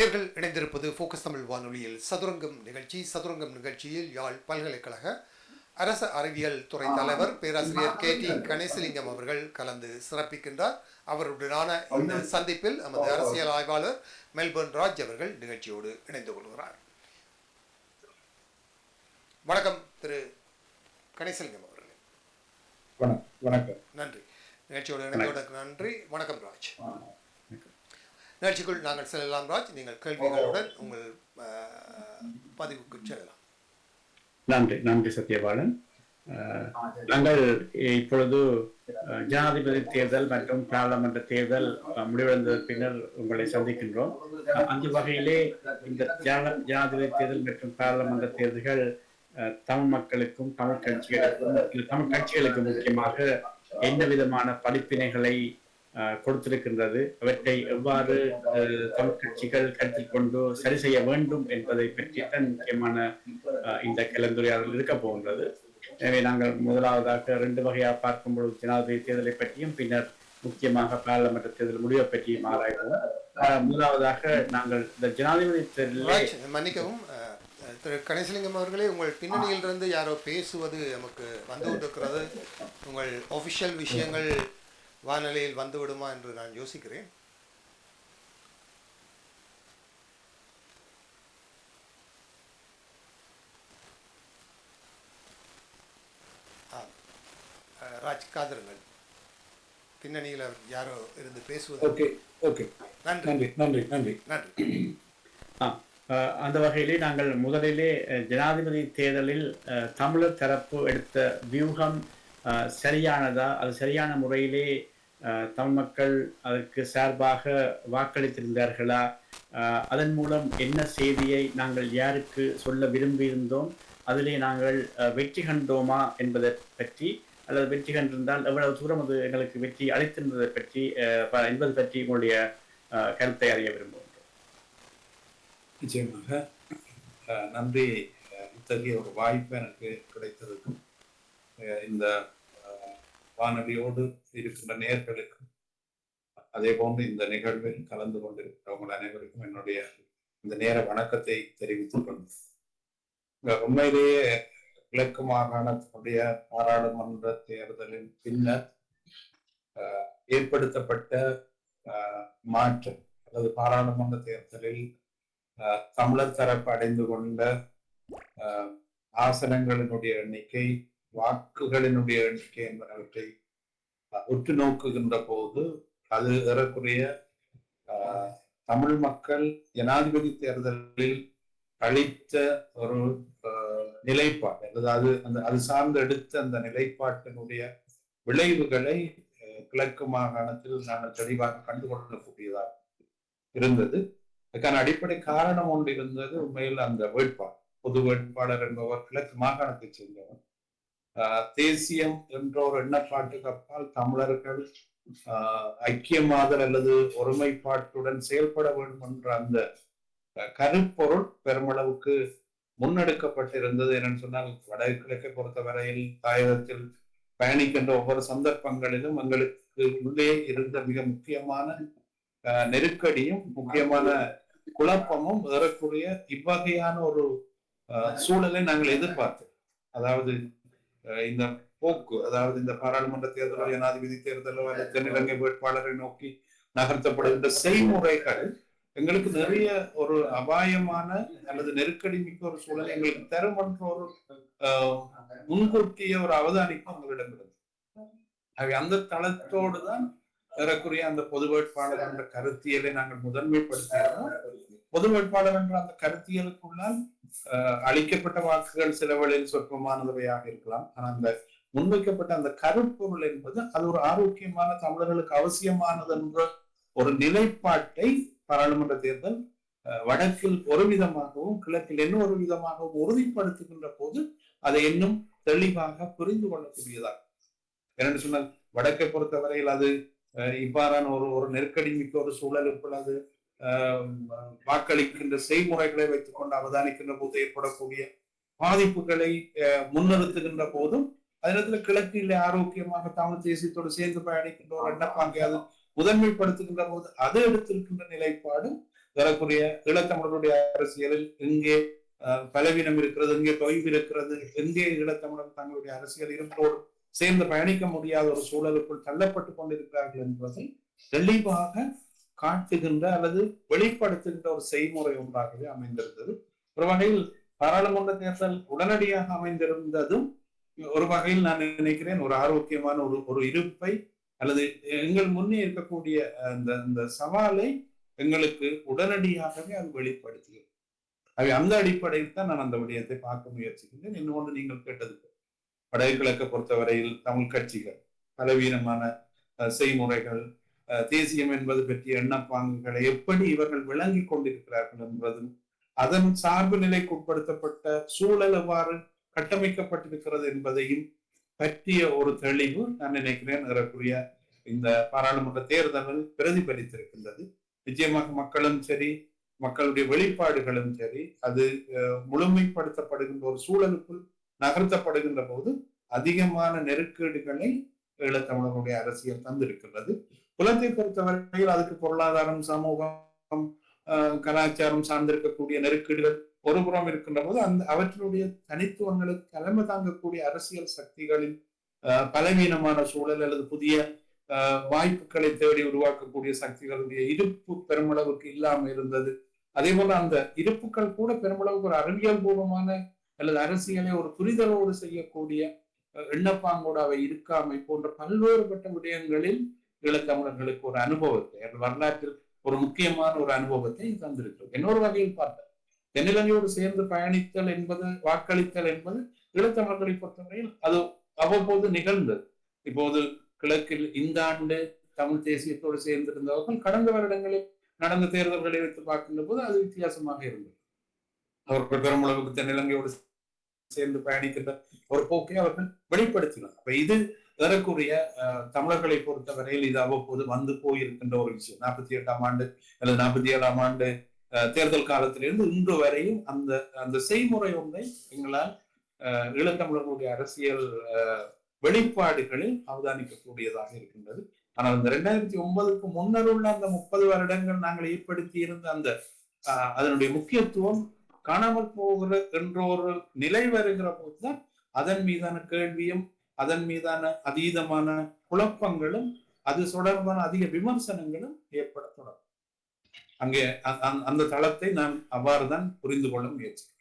நேயர்கள் இணைந்திருப்பது ஃபோக்கஸ் தமிழ் வானொலியில் சதுரங்கம் நிகழ்ச்சி. சதுரங்கம் நிகழ்ச்சியில் யாழ் பல்கலைக்கழக அரச அறிவியல் துறை தலைவர் பேராசிரியர் KT கணேசலிங்கம் அவர்கள் கலந்து சிறப்பிக்கின்றார். அவருடனான இந்த சந்திப்பில் நமது அரசியல் ஆய்வாளர் மெல்பர்ன் ராஜ் அவர்கள் நிகழ்ச்சியோடு இணைந்து கொள்கிறார். வணக்கம் திரு கணேசலிங்கம் அவர்களே. வணக்கம். நன்றி. நிகழ்ச்சியோடு இணைந்தோடு நன்றி. வணக்கம் ராஜ். நிகழ்ச்சிக்குள் நாங்கள் செல்லலாம் ராஜ். நீங்கள் கேள்விகளுடன் உங்கள் பதிவுக்கு செல்லலாம். நன்றி சத்யபாலன். நாங்கள் இப்பொழுது ஜனாதிபதி தேர்தல் மற்றும் பாராளுமன்ற தேர்தல் முடிவடைந்த பின்னர் உங்களை சந்திக்கின்றோம். அந்த வகையிலே இந்த ஜனாதிபதி தேர்தல் மற்றும் பாராளுமன்ற தேர்தல்கள் தமிழ் மக்களுக்கும் தமிழ் கட்சிகளுக்கும் முக்கியமாக என்ன விதமான படிப்பினைகளை கொடுத்திருக்கின்றது, அவற்றை எவ்வாறு தமிழ் கட்சிகள் கருத்தில் கொண்டு சரி செய்ய வேண்டும் என்பதை பற்றி தான் முக்கியமான இந்த கலந்துரையாடல் இருக்க போகின்றது. எனவே நாங்கள் முதலாவதாக 2 வகையாக பார்க்கும்பொழுது ஜனாதிபதி தேர்தலை பற்றியும் பின்னர் முக்கியமாக பாராளுமன்ற தேர்தல் முடிவை பற்றியும் ஆராய்வோம். முதலாவதாக நாங்கள் இந்த ஜனாதிபதி தேர்தலில் மன்னிக்கவும் திரு கணேசலிங்கம் அவர்களே, உங்கள் பின்னணியிலிருந்து யாரோ பேசுவது நமக்கு வந்து கொண்டிருக்கிறது. உங்கள் ஒஃபிஷியல் விஷயங்கள் வானொலியில் வந்துவிடுமா என்று நான் யோசிக்கிறேன். ராஜ் காதருங்கள், பின்னணியில் யாரோ இருந்து பேசுவது. நன்றி. அந்த வகையிலே நாங்கள் முதலிலே ஜனாதிபதி தேர்தலில் தமிழர் தரப்பு எடுத்த வியூகம் சரியானதா, அது சரியான முறையிலே தமிழ் மக்கள் அதற்கு சார்பாக வாக்களித்திருந்தார்களா, அதன் மூலம் என்ன செய்தியை நாங்கள் யாருக்கு சொல்ல விரும்பியிருந்தோம், அதிலே நாங்கள் வெற்றி கண்டோமா என்பதை பற்றி, அல்லது வெற்றி கண்டிருந்தால் எவ்வளவு தூரம் அது எங்களுக்கு வெற்றி அளித்திருந்ததை பற்றி என்பது பற்றி உங்களுடைய கருத்தை அறிய விரும்புகின்றோம். நிச்சயமாக நன்றி. இத்தகைய ஒரு வாய்ப்பு எனக்கு கிடைத்ததுக்கும் இந்த வானொலியோடு இருக்கின்ற நேயர்களுக்கு, அதே போன்று இந்த நிகழ்வில் கலந்து கொண்டிருக்கிறவங்க அனைவருக்கும் என்னுடைய இந்த நேர வணக்கத்தை தெரிவித்துக் கொண்டேன். உண்மையிலேயே கிழக்கு மாகாணத்தினுடைய பாராளுமன்ற தேர்தலின் பின்னர் ஏற்படுத்தப்பட்ட மாற்றம், அல்லது பாராளுமன்ற தேர்தலில் தமிழர் தரப்பு அடைந்து கொண்ட ஆசனங்களினுடைய எண்ணிக்கை, வாக்குகளினுடைய எண்ணிக்கை என்பனவற்றை உற்று நோக்குகின்ற போது அது ஏறக்குறைய தமிழ் மக்கள் ஜனாதிபதி தேர்தலில் அளித்த ஒரு நிலைப்பாடு, அல்லது அது சார்ந்து எடுத்த அந்த நிலைப்பாட்டினுடைய விளைவுகளை கிழக்கு மாகாணத்தில் நாங்கள் தெளிவாக கண்டுகொள்ளக்கூடியதாக இருந்தது. அதுக்கான அடிப்படை காரணம் ஒன்று இருந்தது. உண்மையில் அந்த வேட்பாளர், பொது வேட்பாளர் என்பவர் கிழக்கு மாகாணத்தைச் சேர்ந்தவர். தேசியம் என்ற ஒரு எண்ணப்பாட்டுக்கு அப்பால் தமிழர்கள் ஐக்கியமாதல் அல்லது ஒருமைப்பாட்டுடன் செயல்பட வேண்டும் என்ற அந்த கருப்பொருள் பெருமளவுக்கு முன்னெடுக்கப்பட்டிருந்தது. என்னன்னு சொன்னால், வடகிழக்கை பொறுத்தவரையில் தாயகத்தில் பயணிக்கின்ற ஒவ்வொரு சந்தர்ப்பங்களிலும் எங்களுக்கு உள்ளே இருந்த மிக முக்கியமான நெருக்கடியும் முக்கியமான குழப்பமும் ஏறக்கூடிய இவ்வகையான ஒரு சூழலை நாங்கள் எதிர்பார்த்தோம். அதாவது இந்த போக்கு, அதாவது இந்த பாராளுமன்ற தேர்தலோ ஜனாதிபதி தேர்தலோ அல்லது தென்னிலங்கை வேட்பாளரை நோக்கி நகர்த்தப்படுகின்ற செய்முறைகள் எங்களுக்கு நிறைய ஒரு அபாயமான அல்லது நெருக்கடி மிக்க ஒரு சூழலை எங்களுக்கு தரும் என்ற ஒரு முன்கூட்டிய ஒரு அவதானிப்பு எங்களிடம் இருந்தது. ஆகவே அந்த தளத்தோடு தான் ஏறக்குறைய அந்த பொது வேட்பாளர் என்ற கருத்தியலை நாங்கள் முதன்மைப்படுத்தினோம். பொது வேட்பாளர் என்ற அந்த கருத்தியலுக்குள்ளால் அளிக்கப்பட்ட வாக்குகள் சில வேளையில் சொற்பமானவையாக இருக்கலாம். ஆனால் அந்த முன்வைக்கப்பட்ட அந்த கருப்பொருள் என்பது அது ஒரு ஆரோக்கியமான தமிழர்களுக்கு அவசியமானது என்ற ஒரு நிலைப்பாட்டை பாராளுமன்ற தேர்தல் வடக்கில் ஒரு விதமாகவும் கிழக்கில் இன்னும் ஒரு விதமாகவும் உறுதிப்படுத்துகின்ற போது அதை இன்னும் தெளிவாக புரிந்து கொள்ளக்கூடியதாக. என்னென்னு சொன்னால், வடக்கை பொறுத்தவரையில் அது இவ்வாறான ஒரு நெருக்கடி மிக்க ஒரு சூழலுக்குள் அது வாக்களிக்கின்ற செய்முறைகளை வைத்துக் கொண்டு அவதானிக்கின்ற போது ஏற்படக்கூடிய பாதிப்புகளை முன்னிறுத்துகின்ற போதும், அதே நேரத்தில் கிழக்கில் ஆரோக்கியமாக தமிழ் தேசியத்தோடு சேர்ந்து பயணிக்கின்ற ஒரு எண்ணப்பாங்கை அது முதன்மைப்படுத்துகின்ற போது அது எடுத்திருக்கின்ற நிலைப்பாடும் ஏறக்குறைய ஈழத்தமிழருடைய அரசியலில் எங்கே பலவீனம் இருக்கிறது, எங்கே தொய்வு இருக்கிறது, எங்கே ஈழத்தமிழர் தங்களுடைய அரசியல் இருப்போடு சேர்ந்து பயணிக்க முடியாத ஒரு சூழலுக்குள் தள்ளப்பட்டு கொண்டிருக்கிறார்கள் என்பதை தெளிவாக காட்டுகின்ற அல்லது வெளிப்படுத்துகின்ற ஒரு செய்முறை ஒன்றாகவே அமைந்திருந்தது. ஒரு வகையில் பாராளுமன்ற தேர்தல் உடனடியாக அமைந்திருந்ததும் ஒரு வகையில் நான் நினைக்கிறேன் ஒரு ஆரோக்கியமான ஒரு இருப்பை அல்லது எங்கள் முன்னே இருக்கக்கூடிய அந்த சவாலை எங்களுக்கு உடனடியாகவே அது வெளிப்படுத்தியது. அந்த அடிப்படையில் தான் நான் அந்த விடயத்தை பார்க்க முயற்சிக்கின்றேன். இன்னொன்று நீங்கள் கேட்டது வடகிழக்கை பொறுத்தவரையில் தமிழ் கட்சிகள் பலவீனமான செய்முறைகள், தேசியம் என்பது பற்றிய எண்ணப்பாங்குகளை எப்படி இவர்கள் விளங்கி கொண்டிருக்கிறார்கள் என்பதும், அதன் சார்பு நிலைக்கு உட்படுத்தப்பட்ட சூழல் எவ்வாறு கட்டமைக்கப்பட்டிருக்கிறது என்பதையும் பற்றிய ஒரு தெளிவு நான் நினைக்கிறேன் ஏறக்குரிய இந்த பாராளுமன்ற தேர்தலில் பிரதிபலித்திருக்கின்றது. நிச்சயமாக மக்களும் சரி, மக்களுடைய வெளிப்பாடுகளும் சரி, அது முழுமைப்படுத்தப்படுகின்ற ஒரு சூழலுக்குள் நகர்த்தப்படுகின்ற போது அதிகமான நெருக்கடிகளை ஈழத்தமிழர்களுடைய அரசியல் தந்திருக்கின்றது. புலத்தை பொறுத்தவரையில் அதுக்கு பொருளாதாரம், சமூகம், கலாச்சாரம் சார்ந்திருக்கக்கூடிய நெருக்கடிகள் ஒருபுறம் இருக்கின்ற போது அவற்றினுடைய தனித்துவங்களுக்கு தலைமை தாங்கக்கூடிய அரசியல் சக்திகளின் பலவீனமான சூழல் அல்லது புதிய வாய்ப்புகளை தேடி உருவாக்கக்கூடிய சக்திகளுடைய இருப்பு பெருமளவுக்கு இல்லாமல் இருந்தது. அதே போல அந்த இருப்புகள் கூட பெருமளவுக்கு ஒரு அறிவியல் பூர்வமான அல்லது அரசியலை ஒரு புரிதலோடு செய்யக்கூடிய எண்ணப்பாங்கோடு அவை இருக்காமை போன்ற பல்வேறுபட்ட விடயங்களில் ஈழத்தமிழர்களுக்கு ஒரு அனுபவத்தை, வரலாற்றில் ஒரு முக்கியமான ஒரு அனுபவத்தை தந்திருக்கிறது. இன்னொரு வகையில் பார்த்தால் தென்னிலங்கையோடு சேர்ந்து பயணித்தல் என்பது, வாக்களித்தல் என்பது ஈழத்தமிழர்களை பொறுத்தவரையில் அது அவ்வப்போது நிகழ்ந்தது. இப்போது கிழக்கில் இந்த ஆண்டு தமிழ் தேசியத்தோடு சேர்ந்திருந்தவர்கள் கடந்த வருடங்களில் நடந்த தேர்தல்களை வைத்து பார்க்கின்ற போது அது வித்தியாசமாக இருந்தது. அவர்கள் பெருமளவுக்கு தென்னிலங்கையோடு சேர்ந்து பயணிக்கின்ற ஒரு போக்கை அவர்கள் வெளிப்படுத்தினார். அப்ப இது ஏறக்குரிய தமிழர்களை பொறுத்தவரையில் இது அவ்வப்போது வந்து போயிருக்கின்ற ஒரு விஷயம். 48ஆம் ஆண்டு அல்லது 47ஆம் ஆண்டு தேர்தல் காலத்திலிருந்து இன்று வரையும் அந்த செய்முறை ஒன்றை எங்களால் ஈழத்தமிழர்களுடைய அரசியல் வெளிப்பாடுகளில் அவதானிக்கக்கூடியதாக இருக்கின்றது. ஆனால் இந்த 2009க்கு முன்னர் உள்ள அந்த 30 வருடங்கள் நாங்கள் ஏற்படுத்தி இருந்த அதனுடைய முக்கியத்துவம் காணாமல் போகிற என்ற ஒரு நிலை வருகிற போதுதான் அதன் மீதான கேள்வியும், அதன் மீதான அதீதமான குழப்பங்களும், அது தொடர்பான அதிக விமர்சனங்களும் ஏற்பட தொடரும். அங்கே அந்த தளத்தை நான் அவ்வாறுதான் புரிந்து கொள்ள முயற்சிக்கிறேன்.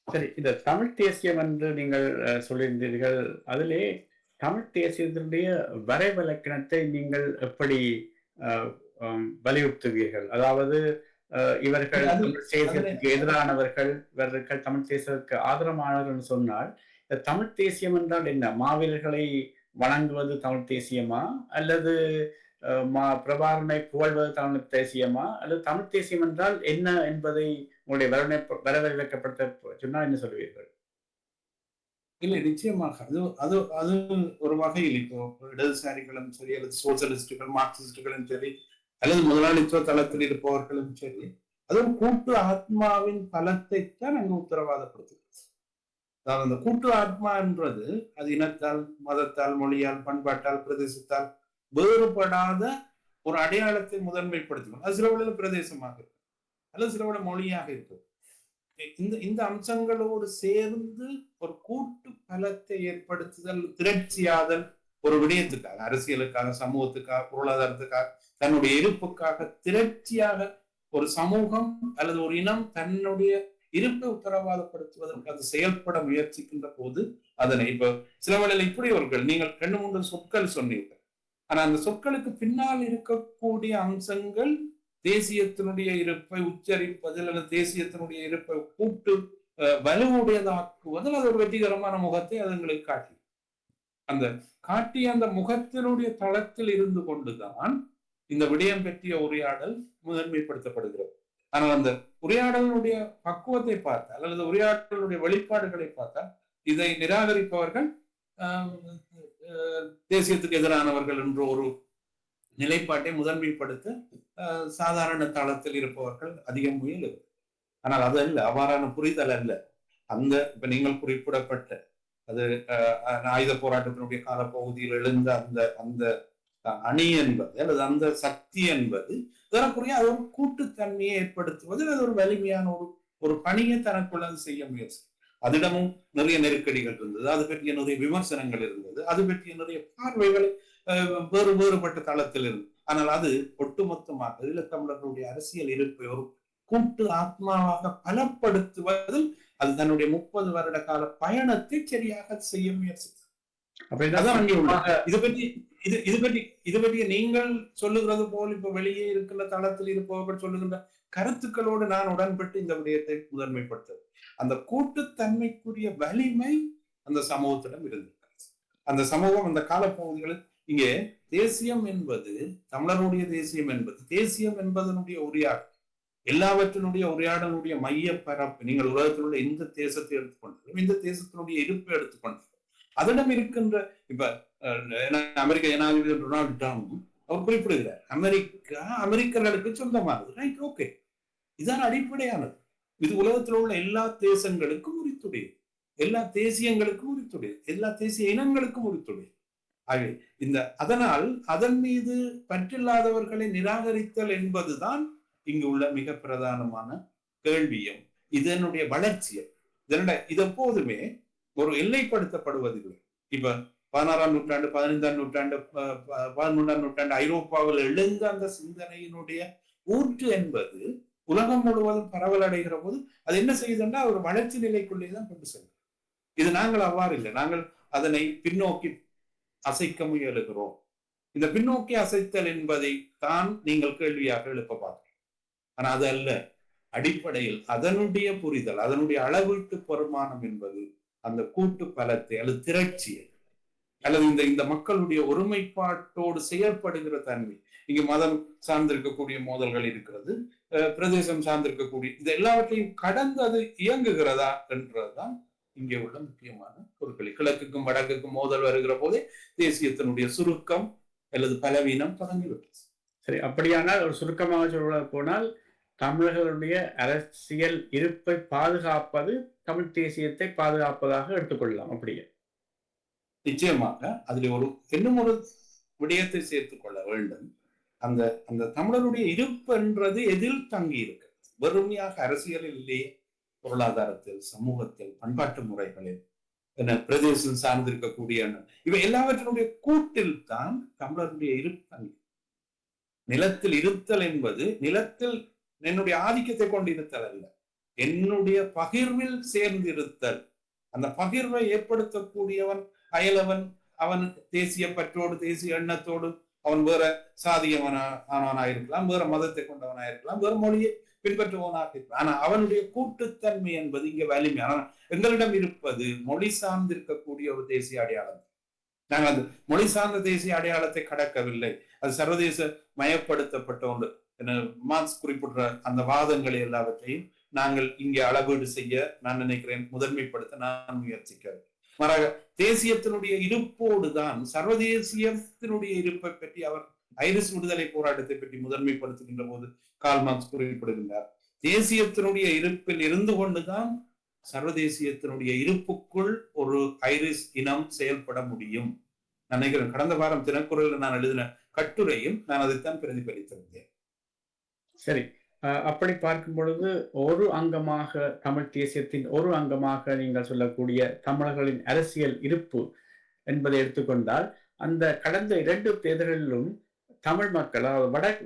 சரி, இந்த தமிழ் தேசியம் என்று நீங்கள் சொல்லியிருந்தீர்கள். அதிலே தமிழ் தேசியத்தினுடைய வரைவிலக்கணத்தை நீங்கள் எப்படி வலியுறுத்துவீர்கள்? அதாவது இவர்கள் தமிழ் தேசியத்துக்கு எதிரானவர்கள், இவர்கள் தமிழ் தேசியத்துக்கு ஆதரவானவர்கள் சொன்னால், தமிழ் தேசியம் என்றால் என்ன? மாவீரர்களை வணங்குவது தமிழ் தேசியமா, அல்லது பிரபாகரனை புகழ்வது தமிழ் தேசியமா, அல்லது தமிழ் தேசியம் என்றால் என்ன என்பதை உங்களுடைய வரவிலக்கப்படுத்த சொன்னால் என்ன சொல்வீர்கள்? இல்லை, நிச்சயமாக அது அது ஒரு வகையில் இப்போ இடதுசாரிகளும் சரி, அல்லது சோசியலிஸ்டுகள், மார்க்சிஸ்டுகளும் சரி, அல்லது முதலாளித்துவ தளத்தில் இருப்பவர்களும் சரி, அது ஒரு கூட்டு ஆத்மாவின் பலத்தைத்தான் அங்கு உத்தரவாதப்படுத்துகிறது. அதாவது அந்த கூட்டு ஆத்மா என்றது அது இனத்தால், மதத்தால், மொழியால், பண்பாட்டால், பிரதேசத்தால் வேறுபடாத ஒரு அடையாளத்தை முதன்மைப்படுத்தணும். அது சில வேளையில பிரதேசமாக இருக்கு, அல்லது சில வேளை மொழியாக இருக்கு. இந்த அம்சங்களோடு சேர்ந்து ஒரு கூட்டு பலத்தை ஏற்படுத்துதல், திரட்சியாதல், ஒரு விடயத்துக்காக, அரசியலுக்காக, சமூகத்துக்காக, பொருளாதாரத்துக்காக, தன்னுடைய இருப்புக்காக திரட்சியாக ஒரு சமூகம் அல்லது ஒரு இனம் தன்னுடைய இருப்பை உத்தரவாதப்படுத்துவதற்கு அது செயல்பட முயற்சிக்கின்ற போது அதனை இப்ப சில வேளையில இப்படி அவர்கள் நீங்கள் 2-3 சொற்கள் சொன்னீர்கள். ஆனா அந்த சொற்களுக்கு பின்னால் இருக்கக்கூடிய அம்சங்கள் தேசியத்தினுடைய இருப்பை உச்சரிப்பதில் அல்லது தேசியத்தினுடைய இருப்பை கூட்டு வலுவுடையதாக்குவதில் அது ஒரு வெற்றிகரமான முகத்தை அது எங்களுக்கு காட்டிய அந்த முகத்தினுடைய தளத்தில் இருந்து கொண்டுதான் இந்த விடயம் பற்றிய உரையாடல் முதன்மைப்படுத்தப்படுகிறது. ஆனால் அந்த உரையாடலுடைய பக்குவத்தை பார்த்தால் அல்லது உரையாடலுடைய வெளிப்பாடுகளை பார்த்தால் இதை நிராகரிப்பவர்கள் தேசியத்துக்கு எதிரானவர்கள் என்ற ஒரு நிலைப்பாட்டை முதன்மைப்படுத்த சாதாரண தளத்தில் இருப்பவர்கள் அதிக முயல். ஆனால் அது அல்ல, அவ்வாறான புரிதல் அல்ல. இப்ப நீங்கள் குறிப்பிடப்பட்ட அது ஆயுத போராட்டத்தினுடைய காலப்பகுதியில் எழுந்த அந்த அணி என்பது அல்லது அந்த சக்தி என்பது ஏறக்குறைய அது ஒரு கூட்டுத்தன்மையை ஏற்படுத்துவது அது ஒரு வலிமையான ஒரு பணியை தனக்குள்ள செய்ய முயற்சி. அதிடமும் நிறைய நெருக்கடிகள் இருந்தது, அது பற்றிய நிறைய விமர்சனங்கள் இருந்தது, அது பற்றிய நிறைய பார்வைகள் வேறுபட்ட தளத்தில் இருந்தது. ஆனால் அது ஒட்டுமொத்தமாக ஈழத்தமிழர்களுடைய அரசியல் இருப்பை ஒரு கூட்டு ஆத்மாவாக பலப்படுத்துவதில் அது தன்னுடைய 30 வருட கால பயணத்தை சரியாக செய்ய முயற்சித்தது. இது பற்றி நீங்கள் சொல்லுகிறது போல் இப்ப வெளியே இருக்கின்ற தளத்தில் இருப்பவர்கள் சொல்லுகின்ற கருத்துக்களோடு நான் உடன்பட்டு இந்த விடயத்தை முதன்மைப்படுத்த அந்த கூட்டுத்தன்மைக்குரிய வலிமை அந்த சமூகத்திடம் இருந்திருக்கிறது. அந்த சமூகம் அந்த காலப்பகுதிகளில் இங்கே தேசியம் என்பது தமிழருடைய தேசியம் என்பது தேசியம் என்பதனுடைய உரையாடல், எல்லாவற்றினுடைய உரையாடலுடைய மைய பரப்பு. நீங்கள் உலகத்தினுடைய எந்த தேசத்தை எடுத்துக்கொண்டாலும் இந்த தேசத்தினுடைய இருப்பை எடுத்துக்கொண்டாலும் அதனிடம் இருக்கின்ற இப்ப அமெரிக்க ஜனாதிபதி டொனால்டு ட்ரம்ப் அவர் குறிப்பிடுகிறார் அமெரிக்கர்களுக்கு சொந்தமானது. ரைட், ஓகே, இதுதான் அடிப்படையானது. இது உலகத்தில் உள்ள எல்லா தேசங்களுக்கும் உரித்துடையது, எல்லா தேசியங்களுக்கும் உரித்துடையது, எல்லா தேசிய இனங்களுக்கும் உரித்துடையது. ஆகவே அதனால் அதன் மீது பற்றில்லாதவர்களை நிராகரித்தல் என்பதுதான் இங்கு உள்ள மிக பிரதானமான கேள்வியும் இதனுடைய வளர்ச்சியை. இது எப்போதுமே ஒரு எல்லைப்படுத்தப்படுவதில்லை. இப்ப 16ஆம் நூற்றாண்டு, 15ஆம் நூற்றாண்டு, 13ஆம் நூற்றாண்டு ஐரோப்பாவில் எழுந்த அந்த சிந்தனையினுடைய ஊற்று என்பது உலகம் முழுவதும் பரவல் அடைகிற போது அது என்ன செய்யுதுன்னா ஒரு வளர்ச்சி நிலைக்குள்ளேதான் கொண்டு செல்லும். இது நாங்கள் அவ்வாறு இல்லை, நாங்கள் அதனை பின்னோக்கி அசைக்க முயலுகிறோம். இந்த பின்னோக்கி அசைத்தல் என்பதை தான் நீங்கள் கேள்வியாக எழுப்ப பார்க்கிறோம். ஆனா அது அல்ல. அடிப்படையில் அதனுடைய புரிதல், அதனுடைய அளவீட்டு பெருமானம் என்பது அந்த கூட்டு பலத்தை அல்லது திரட்சியை அல்லது இந்த மக்களுடைய ஒருமைப்பாட்டோடு செயல்படுகிற தன்மை. இங்கு மதம் சார்ந்திருக்கக்கூடிய மோதல்கள் இருக்கிறது, பிரதேசம் சார்ந்திருக்கக்கூடிய இது எல்லாவற்றையும் கடந்து அது இயங்குகிறதா என்றதுதான் இங்கே உள்ள முக்கியமான பொருட்கள். கிழக்குக்கும் வடக்குக்கும் மோதல் வருகிற போதே தேசியத்தினுடைய சுருக்கம் அல்லது பலவீனம் தொடங்கிவிட்டது. சரி, அப்படியானால் ஒரு சுருக்கமாக சொல்ல போனால் தமிழர்களுடைய அரசியல் இருப்பை பாதுகாப்பது தமிழ் தேசியத்தை பாதுகாப்பதாக எடுத்துக்கொள்ளலாம். அப்படியே நிச்சயமாக அதில் இன்னும் ஒரு விடயத்தை சேர்த்துக் கொள்ள வேண்டும். அந்த தமிழருடைய இருப்பு என்றது எதில் தங்கி இருக்கிறது? வெறுமையாக அரசியலில் இல்லையே, பொருளாதாரத்தில், சமூகத்தில், பண்பாட்டு முறைகளில், பிரதேசம் சார்ந்திருக்கக்கூடிய இவை எல்லாவற்றினுடைய கூட்டில் தான் தமிழருடைய இருப்பு தங்கி. நிலத்தில் இருத்தல் என்பது நிலத்தில் என்னுடைய ஆதிக்கத்தை கொண்டு இருத்தல் அல்ல, என்னுடைய பகிர்வில் சேர்ந்து இருத்தல். அந்த பகிர்வை ஏற்படுத்தக்கூடியவன் அயலவன், அவன் தேசிய பற்றோடு தேசிய எண்ணத்தோடு அவன் வேற சாதியவனாயிருக்கலாம், வேற மதத்தை கொண்டவனாயிருக்கலாம், வேற மொழியை பின்பற்றுவனாக இருக்கலாம். ஆனா அவனுடைய கூட்டுத்தன்மை என்பது இங்க வலிமை. ஆனா எங்களிடம் இருப்பது மொழி சார்ந்து இருக்கக்கூடிய ஒரு தேசிய அடையாளம். நாங்கள் அந்த மொழி சார்ந்த தேசிய அடையாளத்தை கடக்கவில்லை, அது சர்வதேச மயப்படுத்தப்பட்ட ஒன்று. மார்க்ஸ் குறிப்பிடுற அந்த வாதங்களை எல்லாவற்றையும் நாங்கள் இங்கே அளவீடு செய்ய நான் நினைக்கிறேன், முதன்மைப்படுத்த நான் முயற்சிக்கிறேன். மாறாக தேசியத்தினுடைய இருப்போடு தான் சர்வதேசியத்தினுடைய இருப்பை பற்றி அவர் ஐரிஸ் விடுதலை போராட்டத்தை பற்றி முதன்மைப்படுத்துகின்ற போது கார்ல் மார்க்ஸ் குறிப்பிடுகின்றார். தேசியத்தினுடைய இருப்பில் இருந்து கொண்டுதான் சர்வதேசியத்தினுடைய இருப்புக்குள் ஒரு ஐரிஸ் இனம் செயல்பட முடியும். நான் நினைக்கிறேன் கடந்த வாரம் தினக்குரலில் நான் எழுதின கட்டுரையில் நான் அதைத்தான் பிரதிபலித்திருந்தேன். சரி, அப்படி பார்க்கும் பொழுது ஒரு அங்கமாக தமிழ் தேசியத்தின் ஒரு அங்கமாக நீங்கள் சொல்லக்கூடிய தமிழர்களின் அரசியல் இருப்பு என்பதை எடுத்துக்கொண்டால் அந்த கடந்த 2 தேர்தல்களிலும் தமிழ் மக்கள்,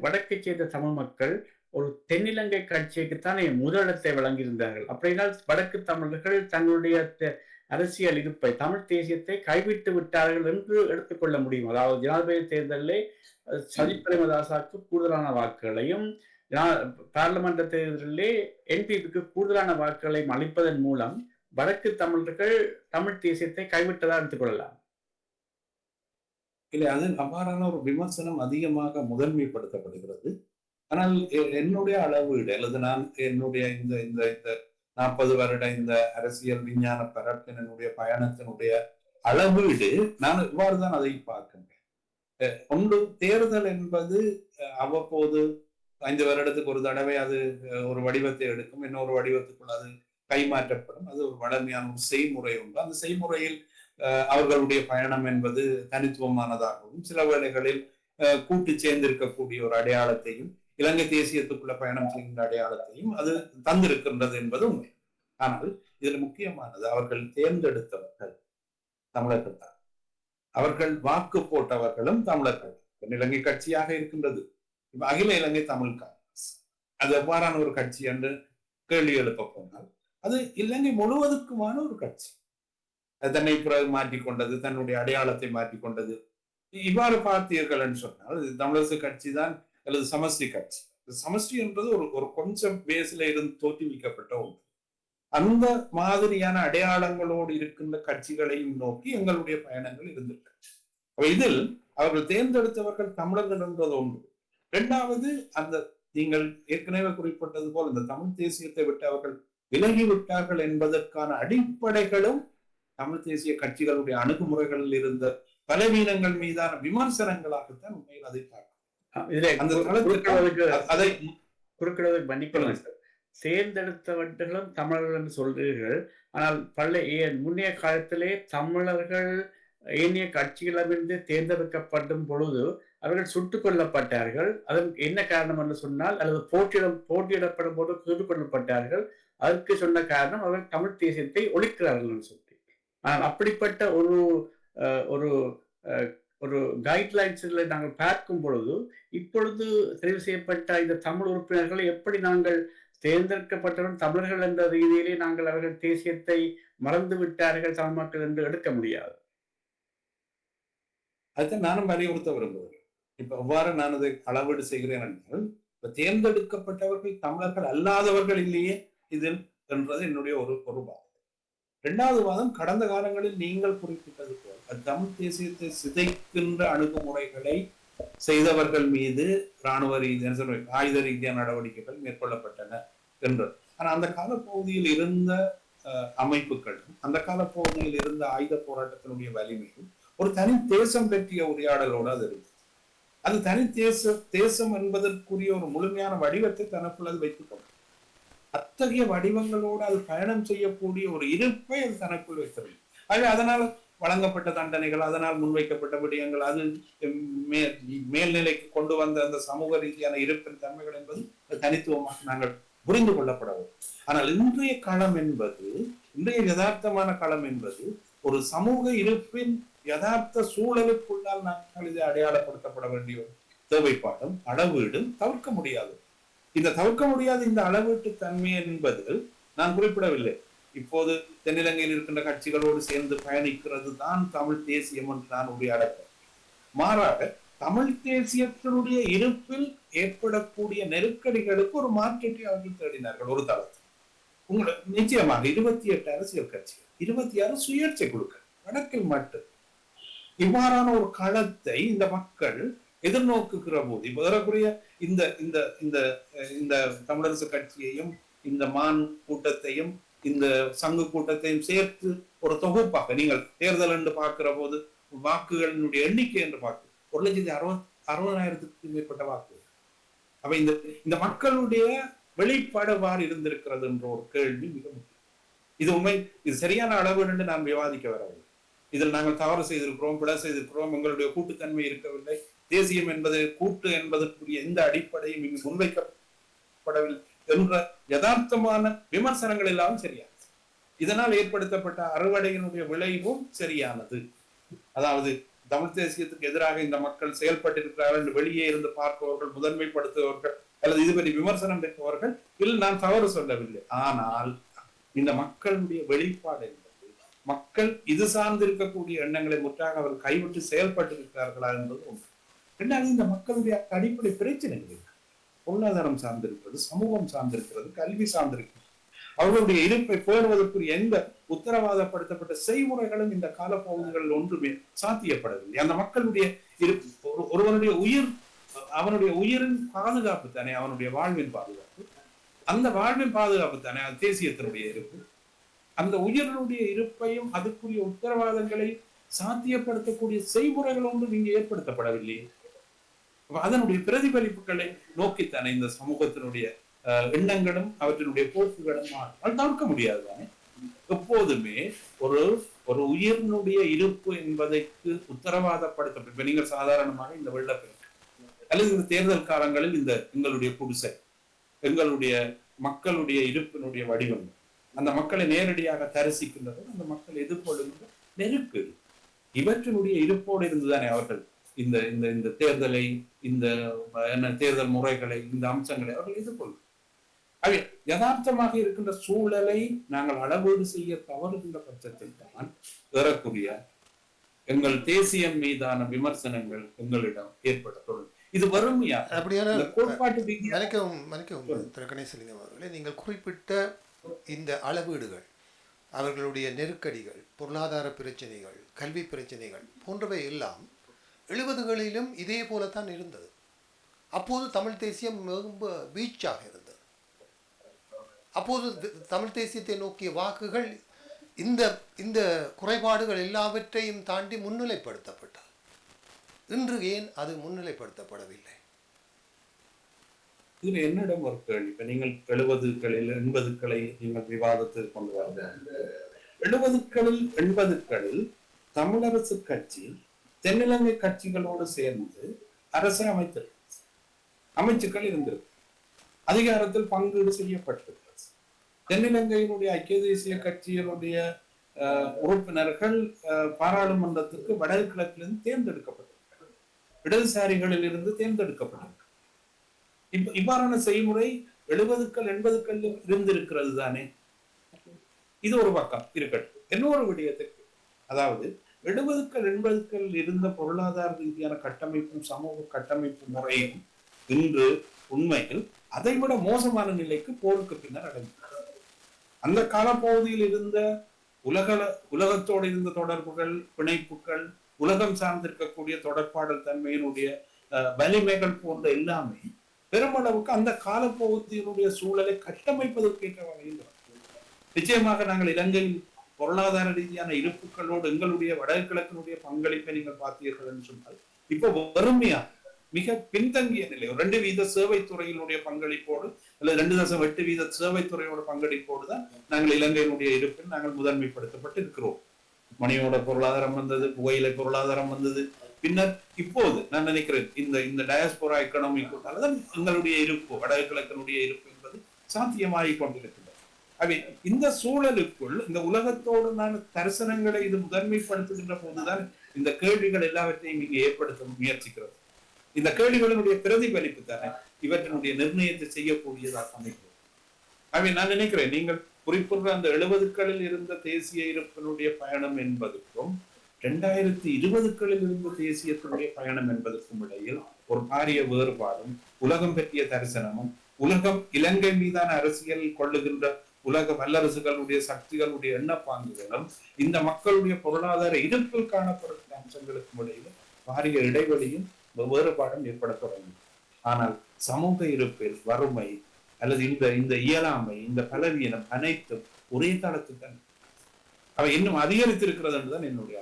வடக்கை சேர்ந்த தமிழ் மக்கள் ஒரு தென்னிலங்கை கட்சிக்குத்தானே முதலிடத்தை வழங்கியிருந்தார்கள். அப்படினால் வடக்கு தமிழர்கள் தங்களுடைய அரசியல் இருப்பை, தமிழ் தேசியத்தை கைவிட்டு விட்டார்கள் என்று எடுத்துக்கொள்ள முடியும். அதாவது ஜனாதிபதி தேர்தலிலே சஜித் பிரேமதாசாவுக்கு கூடுதலான வாக்குகளையும் பார்லிமெண்ட் தேர்தலிலே என்பிபிக்கு கூடுதலான வாக்குகளையும் அளிப்பதன் மூலம் வடக்கு தமிழர்கள் தமிழ் தேசியத்தை கைவிட்டதாக எடுத்துக்கொள்ளலாம். இல்லை, அது அவ்வாறான ஒரு விமர்சனம் அதிகமாக முதன்மைப்படுத்தப்படுகிறது. ஆனால் என்னுடைய அளவீடு அல்லது நான் என்னுடைய இந்த 40 வருட இந்த அரசியல் விஞ்ஞான பரப்பினுடைய பயணத்தினுடைய அளவீடு நான் இவ்வாறுதான் அதை பார்க்கின்றேன். ஒன்று, தேர்தல் என்பது அவ்வப்போது 5 வருடத்துக்கு ஒரு தடவை அது ஒரு வடிவத்தை எடுக்கும், இன்னொரு வடிவத்துக்குள் அது கைமாற்றப்படும். அது ஒரு வளமையான ஒரு செய்முறை உண்டு. அந்த செய்முறையில் அவர்களுடைய பயணம் என்பது தனித்துவமானதாகவும் சில வேளைகளில் கூட்டு சேர்ந்திருக்கக்கூடிய ஒரு அடையாளத்தையும் இலங்கை தேசியத்துக்குள்ள பயணம் செய்கின்ற அடையாளத்தையும் அது தந்திருக்கின்றது என்பது உண்மை. ஆனால் இதில் முக்கியமானது அவர்கள் தேர்ந்தெடுத்தவர்கள் தமிழர்கள் தான். அவர்கள் வாக்கு போட்டவர்களும் தமிழர்கள். இலங்கை கட்சியாக இருக்கின்றது அகில இலங்கை தமிழ் காங்கிரஸ். அது எவ்வாறான ஒரு கட்சி என்று கேள்வி எழுப்ப போனால் அது இலங்கை முழுவதுக்குமான ஒரு கட்சி. தன்னை பிறகு மாற்றிக்கொண்டது, தன்னுடைய அடையாளத்தை மாற்றிக்கொண்டது. இவ்வாறு பார்த்தீர்கள் என்று சொன்னால் தமிழரசு கட்சி தான் அல்லது சமஷ்டி கட்சி. சமஷ்டி என்பது ஒரு கொஞ்சம் பேஸ்ல இருந்து தோற்றுவிக்கப்பட்ட ஒன்று. அந்த மாதிரியான அடையாளங்களோடு இருக்கின்ற கட்சிகளையும் நோக்கி எங்களுடைய பயணங்கள் இருந்திருக்கு. இதில் அவர்கள் தேர்ந்தெடுத்தவர்கள் தமிழர்கள் என்பது ஒன்று. இரண்டாவது, அந்த நீங்கள் ஏற்கனவே குறிப்பிட்டது போல் இந்த தமிழ் தேசியத்தை விட்டு அவர்கள் விலகிவிட்டார்கள் என்பதற்கான அடிப்படைகளும் தமிழ் தேசிய கட்சிகளுடைய அணுகுமுறைகளில் இருந்த பலவீனங்கள் மீதான விமர்சனங்களாகத்தான் உண்மையில் அதை பார்க்க. தேர்ந்தெடுத்தவர்களும் தமிழர்கள் என்று சொல்றீர்கள். ஆனால் முன்னைய காலத்திலே தமிழர்கள் ஏனைய கட்சிகளிடமிருந்து தேர்ந்தெடுக்கப்படும் பொழுது அவர்கள் சுட்டுக் கொல்லப்பட்டார்கள். அதற்கு என்ன காரணம் என்று சொன்னால், அல்லது போட்டியிடப்படும் போது சுட்டுக் கொல்லப்பட்டார்கள். அதற்கு சொன்ன காரணம் அவர்கள் தமிழ் தேசியத்தை ஒழிக்கிறார்கள் என்று சொல்லி. ஆனால் அப்படிப்பட்ட ஒரு ஒரு கைட்லைன்ஸ்ல நாங்கள் பார்க்கும் பொழுது இப்பொழுது தெரிவு செய்யப்பட்ட இந்த தமிழ் உறுப்பினர்களை எப்படி நாங்கள் தேர்ந்தெடுக்கப்பட்டவர்கள் தமிழர்கள் என்ற ரீதியிலே நாங்கள் அவர்கள் தேசியத்தை மறந்து விட்டார்கள் தமிழ் மக்கள் என்று எடுக்க முடியாது. அதுதான் நானும் வலியுறுத்த விரும்புகிறேன். இப்ப எவ்வாறு நான் அதை அளவீடு செய்கிறேன் என்றால், இப்ப தேர்ந்தெடுக்கப்பட்டவர்கள் தமிழர்கள் அல்லாதவர்கள் இல்லையே இதில் என்றது என்னுடைய ஒரு வாதம். இரண்டாவது வாதம், கடந்த காலங்களில் நீங்கள் குறிப்பிட்டது போல் தமிழ் தேசியத்தை சிதைக்கின்ற அணுகுமுறைகளை செய்தவர்கள் மீது இராணுவ ரீதியான ஆயுத ரீதியான நடவடிக்கைகள் மேற்கொள்ளப்பட்டன என்றது. ஆனா அந்த காலப்பகுதியில் இருந்த அமைப்புகளும் அந்த காலப்பகுதியில் இருந்த ஆயுத போராட்டத்தினுடைய வலிமையும் ஒரு தனி தேசம் பற்றிய உரையாடலோடு அது இருந்தது. அது தனி தேசம் என்பதற்குரிய ஒரு முழுமையான வடிவத்தை தனக்குள் அது வைத்துக் கொண்டது. அத்தகைய வடிவங்களோடு அது பயணம் செய்யக்கூடிய ஒரு இருப்பை அது தனக்குள் வைத்தது. ஆகவே அதனால் வழங்கப்பட்ட தண்டனைகள், அதனால் முன்வைக்கப்பட்ட விடயங்கள், அது மேல்நிலைக்கு கொண்டு வந்த அந்த சமூக ரீதியான இருப்பின் தன்மைகள் என்பது தனித்துவமாக நாங்கள் புரிந்து கொள்ளப்பட வேண்டும். ஆனால் இன்றைய களம் என்பது, இன்றைய யதார்த்தமான களம் என்பது ஒரு சமூக இருப்பின் யதார்த்த சூழலுக்குள்ளால் நாங்கள் இதை அடையாளப்படுத்தப்பட வேண்டிய தேவைப்பாடும் அளவீடும் தவிர்க்க முடியாது. இந்த தவிர்க்க முடியாத இந்த அளவீட்டு தன்மை என்பது நான் குறிப்பிடவில்லை. இப்போது தென்னிலங்கையில் இருக்கின்ற கட்சிகளோடு சேர்ந்து பயணிக்கிறது தான் தமிழ் தேசியம் என்று நான் உரையாடுகிறேன். மாறாக தமிழ் தேசியத்தினுடைய இருப்பில் ஏற்படக்கூடிய நெருக்கடிகளுக்கு ஒரு மாற்றத்தை அவர்கள் தேடினார்கள். ஒரு தளத்தில் உங்களுக்கு நிச்சயமாக 28 அரசியல் கட்சிகள், 26 சுயேட்சை குழுக்கள் வடக்கில் மட்டும் இவ்வாறான ஒரு களத்தை இந்த மக்கள் எதிர்நோக்குகிற போது இப்ப வரக்கூடிய இந்த இந்த இந்த இந்த தமிழரசு கட்சியையும் இந்த மான் கூட்டத்தையும் இந்த சங்கு கூட்டத்தையும் சேர்த்து ஒரு தொகுப்பாக நீங்கள் தேர்தல் என்று பார்க்கிற போது வாக்குகளினுடைய எண்ணிக்கை என்று பார்க்க 1,60,000 மேற்பட்ட வாக்குகள். அப்ப இந்த மக்களுடைய வெளிப்பாடுவாறு இருந்திருக்கிறது என்ற ஒரு கேள்வி மிக முக்கியம். இது உண்மை, இது சரியான அளவு என்று நாம் விவாதிக்க வரவில்லை. இதில் நாங்கள் தவறு செய்திருக்கிறோம், பிழை செய்திருக்கிறோம், எங்களுடைய கூட்டுத்தன்மை இருக்கவில்லை, தேசியம் என்பது கூட்டு என்பதற்குரிய எந்த அடிப்படையும் இங்கு முன்வைக்கப்படவில்லை என்ற யதார்த்தமான விமர்சனங்கள் எல்லாம் சரியானது. இதனால் ஏற்படுத்தப்பட்ட அறுவடையினுடைய விளைவும் சரியானது. அதாவது தமிழ் தேசியத்துக்கு எதிராக இந்த மக்கள் செயல்பட்டிருக்கிறார்கள் என்று வெளியே இருந்து பார்ப்பவர்கள், முதன்மைப்படுத்துபவர்கள் அல்லது இது பற்றி விமர்சனம் பெற்றவர்கள் இதில் நான் தவறு சொல்லவில்லை. ஆனால் இந்த மக்களுடைய வெளிப்பாடு என்பது மக்கள் இது சார்ந்திருக்கக்கூடிய எண்ணங்களை முற்றாக அவர்கள் கைவிட்டு செயல்பட்டிருக்கிறார்களா என்பது ஒன்று. இரண்டாவது, இந்த மக்களுடைய அடிப்படை பிரச்சனைகள் இருக்கு. பொருளாதாரம் சார்ந்திருக்கிறது, சமூகம் சார்ந்திருக்கிறது, கல்வி சார்ந்திருக்கிறது. அவர்களுடைய இருப்பை பேணுவதற்குரிய எந்த உத்தரவாதப்படுத்தப்பட்ட செய்முறைகளும் இந்த காலப்பகுதிகளில் ஒன்றுமே சாத்தியப்படவில்லை. அந்த மக்களுடைய ஒருவனுடைய அவனுடைய உயிரின் பாதுகாப்பு தானே அவனுடைய வாழ்வின் பாதுகாப்பு. அந்த வாழ்வின் பாதுகாப்பு தானே அது தேசியத்தினுடைய இருப்பு. அந்த உயிரினுடைய இருப்பையும் அதுக்குரிய உத்தரவாதங்களை சாத்தியப்படுத்தக்கூடிய செய்முறைகள் ஒன்றும் இங்கே ஏற்படுத்தப்படவில்லையே. அதனுடைய பிரதிபலிப்புகளை நோக்கித்தானே இந்த சமூகத்தினுடைய எண்ணங்களும் அவற்றினுடைய போக்குகளும் அது தவிர்க்க முடியாது தானே. எப்போதுமே ஒரு உயிரினுடைய இருப்பு என்பதற்கு உத்தரவாதப்படுத்தப்பட்ட, நீங்கள் சாதாரணமாக இந்த வெள்ளப்பெருக்கு அல்லது இந்த தேர்தல் காலங்களில் இந்த எங்களுடைய குடிசை, எங்களுடைய மக்களுடைய இருப்பினுடைய வடிவங்கள், அந்த மக்களை நேரடியாக தரிசிக்கின்றது, அந்த மக்கள் எதிர்கொள்ளுகின்ற நெருக்கடி, இவற்றினுடைய இருப்போடு இருந்துதானே அவர்கள் இந்த இந்த இந்த தேர்தலை, இந்த தேர்தல் முறைகளை, இந்த அம்சங்களை அவர்கள் எதிர்கொள்ளும். அவை யதார்த்தமாக இருக்கின்ற சூழலை நாங்கள் அளவீடு செய்ய தவறுகின்ற பட்சத்தில் தான் ஏறக்கூடிய எங்கள் தேசியம் மீதான விமர்சனங்கள் எங்களிடம் ஏற்பட தொடரும். இது வறுமையா அப்படியான கோட்பாட்டு மன்னிக்கவும் திரு கணேசலிங்கம் அவர்களே, நீங்கள் குறிப்பிட்ட இந்த அளவீடுகள், அவர்களுடைய நெருக்கடிகள், பொருளாதார பிரச்சனைகள், கல்வி பிரச்சனைகள் போன்றவை எல்லாம் 70களிலும் இதே போலத்தான் இருந்தது. அப்போது தமிழ் தேசியம் ரொம்ப வீச்சாக இருந்தது. அப்போது தமிழ் தேசியத்தை நோக்கிய வாக்குகள் இந்த இந்த குறைபாடுகள் எல்லாவற்றையும் தாண்டி முன்னிலைப்படுத்தப்பட்டது. இன்று ஏன் அது முன்னிலைப்படுத்தப்படவில்லை? இதுல என்னிடம் ஒரு கேள்வி. இப்ப நீங்கள் 70களில் 80களை நீங்கள் விவாதத்தில் கொண்டு வரது. 70களில் 80களில் தமிழரசு கட்சி தென்னிலங்கை கட்சிகளோடு சேர்ந்து அரசை அமைச்சுக்கள் இருந்திருக்கு, அதிகாரத்தில் பங்கீடு செய்யப்பட்டிருக்கிறது. தென்னிலங்கையினுடைய ஐக்கிய தேசிய கட்சியினுடைய உறுப்பினர்கள் பாராளுமன்றத்துக்கு வடகிழக்கிலிருந்து தேர்ந்தெடுக்கப்பட்டிருக்கிறார்கள், இடதுசாரிகளில் இருந்து தேர்ந்தெடுக்கப்பட்டிருக்கிறார்கள். இவ்வாறான செய்முறை 70கள் 80கள் இருந்திருக்கிறது தானே. இது ஒரு பக்கம் இருக்கட்டும். இன்னொரு விடயத்துக்கு, அதாவது 70கள் 80கள் இருந்த பொருளாதார ரீதியான கட்டமைப்பும் சமூக கட்டமைப்பு முறையும் இன்று உண்மையில் அதைவிட மோசமான நிலைக்கு போருக்கு பின்னர் அடைந்தது. அந்த காலப்பகுதியில் இருந்த உலகத்தோடு இருந்த தொடர்புகள், பிணைப்புகள், உலகம் சார்ந்திருக்கக்கூடிய தொடர்பாடல் தன்மையினுடைய வலிமைகள் போன்ற எல்லாமே பெருமளவுக்கு அந்த காலப்பகுதியினுடைய சூழலை கட்டமைப்பதற்கேற்ற வகையில். நிச்சயமாக நாங்கள் இலங்கையில் பொருளாதார ரீதியான இருப்புகளோடு எங்களுடைய வடகிழக்கினுடைய பங்களிப்பை நீங்கள் பார்த்தீர்கள் என்று சொன்னால் இப்ப வறுமையா மிக பின்தங்கிய நிலை, 2% சேவைத்துறையினுடைய பங்களிப்போடு அல்லது 2.8% சேவைத்துறையோட பங்களிப்போடு தான் நாங்கள் இலங்கையினுடைய இருப்பில் நாங்கள் முதன்மைப்படுத்தப்பட்டு இருக்கிறோம். மணியோட பொருளாதாரம் வந்தது, புகையிலை பொருளாதாரம் வந்தது. பின்னர் இப்போது நான் நினைக்கிறேன் இந்த டயஸ்போரா எக்கனாமிக் எங்களுடைய இருப்பு, வடகிழக்கினுடைய இருப்பு என்பது சாத்தியமாகிக் கொண்டிருக்கின்றது. அவை இந்த சூழலுக்குள் இந்த உலகத்தோடு நான் தரிசனங்களை இது முதன்மைப்படுத்துகின்ற போதுதான் இந்த கேள்விகள் எல்லாவற்றையும் இங்கே ஏற்படுத்த முயற்சிக்கிறது. இந்த கேள்விகளினுடைய பிரதிபலிப்பு தானே இவற்றினுடைய நிர்ணயத்தை செய்யக்கூடியதாக அமைக்கிறது. அவை நான் நினைக்கிறேன் நீங்கள் குறிப்பிட்ட அந்த 70களில் இருந்த தேசிய இருப்பினுடைய பயணம் என்பதற்கும் 2020களில் இருந்த தேசியத்தினுடைய பயணம் என்பதற்கும் இடையில் ஒரு பாரிய வேறுபாடும், உலகம் பற்றிய தரிசனமும், உலகம் இலங்கை மீதான அரசியல் கொள்ளுகின்ற உலக வல்லரசுகளுடைய சக்திகளுடைய எண்ணப்பாங்குகளும், இந்த மக்களுடைய பொருளாதார இருப்பில் காணப்படுகிற அம்சங்களுக்கும் இடையில் பாரிய இடைவெளியும் வேறுபாடும் ஏற்பட தொடங்கும். ஆனால் சமூக இருப்பில் வறுமை அல்லது இந்த இயலாமை, இந்த பலவீனம் அனைத்தும் ஒரே தளத்தில் தான் அவை இன்னும் அதிகரித்திருக்கிறது என்றுதான் என்னுடைய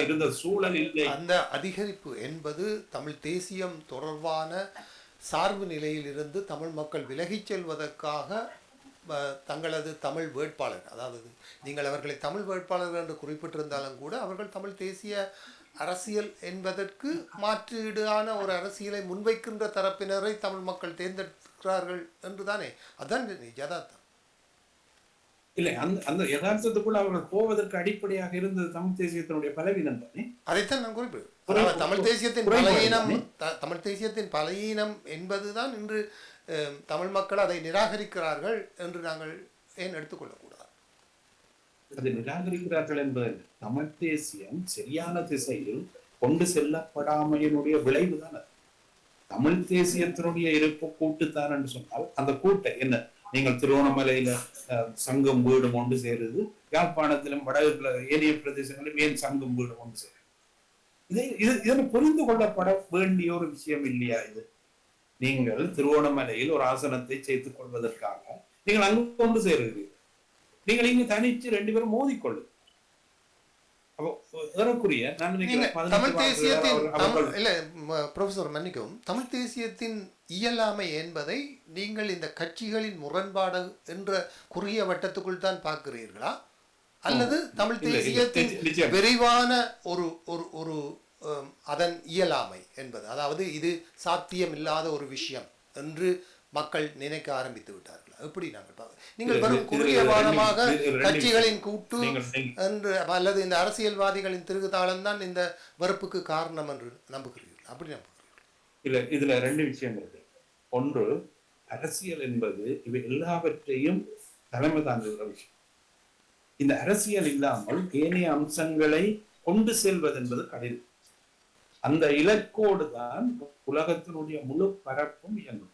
இருந்த சூழல் இல்லை. அந்த அதிகரிப்பு என்பது தமிழ் தேசியம் தொடர்பான சார்பு நிலையில் இருந்து தமிழ் மக்கள் விலகிச் செல்வதற்காக தங்களது தமிழ் வேட்பாளர், அதாவது நீங்கள் அவர்களை தமிழ் வேட்பாளர்கள் என்று குறிப்பிட்டிருந்தாலும் கூட அவர்கள் தமிழ் தேசிய அரசியல் என்பதற்கு மாற்றீடான ஒரு அரசியலை முன்வைக்கின்ற தரப்பினரை தமிழ் மக்கள் தேர்ந்தெடுக்கிறார்கள் என்றுதானே. அதுதான் யதார்த்தம். இல்லை, அந்த யதார்த்தத்துக்குள்ள அவர்கள் போவதற்கு அடிப்படையாக இருந்தது தமிழ் தேசியத்தினுடைய பலவீனம் தானே. அதைத்தான் நான் குறிப்பிடுவேன். தமிழ் தேசியத்தின் பலவீனம் என்பதுதான் இன்று தமிழ் மக்கள் அதை நிராகரிக்கிறார்கள் என்று நாங்கள் ஏன் எடுத்துக்கொள்ளக்கூடாது? அதை நிராகரிக்கிறார்கள் என்பது தமிழ் தேசியம் சரியான திசையில் கொண்டு செல்லப்படாமையினுடைய விளைவுதான் அது. தமிழ் தேசியத்தினுடைய இருப்பு கூட்டுத்தான் என்று சொன்னால் அந்த கூட்டை என்ன, நீங்கள் திருவண்ணாமலையில சங்கம் வீடும் ஒன்று சேருது, யாழ்ப்பாணத்திலும் வடகிழ ஏனைய பிரதேசங்களிலும் ஏன் சங்கம் வீடும் ஒன்று சேருது? இதனை புரிந்து கொள்ளப்பட வேண்டிய ஒரு விஷயம் இல்லையா இது? நீங்கள் திருவோணமலையில் ஒரு ஆசனத்தை சேர்த்துக் கொள்வதற்காக நீங்கள் அங்கு கொண்டு சேருகிறீர்கள், நீங்கள் இங்கு தனிச்சு 2 பேரும் மோதிக்கொள்ளு. தமிழ் தேசியத்தின் இல்ல ப்ரொஃபசர் மன்னிக்கவும், தமிழ் தேசியத்தின் இயலாமை என்பதை நீங்கள் இந்த கட்சிகளின் முரண்பாடு என்ற குறுகிய வட்டத்துக்குள் தான் பார்க்கிறீர்களா, அல்லது தமிழ் தேசியத்தின் விரைவான ஒரு ஒரு அதன் இயலாமை என்பது, அதாவது இது சாத்தியமில்லாத ஒரு விஷயம் என்று மக்கள் நினைக்க ஆரம்பித்து விட்டார்கள். எப்படி நாங்கள் நீங்கள் வெறும் குறுகிய வாதமாக கட்சிகளின் கூட்டு என்று அல்லது இந்த அரசியல்வாதிகளின் திருகுதாளம் தான் இந்த வெறுப்புக்கு காரணம் என்று நம்புகிறீர்கள்? அப்படி நம்புகிறீர்கள்? இல்ல, இதுல ரெண்டு விஷயம் இருக்கு. ஒன்று, அரசியல் என்பது இவை எல்லாவற்றையும் தலைமை தாங்குகிற விஷயம். இந்த அரசியல் இல்லாமல் ஏனைய அம்சங்களை கொண்டு செல்வது என்பது கடினம். அந்த இலக்கோடு தான் உலகத்தினுடைய முழு பரப்பும் இயங்கும்.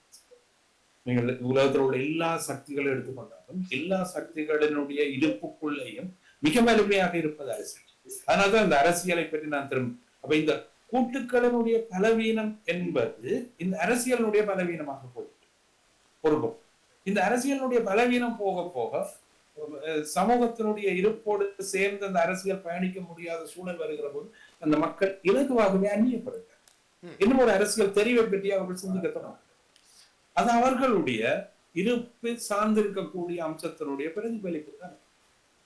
நீங்கள் உலகத்தில் உள்ள எல்லா சக்திகளும் எடுத்துக்கொண்டாலும் எல்லா சக்திகளினுடைய இருப்புக்குள்ளேயும் மிக வலிமையாக இருப்பது அரசியல். அதனால்தான் இந்த அரசியலை பற்றி நான் திரும்ப, அப்ப இந்த கூட்டுக்களினுடைய பலவீனம் என்பது இந்த அரசியலினுடைய பலவீனமாக போயிட்டு பொறுப்பும். இந்த அரசியலினுடைய பலவீனம் போக போக சமூகத்தினுடைய இருப்போடு சேர்ந்து அந்த அரசியல் பயணிக்க முடியாத சூழல் வருகிற போது அந்த மக்கள் இலகுவாகவே அந்நியப்படுகிறார். இன்னும் ஒரு அரசியல் தெரிவை பற்றி அவர்கள் சிந்திக்க தொடங்கும். அது அவர்களுடைய இருப்பு சார்ந்திருக்கக்கூடிய அம்சத்தினுடைய பிரதிபலிப்பு தான்.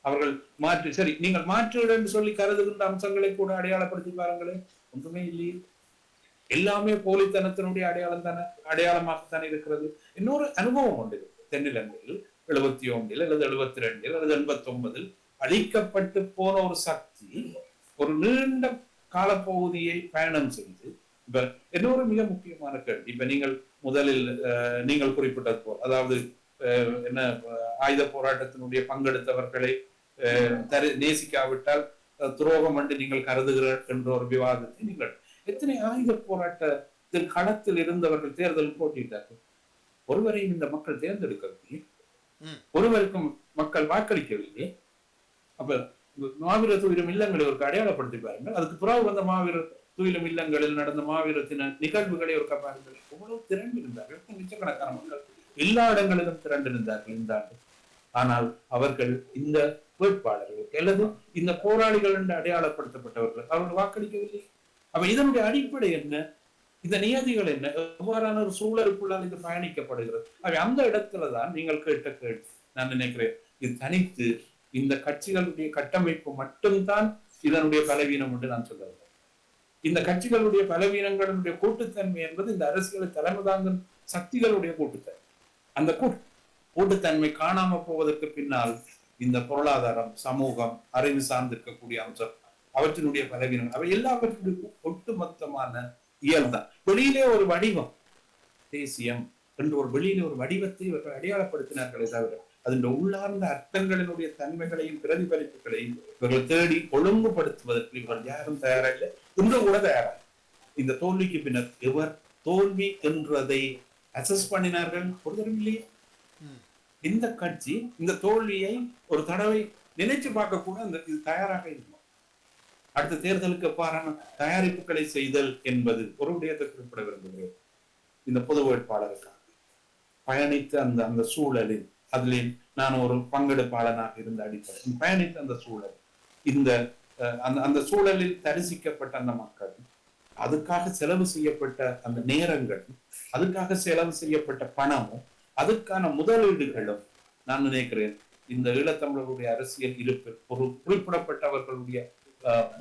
அவர்கள் மாற்று, சரி நீங்கள் மாற்றுடன் சொல்லி கருதுகின்ற அம்சங்களை கூட அடையாளப்படுத்தி பாருங்களேன், ஒன்றுமே இல்லையே. எல்லாமே போலித்தனத்தினுடைய அடையாளமாகத்தான் இருக்கிறது. இன்னொரு அனுபவம் உண்டு தென்னிலங்கையில் 71 அல்லது 72 அல்லது 89 அழிக்கப்பட்டு போன ஒரு சக்தி ஒரு நீண்ட காலப்பகுதியை பயணம் செய்து, இப்ப இன்னொரு மிக முக்கியமான கேள்வி, இப்ப நீங்கள் முதலில் நீங்கள் குறிப்பிட்டது போல், அதாவது என்ன ஆயுத போராட்டத்தினுடைய பங்கெடுத்தவர்களை நேசிக்காவிட்டால் துரோகம் என்று நீங்கள் கருதுகிறீர்கள் என்ற ஒரு விவாதத்தை நீங்கள், எத்தனை ஆயுத போராட்டத்தில் களத்தில் இருந்தவர்கள் தேர்தல் போட்டியிட்டார்கள்? ஒருவரையும் இந்த மக்கள் தேர்ந்தெடுக்கவில்லை, ஒருவருக்கும் மக்கள் வாக்களிக்கவில்லை. அப்ப மாவீர துயிலும் இல்லங்களை ஒரு அடையாளப்படுத்தி பாருங்கள். அதுக்கு பிறகு வந்த மாவீர துயிலும் இல்லங்களில் நடந்த மாவீரத்தின நிகழ்வுகளை ஒரு பாருங்கள். எவ்வளவு திரண்டு இருந்தார்கள், லட்சக்கணக்கான மக்கள் எல்லா இடங்களிலும் திரண்டு இருந்தார்கள் இந்த ஆண்டு. ஆனால் அவர்கள் இந்த வேட்பாளர்களுக்கு அல்லது இந்த போராளிகள் என்று அடையாளப்படுத்தப்பட்டவர்கள் அவர்கள் வாக்களிக்கவில்லை. அப்ப இதனுடைய அடிப்படை என்ன? இந்த நியதிகள் என்ன? எவ்வாறான ஒரு சூழலுக்குள்ளால் இது பயணிக்கப்படுகிறது? அந்த இடத்துலதான் நீங்கள் கேட்ட கேள்வி நான் நினைக்கிறேன். இது தனித்து இந்த கட்சிகளுடைய கட்டமைப்பு மட்டும்தான் இதனுடைய பலவீனம் என்று நான் சொல்லுவேன். இந்த கட்சிகளுடைய பலவீனங்களுடைய கூட்டுத்தன்மை என்பது இந்த அரசியலை தலைமை தாங்கும் சக்திகளுடைய கூட்டுத்தன்மை. அந்த கூட்டுத்தன்மை காணாம போவதற்கு பின்னால் இந்த பொருளாதாரம், சமூகம், அறிவு சார்ந்திருக்கக்கூடிய அம்சம், அவற்றினுடைய பலவீனம், அவை எல்லாவற்றினுடைய ஒட்டுமொத்தமான இயல்தான். வெளியிலே ஒரு வடிவம், தேசியம் என்று ஒரு வெளியிலே ஒரு வடிவத்தை இவர்கள் அடையாளப்படுத்தினார்களே தவிர அதன் உள்ளார்ந்த அர்த்தங்களினுடைய தன்மைகளையும் பிரதிபலிப்புகளையும் இவர்கள் தேடி ஒழுங்குபடுத்துவதற்கு இவர்கள் யாரும் தயாராக, இன்று கூட தயாராக. இந்த தோல்விக்கு பின்னர் இவர் தோல்வி என்றதை அசஸ் பண்ணினார்கள் ஒருத்தரும் இல்லையே. இந்த கட்சி இந்த தோல்வியை ஒரு தடவை நினைச்சு பார்க்க கூட அந்த இது தயாராக இருக்கும். அடுத்த தேர்தலுக்கு எவ்வாறான தயாரிப்புகளை செய்தல் என்பது ஒரு விடயத்தை குறிப்பிட விரும்புகிறேன். இந்த பொது வேட்பாளருக்காக பயணித்த அந்த சூழலில், அதில் நான் ஒரு பங்கெடுப்பாளனாக இருந்த அடிப்படை பயணித்த அந்த சூழல், இந்த அந்த சூழலில் தரிசிக்கப்பட்ட அந்த மக்கள், அதுக்காக செலவு செய்யப்பட்ட அந்த நேரங்கள், அதுக்காக செலவு செய்யப்பட்ட பணமும், அதுக்கான முதலீடுகளும், நான் நினைக்கிறேன் இந்த ஈழத்தமிழர்களுடைய அரசியல் இருப்பு, ஒரு குறிப்பிடப்பட்டவர்களுடைய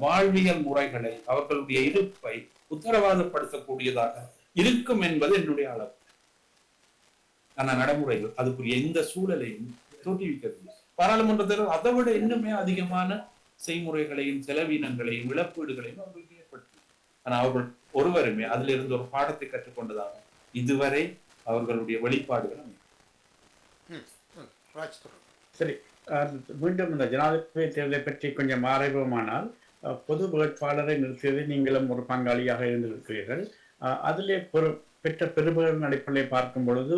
வாழ்வியல் முறைகளை, அவர்களுடைய இருப்பை உத்தரவாதப்படுத்தக்கூடியதாக இருக்கும் என்பது என்னுடைய அளவு. ஆனா நடைமுறைகள் அதுக்குரிய எந்த சூழலையும் தோற்றுவிக்கவில்லை. பாராளுமன்றத்தில் அதை விட இன்னுமே அதிகமான செய்முறைகளையும் செலவினங்களையும் இழப்பீடுகளையும் அவர்களுக்கு ஏற்படுத்தி, ஆனா அவர்கள் ஒருவருமே அதில் இருந்து ஒரு பாடத்தை கற்றுக்கொண்டதாக இதுவரை அவர்களுடைய வெளிப்பாடுகள். சரி, மீண்டும் இந்த ஜனாதிபதி தேர்தலை பற்றி கொஞ்சம் ஆராய்வோமானால், பொது வேட்பாளரை நிறுத்தியதை நீங்களும் ஒரு பங்காளியாக இருந்திருக்கிறீர்கள். அதிலே பெற்ற பெரும்பாலான அடிப்படையை பார்க்கும் பொழுது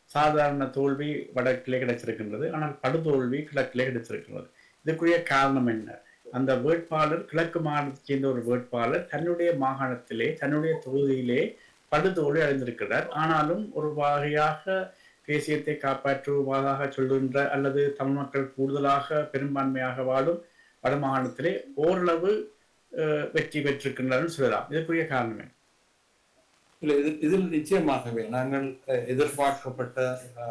சாதாரண தோல்வி வடக்கிலே கிடைச்சிருக்கின்றது, ஆனால் படுதோல்வி கிழக்கிலே கிடைச்சிருக்கின்றது. இதுக்குரிய காரணம் என்ன? அந்த வேட்பாளர், கிழக்கு மாகாணத்தை சேர்ந்த ஒரு வேட்பாளர் தன்னுடைய மாகாணத்திலே, தன்னுடைய தொகுதியிலே படுதோல்வி அடைந்திருக்கிறார். ஆனாலும் ஒரு வகையாக தேசியத்தை காப்பாற்றுவதாக சொல்கின்ற அல்லது தமிழ் மக்கள் கூடுதலாக பெரும்பான்மையாக வாழும் வடமாகாணத்திலே ஓரளவு வெற்றி பெற்றிருக்கின்றார்கள் சொல்லலாம். இதற்குரிய காரணமே இல்லை, இதில் நிச்சயமாகவே நாங்கள் எதிர்பார்க்கப்பட்ட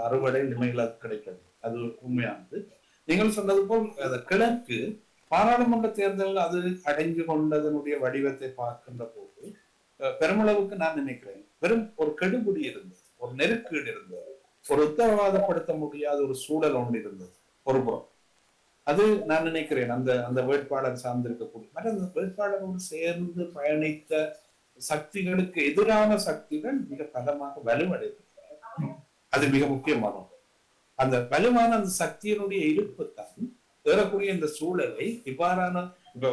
அறுவடை நிலையில் கிடைக்கிறது, அது உண்மையானது. நீங்கள் சொன்னது போல் கிழக்கு பாராளுமன்ற தேர்தல் அது அடைஞ்சு கொண்டதனுடைய வடிவத்தை பார்க்கின்ற போது பெருமளவுக்கு நான் நினைக்கிறேன் வெறும் ஒரு கெடுபிடி இருந்தது, ஒரு நெருக்கீடு இருந்தது, ஒரு உத்தரவாதப்படுத்த முடியாத ஒரு சூழல் ஒன்று இருந்தது ஒரு புறம். அது நான் நினைக்கிறேன் அந்த அந்த வேட்பாளர் சார்ந்திருக்கக்கூடிய மற்ற அந்த வேட்பாளரோடு சேர்ந்து பயணித்த சக்திகளுக்கு எதிரான சக்திகள் மிக பலமாக வலுவடைந்தது. அது மிக முக்கியமான அந்த வலுவான அந்த சக்தியினுடைய இருப்பு தான் ஏறக்கூடிய இந்த சூழலை இவ்வாறான,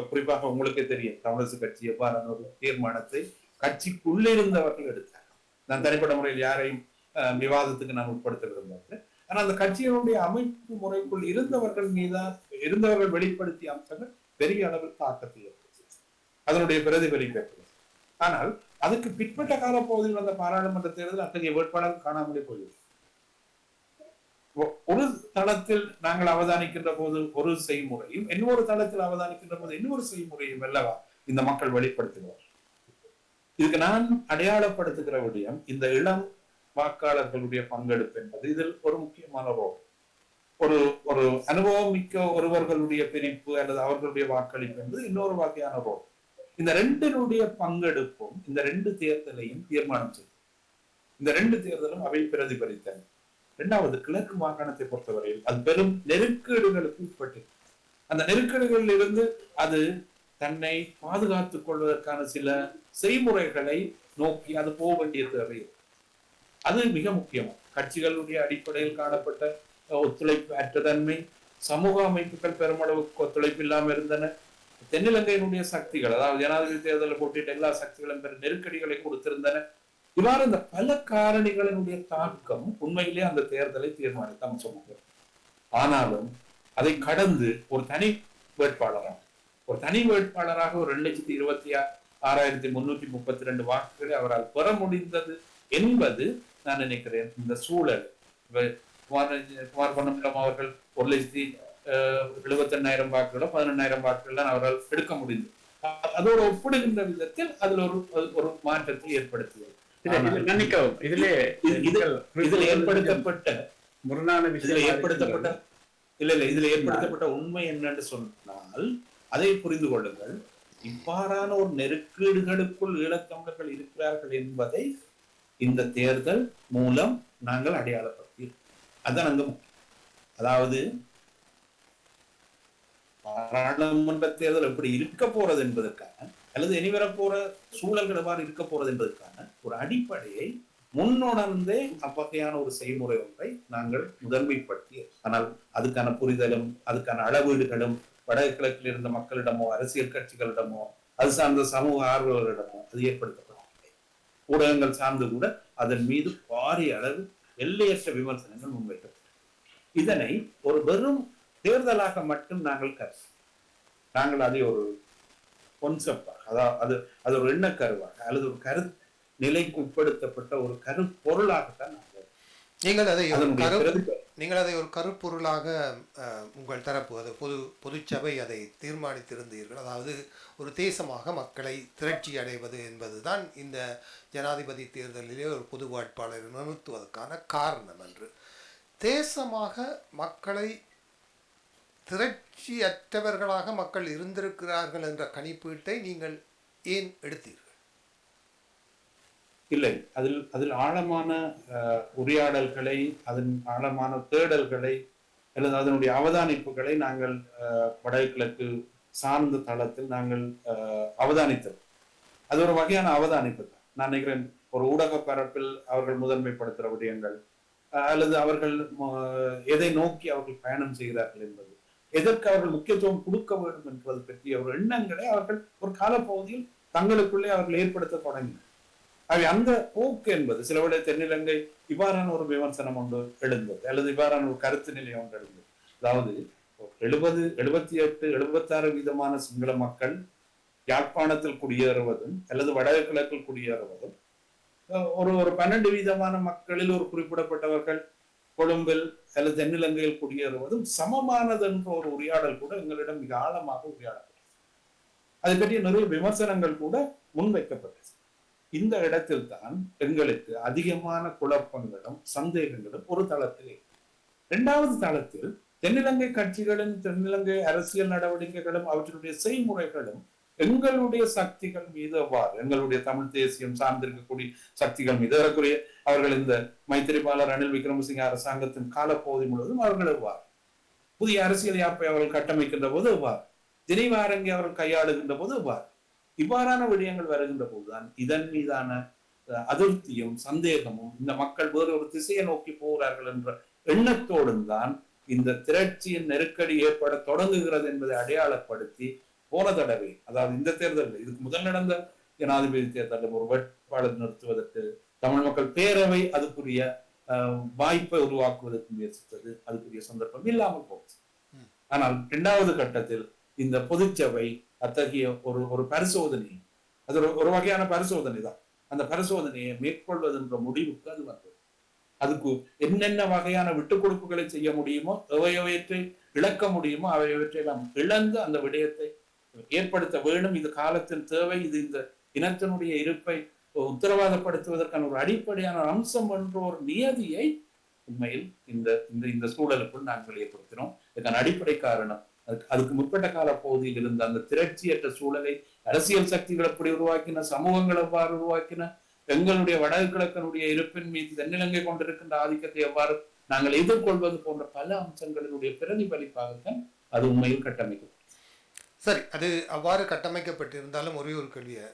குறிப்பாக உங்களுக்கே தெரியும் தமிழரசு கட்சி எவ்வாறான ஒரு தீர்மானத்தை கட்சிக்குள்ளிருந்தவர்கள் எடுத்தாங்க. நான் தனிப்பட்ட முறையில் யாரையும் விவாதத்துக்கு நான் உட்படுத்த விரும்புகிறேன். ஆனா அந்த கட்சியினுடைய அமைப்பு முறைக்குள் இருந்தவர்கள் வெளிப்படுத்திய அம்சங்கள் பெரிய அளவில் தாக்கத்தை ஏற்படுத்தி அதனுடைய பிரதிபலிப்பு. ஆனால் அதுக்கு பிற்பட்ட காலப்பகுதியில் வந்த பாராளுமன்ற தேர்தல் அத்தகைய வேட்பாளர் காணாமலே போயிடுது. ஒரு தளத்தில் நாங்கள் அவதானிக்கின்ற போது ஒரு செய்முறையும், இன்னொரு தளத்தில் அவதானிக்கின்ற போது இன்னொரு செய்முறையும் அல்லவா இந்த மக்கள் வெளிப்படுத்துகிறார். இதுக்கு நான் அடையாளப்படுத்துகிற விடயம் இந்த இளம் வாக்காளர்களுடைய பங்கெடுப்பு என்பது இதில் ஒரு முக்கியமான ரோல். ஒரு ஒரு அனுபவம் மிக்க ஒருவர்களுடைய பிரிப்பு அல்லது அவர்களுடைய வாக்களிப்பு என்பது இன்னொரு வகையான ரோல். இந்த ரெண்டினுடைய பங்கெடுப்பும் இந்த ரெண்டு தேர்தலையும் தீர்மானம் செய்யும். இந்த ரெண்டு தேர்தலும் அவை பிரதிபலித்தன. இரண்டாவது, கிழக்கு மாகாணத்தை பொறுத்தவரையில் அது பெரும் நெருக்கீடுகளுக்கு உட்பட்டு அந்த நெருக்கடிகளில் இருந்து அது தன்னை பாதுகாத்துக் கொள்வதற்கான சில செய்முறைகளை நோக்கி அது போக வேண்டிய தேவை. அது மிக முக்கியம். கட்சிகளுடைய அடிப்படையில் காணப்பட்ட ஒத்துழைப்பு அற்றதன்மை, சமூக அமைப்புகள் பெருமளவுக்கு ஒத்துழைப்பு இல்லாமல் இருந்தன. தென்னிலங்கையினுடைய சக்திகள், அதாவது ஜனாதிபதி தேர்தலில் போட்டியிட்ட எல்லா சக்திகளும் பெரும் நெருக்கடிகளை கொடுத்திருந்தன. இவ்வாறு இந்த பல காரணிகளினுடைய தாக்கம் உண்மையிலே அந்த தேர்தலை தீர்மானித்த அம்சமாக. ஆனாலும் அதை கடந்து ஒரு தனி வேட்பாளராக ஒரு 2,26,332 வாக்குகளை அவரால் பெற முடிந்தது என்பது நான் நினைக்கிறேன் இந்த சூழல். குமார் பொன்னம்பலம் அவர்கள் 1,78,000 வாக்குகளோ 18,000 வாக்குகள் தான் அவரால் எடுக்க முடிந்தது. அதோடு ஒப்பிடுகின்ற விதத்தில் அதில் ஒரு மாற்றத்தை ஏற்படுத்தியது. இதில் ஏற்படுத்தப்பட்ட உண்மை என்னன்னு சொன்னால் அதை புரிந்து கொள்ளுங்கள். இவ்வாறான ஒரு நெருக்கீடுகளுக்குள் ஈழத்தமிழர்கள் இருக்கிறார்கள் என்பதை இந்த தேர்தல் மூலம் நாங்கள் அடையாளப்படுத்தி அதான் அங்க. அதாவது பாராளுமன்ற தேர்தல் எப்படி இருக்க போறது என்பதற்கான அல்லது இனிவரப்போற சூழல்கள் எவ்வாறு இருக்க போறது என்பதற்கான ஒரு அடிப்படையை முன்னுணர்ந்தே அவ்வகையான ஒரு செய்முறை ஒன்றை நாங்கள் முதன்மைப்படுத்தி, ஆனால் அதுக்கான புரிதலும் அதுக்கான அளவீடுகளும் வடகிழக்கில் இருந்த மக்களிடமோ அரசியல் கட்சிகளிடமோ அது சார்ந்த சமூக ஆர்வலர்களிடமோ அது ஏற்படுத்தப்படவில்லை. ஊடகங்கள் சார்ந்து கூட அதன் மீது பாரிய அளவு எல்லையற்ற விமர்சனங்கள் முன்வைக்கப்பட்டன. இதனை ஒரு வெறும் தேர்தலாக மட்டும் நாங்கள் அதை ஒரு கொன்செப்டாக, அதாவது அது ஒரு எண்ணக்கருவாக அல்லது ஒரு நிலைக்கு உட்படுத்தப்பட்ட ஒரு கருப்பொருளாகத்தான் நீங்கள் அதை ஒரு கருப்பொருளாக உங்கள் தரப்பு அது பொதுச்சபை அதை தீர்மானித்திருந்தீர்கள். அதாவது ஒரு தேசமாக மக்களை திரட்சி அடைவது என்பதுதான் இந்த ஜனாதிபதி தேர்தலிலே ஒரு பொது வேட்பாளரை நிறுத்துவதற்கான காரணம் என்று. தேசமாக மக்களை திரட்சியற்றவர்களாக மக்கள் இருந்திருக்கிறார்கள் என்ற கணிப்பீட்டை நீங்கள் ஏன் எடுத்தீர்கள்? இல்லை, அதில் ஆழமான உரையாடல்களை, அதன் ஆழமான தேடல்களை அல்லது அதனுடைய அவதானிப்புகளை நாங்கள் வடகிழக்கு சார்ந்த தளத்தில் நாங்கள் அவதானித்தோம். அது ஒரு வகையான அவதானிப்பு தான். நான் நினைக்கிறேன் ஒரு ஊடக பரப்பில் அவர்கள் முதன்மைப்படுத்துகிற விடயங்கள் அல்லது அவர்கள் எதை நோக்கி அவர்கள் பயணம் செய்கிறார்கள் என்பது, எதற்கு அவர்கள் முக்கியத்துவம் கொடுக்க வேண்டும் என்பது பற்றிய ஒரு எண்ணங்களை அவர்கள் ஒரு காலப்பகுதியில் தங்களுக்குள்ளே அவர்கள் ஏற்படுத்த தொடங்கினர். அந்த போக்கு என்பது சில விட தென்னிலங்கை இவ்வாறான ஒரு விமர்சனம் ஒன்று எழுந்தது அல்லது இவ்வாறான ஒரு கருத்து நிலை ஒன்று எழுந்தது. அதாவது 76% சிங்கள மக்கள் யாழ்ப்பாணத்தில் குடியேறுவதும் அல்லது வடகிழக்கில் குடியேறுவதும், ஒரு 12% மக்களில் ஒரு குறிப்பிடப்பட்டவர்கள் கொழும்பில் அல்லது தென்னிலங்கையில் குடியேறுவதும் சமமானது என்ற ஒரு உரையாடல் கூட எங்களிடம் மிக ஆழமாக உரையாடப்பட்டது. அதை பற்றிய நிறைய விமர்சனங்கள் கூட முன்வைக்கப்பட்டது. இந்த இடத்தில் தான் எங்களுக்கு அதிகமான குழப்பங்களும் சந்தேகங்களும் ஒரு தளத்தில். இரண்டாவது தளத்தில் தென்னிலங்கை கட்சிகளும் தென்னிலங்கை அரசியல் நடவடிக்கைகளும் அவற்றினுடைய செய்முறைகளும் எங்களுடைய சக்திகள் மீது எவ்வாறு, எங்களுடைய தமிழ் தேசியம் சார்ந்திருக்கக்கூடிய சக்திகள் மீது ஏறக்குறைய அவர்கள் இந்த மைத்திரிபால ரணில் விக்ரமசிங்க அரசாங்கத்தின் காலப்பகுதி முழுவதும் அவர்கள் எவ்வாறு புதிய அரசியல் யாப்பை அவர்கள் கட்டமைக்கின்ற போது எவ்வாறு, தினைவாரங்கி அவர்கள் கையாளுகின்ற போது எவ்வாறு, இவ்வாறான விடயங்கள் வருகின்ற போதுதான் இதன் மீதான அதிருப்தியும் சந்தேகமும் இந்த மக்கள் வேறு ஒரு திசையை நோக்கி போகிறார்கள் என்ற எண்ணத்தோடும் தான் இந்த திரட்சியின் நெருக்கடி ஏற்பட தொடங்குகிறது என்பதை அடையாளப்படுத்தி போன தடவை, அதாவது இந்த தேர்தலில் இதுக்கு முதல் நடந்த ஜனாதிபதி தேர்தலில் ஒரு வேட்பாளர் நிறுத்துவதற்கு தமிழ் மக்கள் பேரவை அதுக்குரிய வாய்ப்பை உருவாக்குவதற்கு முயற்சித்தது. அதுக்குரிய சந்தர்ப்பம் இல்லாமல் போச்சு. ஆனால் இரண்டாவது கட்டத்தில் இந்த பொதுச்சபை அத்தகைய ஒரு பரிசோதனை, அது ஒரு வகையான பரிசோதனை தான். அந்த பரிசோதனையை மேற்கொள்வதென்ற முடிவுக்கு அது வந்தது. அதுக்கு என்னென்ன வகையான விட்டுக் கொடுப்புகளை செய்ய முடியுமோ, எவையவற்றை இழக்க முடியுமோ அவையவற்றை எல்லாம் இழந்து அந்த விடயத்தை ஏற்படுத்த வேண்டும். இது காலத்தின் தேவை, இது இந்த இனத்தினுடைய இருப்பை உத்தரவாதப்படுத்துவதற்கான ஒரு அடிப்படையான அம்சம் என்ற ஒரு நியதியை உண்மையில் இந்த இந்த சூழலுக்குள் நாங்கள் ஏற்படுத்தினோம். இதற்கான அடிப்படை காரணம் அதுக்கு முற்பட்ட கால பகுதியில் இருந்த அந்த திரட்சியற்ற சூழலை அரசியல் சக்திகள் எப்படி உருவாக்கின, சமூகங்கள் எவ்வாறு உருவாக்கின, எங்களுடைய வடக்கு கிழக்கனுடைய இருப்பின் மீது தென்னிலங்கை கொண்டிருக்கின்ற ஆதிக்கத்தை எவ்வாறு நாங்கள் எதிர்கொள்வது போன்ற பல அம்சங்களினுடைய பிரதிபலிப்பாகத்தான் அது உண்மையில் கட்டமைக்கும். சரி, அது அவ்வாறு கட்டமைக்கப்பட்டிருந்தாலும் ஒரே ஒரு கேள்வியை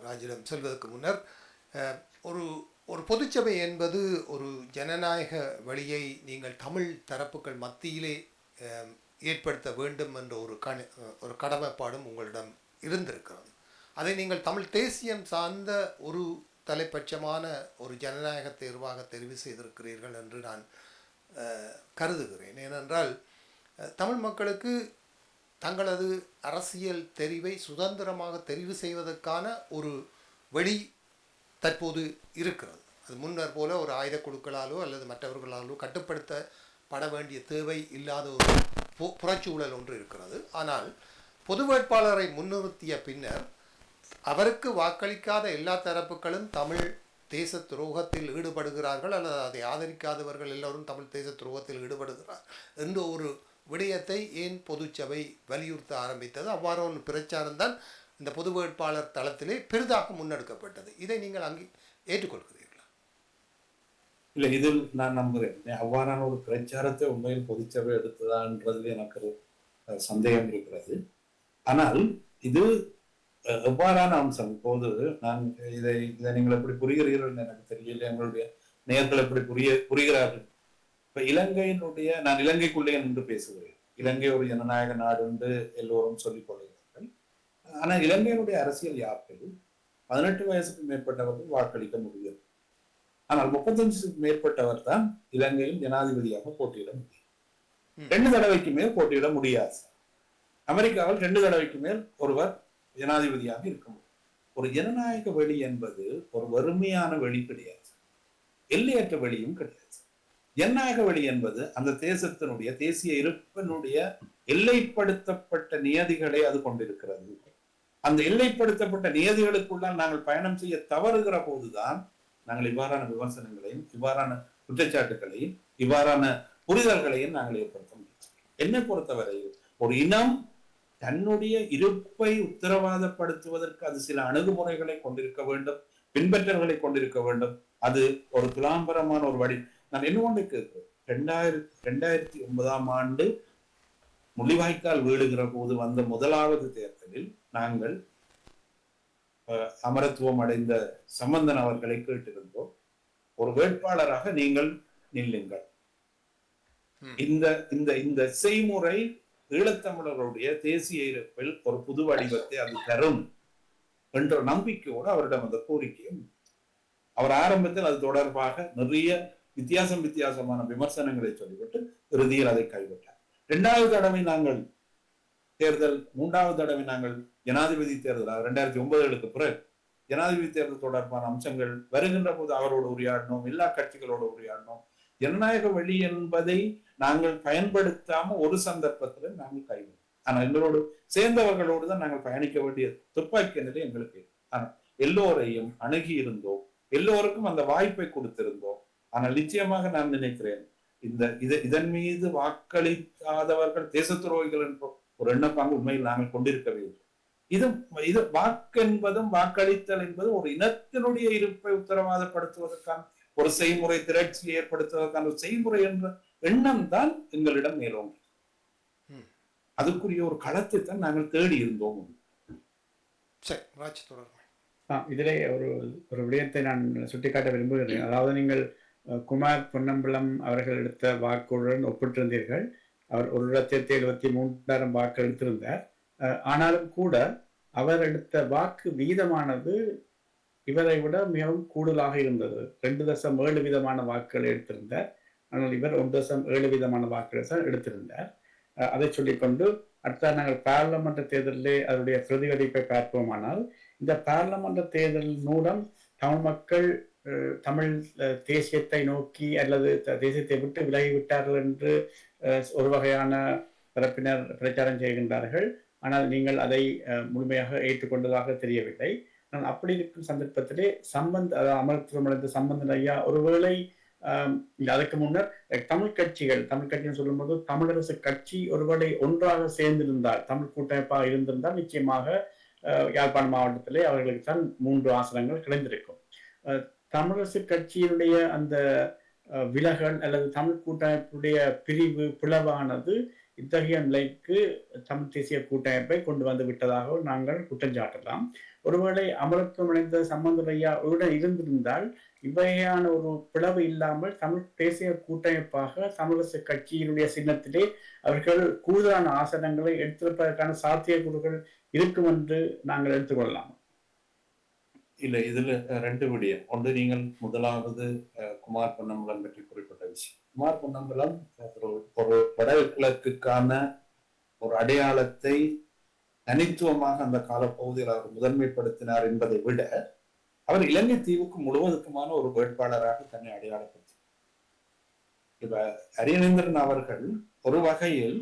ராஜிடம் செல்வதற்கு முன்னர், ஒரு ஒரு பொதுச்சபை என்பது ஒரு ஜனநாயக வழியை நீங்கள் தமிழ் தரப்புகள் மத்தியிலே ஏற்படுத்த வேண்டும் என்ற ஒரு கடமைப்பாடும் உங்களிடம் இருந்திருக்கிறது. அதை நீங்கள் தமிழ் தேசியம் சார்ந்த ஒரு தலைப்பட்சமான ஒரு ஜனநாயக தேர்வாக தெரிவு செய்திருக்கிறீர்கள் என்று நான் கருதுகிறேன். ஏனென்றால் தமிழ் மக்களுக்கு தங்களது அரசியல் தெரிவை சுதந்திரமாக தெரிவு செய்வதற்கான ஒரு வழி தற்போது இருக்கிறது. அது முன்னர் போல ஒரு ஆயுத குழுக்களாலோ அல்லது மற்றவர்களாலோ கட்டுப்படுத்தப்பட வேண்டிய தேவை இல்லாத ஒரு புறச்சூழல் ஒன்று இருக்கிறது. ஆனால் பொது வேட்பாளரை முன்னிறுத்திய பின்னர் அவருக்கு வாக்களிக்காத எல்லா தரப்புகளும் தமிழ் தேச துரோகத்தில் ஈடுபடுகிறார்கள் அல்லது அதை ஆதரிக்காதவர்கள் எல்லோரும் தமிழ் தேச துரோகத்தில் ஈடுபடுகிறார் என்ற ஒரு விடயத்தை ஏன் பொதுச்சபை வலியுறுத்த ஆரம்பித்தது? அவ்வாறு ஒரு பிரச்சாரம்தான் இந்த பொது வேட்பாளர் தளத்திலே பெரிதாக முன்னெடுக்கப்பட்டது. இதை நீங்கள் அங்கே ஏற்றுக்கொள்கிறீர்களா? இல்லை, இதில் நான் நம்புகிறேன். அவ்வாறான ஒரு பிரச்சாரத்தை உண்மையில் பொதுச்சபை எடுத்ததான்றது எனக்கு ஒரு சந்தேகம் இருக்கிறது. ஆனால் இது எவ்வாறான அம்சம், இப்போது நான் இதை நீங்கள் எப்படி புரிகிறீர்கள் எனக்கு தெரியல, எங்களுடைய நேயர்கள் எப்படி புரிகிறார்கள். இப்ப இலங்கையினுடைய, நான் இலங்கைக்குள்ளே நின்று பேசுகிறேன். இலங்கை ஒரு ஜனநாயக நாடு என்று எல்லோரும் சொல்லிக் கொள்கிறார்கள். ஆனால் இலங்கையினுடைய அரசியல் யாப்பில் 18 வயசுக்கு மேற்பட்டவர்கள் வாக்களிக்க முடியும். ஆனால் 35க்கு மேற்பட்டவர் தான் இலங்கையில் ஜனாதிபதியாக போட்டியிட முடியும். 2 தடவைக்கு மேல் போட்டியிட முடியாது. அமெரிக்காவில் 2 தடவைக்கு மேல் ஒருவர் ஜனாதிபதியாக இருக்க முடியும். ஒரு ஜனநாயக வெளி என்பது ஒரு வறுமையான வெளி கிடையாது, எல்லையற்ற வெளியும் கிடையாது. ஜனநாயக வெளி என்பது அந்த தேசத்தினுடைய தேசிய இருப்பினுடைய எல்லைப்படுத்தப்பட்ட நியதிகளை அது கொண்டிருக்கிறது. அந்த எல்லைப்படுத்தப்பட்ட நியதிகளுக்குள்ளால் நாங்கள் பயணம் செய்ய தவறுகிற போதுதான் நாங்கள் இவ்வாறான விமர்சனங்களையும் இவ்வாறான குற்றச்சாட்டுகளையும் இவ்வாறான புரிதல்களையும் நாங்கள் ஏற்படுத்த முடியும். என்னை பொறுத்தவரையில் ஒரு இனம் தன்னுடைய இருப்பை உத்தரவாதப்படுத்துவதற்கு அது சில அணுகுமுறைகளை கொண்டிருக்க வேண்டும், பின்பற்றல்களை கொண்டிருக்க வேண்டும். அது ஒரு துலாம்பரமான ஒரு வழி. நான் என்ன ஒன்று கேட்கிறேன், 2009ஆம் ஆண்டு முள்ளிவாய்க்கால் வீழுகிற போது வந்த முதலாவது தேர்தலில் நாங்கள் அமரத்துவம் அடைந்த சம்பந்தன் அவர்களை கேட்டிருந்தோம், ஒரு வேட்பாளராக நீங்கள் நில்லுங்கள், இந்த இந்த இந்த செய்முறை ஈழத்தமிழர்களுடைய தேசிய இருப்பில் ஒரு புது வடிவத்தை அது தரும் என்ற நம்பிக்கையோடு அவரிடம் அந்த கோரிக்கையும், அவர் ஆரம்பத்தில் அது தொடர்பாக நிறைய வித்தியாசமான விமர்சனங்களை சொல்லிவிட்டு இறுதியில் அதை கைவிட்டார். 2வது தடவை நாங்கள் தேர்தல், 3வது தடவை நாங்கள் ஜனாதிபதி தேர்தல் 2009க்கு பிறகு ஜனாதிபதி தேர்தல் தொடர்பான அம்சங்கள் வருகின்ற போது அவரோடு உரையாடினோம், எல்லா கட்சிகளோடு உரையாடினோம். ஜனநாயக வழி என்பதை நாங்கள் பயன்படுத்தாம ஒரு சந்தர்ப்பத்தில் நாங்கள் கைவிட்டோம். ஆனால் எங்களோடு சேர்ந்தவர்களோடு தான் நாங்கள் பயணிக்க வேண்டிய துப்பாக்கிய நிலை எங்களுக்கு. ஆனால் எல்லோரையும் அணுகி இருந்தோம், எல்லோருக்கும் அந்த வாய்ப்பை கொடுத்திருந்தோம். ஆனால் நிச்சயமாக நான் நினைக்கிறேன், இதன் மீது வாக்களிக்காதவர்கள் தேச துரோகிகள் என்ற ஒரு எண்ணப்பாங்கு உண்மையில் நாங்கள் கொண்டிருக்கவே இல்லை. இது வாக்கு என்பதும் வாக்களித்தல் என்பதும் ஒரு இனத்தினுடைய இருப்பை உத்தரவாதப்படுத்துவதற்கான ஒரு செய்முறை, திரட்சியை ஏற்படுத்துவதற்கான ஒரு செய்முறை என்ற எண்ணம் தான் எங்களிடம் மேலோங்கி. அதுக்குரிய ஒரு களத்தை தான் நாங்கள் தேடி இருந்தோம். இதிலே ஒரு விடயத்தை நான் சுட்டிக்காட்ட விரும்புகிறேன். அதாவது நீங்கள் குமார் பொன்னம்பலம் அவர்கள் எடுத்த வாக்குடன் ஒப்பிட்டிருந்தீர்கள். அவர் 1,73,000 வாக்கு எடுத்திருந்தார். ஆனாலும் கூட அவர் எடுத்த வாக்கு வீதமானது இவரை விட மிகவும் கூடுதலாக இருந்தது. 2.7 விதமான வாக்குகள் எடுத்திருந்தார். ஆனால் இவர் 1.7 விதமான வாக்குகள் தான் எடுத்திருந்தார். அதை சொல்லிக்கொண்டு அடுத்த நாங்கள் பாராளுமன்ற தேர்தலிலே அதனுடைய பிரதிபலிப்பை பார்ப்போமானால், இந்த பாராளுமன்ற தேர்தல் மூலம் தமிழ் மக்கள் தமிழ் தேசியத்தை நோக்கி அல்லது தேசியத்தை விட்டு விலகிவிட்டார்கள் என்று ஒரு வகையான தரப்பினர் பிரச்சாரம் செய்கின்றார்கள். ஆனால் நீங்கள் அதை முழுமையாக ஏற்றுக்கொண்டதாக தெரியவில்லை. நான் அப்படி இருக்கும் சந்தர்ப்பத்திலே அமர்த்துவமடைந்த சம்பந்தன் ஐயா ஒருவேளை அதுக்கு முன்னர் தமிழ் கட்சின்னு சொல்லும்போது தமிழரசு கட்சி ஒருவேளை ஒன்றாக சேர்ந்திருந்தால், தமிழ் கூட்டமைப்பாக இருந்திருந்தால் நிச்சயமாக யாழ்ப்பாண மாவட்டத்திலே அவர்களுக்கு தான் 3 ஆசனங்கள் கிடைந்திருக்கும். தமிழரசு கட்சியினுடைய அந்த விலகல் அல்லது தமிழ் கூட்டமைப்புடைய பிளவானது இத்தகைய நிலைக்கு தமிழ் தேசிய கூட்டமைப்பை கொண்டு வந்து விட்டதாக நாங்கள் குற்றஞ்சாட்டலாம். ஒருவேளை அமரத்துவமடைந்த சம்பந்தன் ஐயா உடன் இருந்திருந்தால் இவ்வகையான ஒரு பிளவு இல்லாமல் தமிழ் தேசிய கூட்டமைப்பாக தமிழரசு கட்சியினுடைய சின்னத்திலே அவர்கள் கூடுதலான ஆசனங்களை எடுத்திருப்பதற்கான சாத்தியக்கூறுகள் இருக்கும் என்று நாங்கள் எடுத்துக்கொள்ளலாம். இல்ல, இதுல 2 விடயம். ஒன்று, நீங்கள் முதலாவது குமார் பொன்னம்பலம் பற்றி குறிப்பிட்ட விஷயம். குமார் பொன்னம்பலம் ஒரு வடகிழக்குக்கான ஒரு அடையாளத்தை தனித்துவமாக அந்த காலப்பகுதியில் அவர் முதன்மைப்படுத்தினார் என்பதை விட அவர் இலங்கை தீவுக்கு முழுவதுக்குமான ஒரு வேட்பாளராக தன்னை அடையாளப்படுத்தி. இப்ப அரியநேந்திரன் அவர்கள் ஒரு வகையில்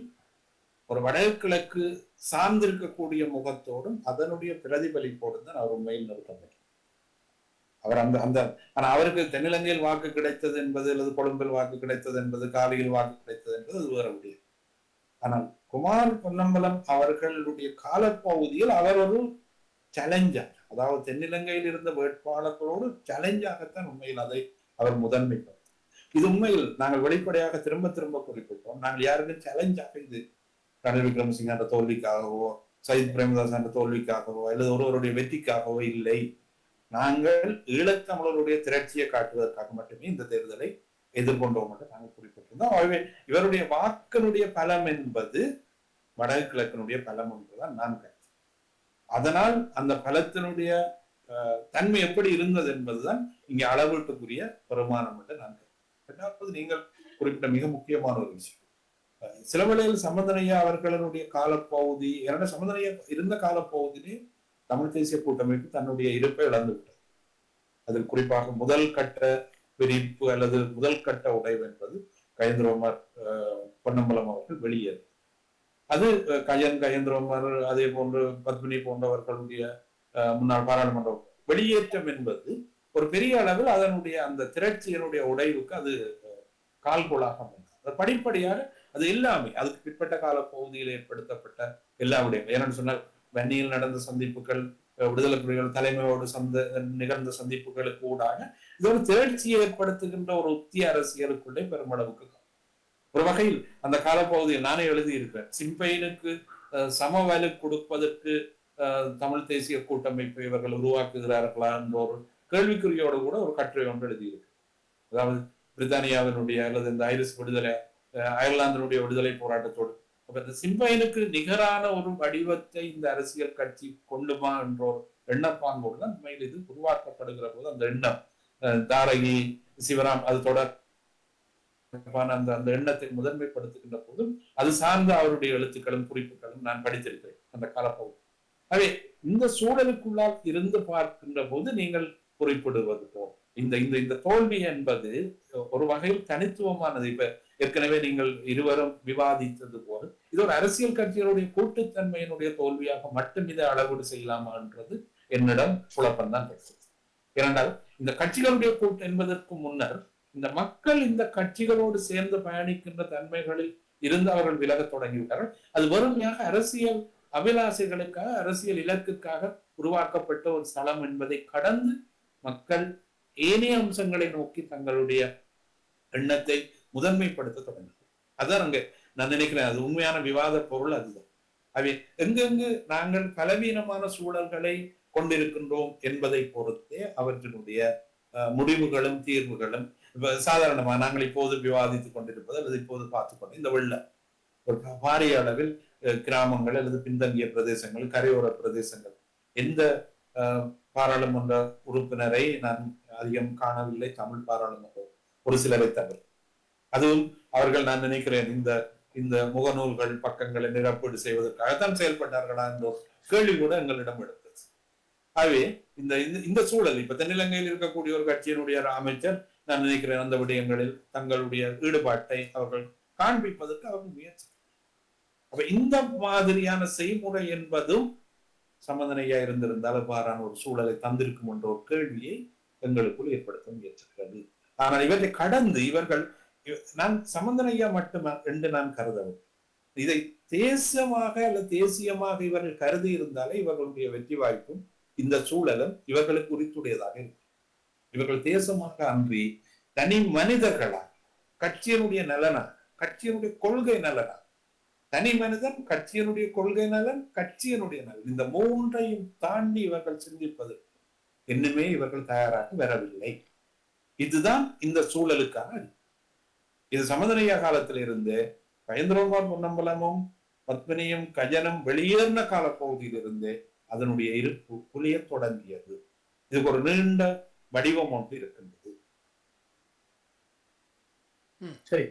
ஒரு வடகிழக்கு சார்ந்திருக்கக்கூடிய முகத்தோடும் அதனுடைய பிரதிபலிப்போடும் தான் அவர் உண்மையில் நிறுத்தப்பட்டார். அவர் ஆனா அவருக்கு தென்னிலங்கையில் வாக்கு கிடைத்தது என்பது அல்லது கொழும்பில் வாக்கு கிடைத்தது என்பது, காலியில் வாக்கு கிடைத்தது என்பது அது வேற முடியாது. ஆனால் குமார் பொன்னம்பலம் அவர்களுடைய காலப்பகுதியில் அவர் ஒரு சேலஞ்சாக, அதாவது தென்னிலங்கையில் இருந்த வேட்பாளர்களோடு சேலஞ்சாகத்தான் உண்மையில் அதை அவர் முதன்மைப்படுத்தார். இது உண்மையில் நாங்கள் வெளிப்படையாக திரும்ப திரும்ப குறிப்பிட்டோம். நாங்கள் யாருக்கும் சேலஞ்சாக இது ரணில் விக்ரமசிங்க என்ற தோல்விக்காகவோ சயித் பிரேமதாஸ் என்ற தோல்விக்காகவோ அல்லது ஒருவருடைய வெற்றிக்காகவோ இல்லை. நாங்கள் ஈழத்தமிழருடைய திரட்சியை காட்டுவதற்காக மட்டுமே இந்த தேர்தலை எதிர்கொண்டோம் என்று நாங்கள் குறிப்பிட்டிருந்தோம். ஆகவே இவருடைய வாக்கினுடைய பலம் என்பது வடகிழக்கினுடைய பலம் என்றுதான் நான் கருத்து. அதனால் அந்த பலத்தினுடைய தன்மை எப்படி இருந்தது என்பதுதான் இங்கே அளவீட்டுக்குரிய பெருமானம் என்று நான் கருத்து. இரண்டாவது, நீங்கள் குறிப்பிட்ட மிக முக்கியமான ஒரு விஷயம், சில வேளையில் சம்பந்தன் ஐயா அவர்களுடைய காலப்பகுதி, சம்பந்தன் ஐயா இருந்த காலப்பகுதியிலே தமிழ் தேசிய கூட்டமைப்பு தன்னுடைய இருப்பை இழந்து விட்டது. அதில் குறிப்பாக முதல் கட்ட பிரிப்பு அல்லது முதல் கட்ட உடைவு என்பது கஜேந்திரகுமார் பொன்னம்பலம் அவர்கள் வெளியேறு. அது கஜேந்திரகுமார் அதே போன்று பத்மினி போன்றவர்களுடைய முன்னாள் பாராளுமன்ற வெளியேற்றம் என்பது ஒரு பெரிய அளவில் அதனுடைய அந்த திரட்சியினுடைய உடைவுக்கு அது கால்கோளாக அமைந்தது. படிப்படியாக அது எல்லாமே அதுக்கு பிற்பட்ட கால பகுதியில் ஏற்படுத்தப்பட்ட எல்லா விடயங்களும், ஏன்னு சொன்னால் வன்னியில் நடந்த சந்திப்புகள், விடுதலை புலிகள் தலைமையோடு நிகழ்ந்த சந்திப்புகளுக்கு ஊடாக இது ஒரு திரட்சியை ஏற்படுத்துகின்ற ஒரு உத்திய அரசியலுக்குள்ளே பெருமளவுக்கு ஒரு வகையில் அந்த காலப்பகுதியில் நானே எழுதியிருக்கிறேன். சிம்பைனுக்கு சமவலு கொடுப்பதற்கு தமிழ் தேசிய கூட்டமைப்பை இவர்கள் உருவாக்குகிறார்களா என்ற ஒரு கேள்விக்குறியோடு கூட ஒரு கட்டுரை ஒன்று எழுதியிருக்கு. அதாவது பிரித்தானியாவினுடைய அல்லது இந்த ஐரிஷ் விடுதலை, அயர்லாந்தினுடைய விடுதலை போராட்டத்தோடு சிம்பைனுக்கு நிகரான ஒரு வடிவத்தை இந்த அரசியல் கட்சி கொண்டுமா என்ற ஒரு எண்ணப்பாங்கோடு தான் உண்மையில் இது உருவாக்கப்படுகிற போது அந்த எண்ணம் தாரகி சிவராம் அது தொடர் அந்த எண்ணத்தை முதன்மைப்படுத்துகின்ற போதும் அது சார்ந்த அவருடைய எழுத்துக்களும் குறிப்புகளும் நான் படித்திருக்கிறேன் அந்த காலப்பகுதி. ஆகவே இந்த சூழலுக்குள்ளால் இருந்து பார்க்கின்ற போது நீங்கள் குறிப்பிடுவது போல் இந்த தோல்வி என்பது ஒரு வகையில் தனித்துவமானது. இப்ப ஏற்கனவே நீங்கள் இருவரும் விவாதித்தது போல் இது ஒரு அரசியல் கட்சிகளுடைய கூட்டுத்தன்மையினுடைய தோல்வியாக மட்டும் இதை அளவீடு செய்யலாமா என்றது என்னிடம் குழப்பம்தான் பேசுது. ஏனென்றால் இந்த கட்சிகளுடைய கூட்டு என்பதற்கு முன்னர் இந்த மக்கள் இந்த கட்சிகளோடு சேர்ந்து பயணிக்கின்ற தன்மைகளில் இருந்து அவர்கள் விலகத் தொடங்கிவிட்டார்கள். அது வறுமையாக அரசியல் அபிலாசைகளுக்காக, அரசியல் இலக்குக்காக உருவாக்கப்பட்ட ஒரு ஸ்தலம் என்பதை கடந்து மக்கள் ஏனைய அம்சங்களை நோக்கி தங்களுடைய எண்ணத்தை முதன்மைப்படுத்த தொடங்கினார். அதான் அங்க நான் நினைக்கிறேன், அது உண்மையான விவாத பொருள் அதுதான். அவை எங்கெங்கு நாங்கள் பலவீனமான சூழல்களை கொண்டிருக்கின்றோம் என்பதை பொறுத்தே அவற்றினுடைய முடிவுகளும் தீர்வுகளும் சாதாரணமா நாங்கள் இப்போது விவாதித்துக் கொண்டிருப்பது அல்லது இப்போது பார்த்துக்கொண்டு இந்த வெள்ளம் ஒரு பாரிய அளவில் கிராமங்கள் அல்லது பின்தங்கிய பிரதேசங்கள், கரையோர பிரதேசங்கள், எந்த பாராளுமன்ற உறுப்பினரை நான் அதிகம் காணவில்லை, தமிழ் பாராளுமன்ற ஒரு சிலரை தவிர. அதுவும் அவர்கள் நான் நினைக்கிறேன் இந்த முகநூல்கள் பக்கங்களை நிரப்பீடு செய்வதற்காகத்தான் செயல்பட்டார்களா என்ற கேள்வி கூட எங்களிடம் எடுத்தது. ஆகவே இந்த சூழல் இப்ப தென்னிலங்கையில் இருக்கக்கூடிய ஒரு கட்சியினுடைய அமைச்சர் நான் நினைக்கிறேன் அந்த விடயங்களில் தங்களுடைய ஈடுபாட்டை அவர்கள் காண்பிப்பதற்கு அவர்கள் முயற்சி. அப்ப இந்த மாதிரியான செய்முறை என்பதும் சம்பந்தனையா இருந்திருந்தால் பாரான ஒரு சூழலை தந்திருக்கும் என்ற ஒரு கேள்வியை எங்களுக்குள் ஏற்படுத்த முயற்சிக்கிறது. ஆனால் இவற்றை கடந்து இவர்கள் நான் சம்பந்தனையா மட்டும் என்று நான் கருதவில்லை. இதை தேசமாக அல்லது தேசியமாக இவர்கள் கருதி இருந்தாலே இவர்களுடைய வெற்றி வாய்ப்பும் இந்த சூழலும் இவர்களுக்கு உரித்துடையதாக இருக்கும். இவர்கள் தேசமாக அன்றி தனி மனிதர்களா, கட்சியினுடைய நலனா, கட்சியினுடைய கொள்கை நலனா, தனி மனிதன், கட்சியினுடைய கொள்கை நலன், கட்சியினுடைய நலன், இந்த மூன்றையும் தாண்டி இவர்கள் சிந்திப்பது இன்னுமே இவர்கள் தயாராக வரவில்லை. இதுதான் இந்த சூழலுக்கான. இது சமதனையா காலத்தில் இருந்து கஜேந்திரகுமார் பொன்னம்பலமும் பத்மினியும் கஜனும் வெளியேறின கால பகுதியில் இருந்து அதனுடைய இருப்பு புலிய தொடங்கியது. இதுக்கு ஒரு நீண்ட வடிவம் ஒன்று இருக்கின்றது. சரி,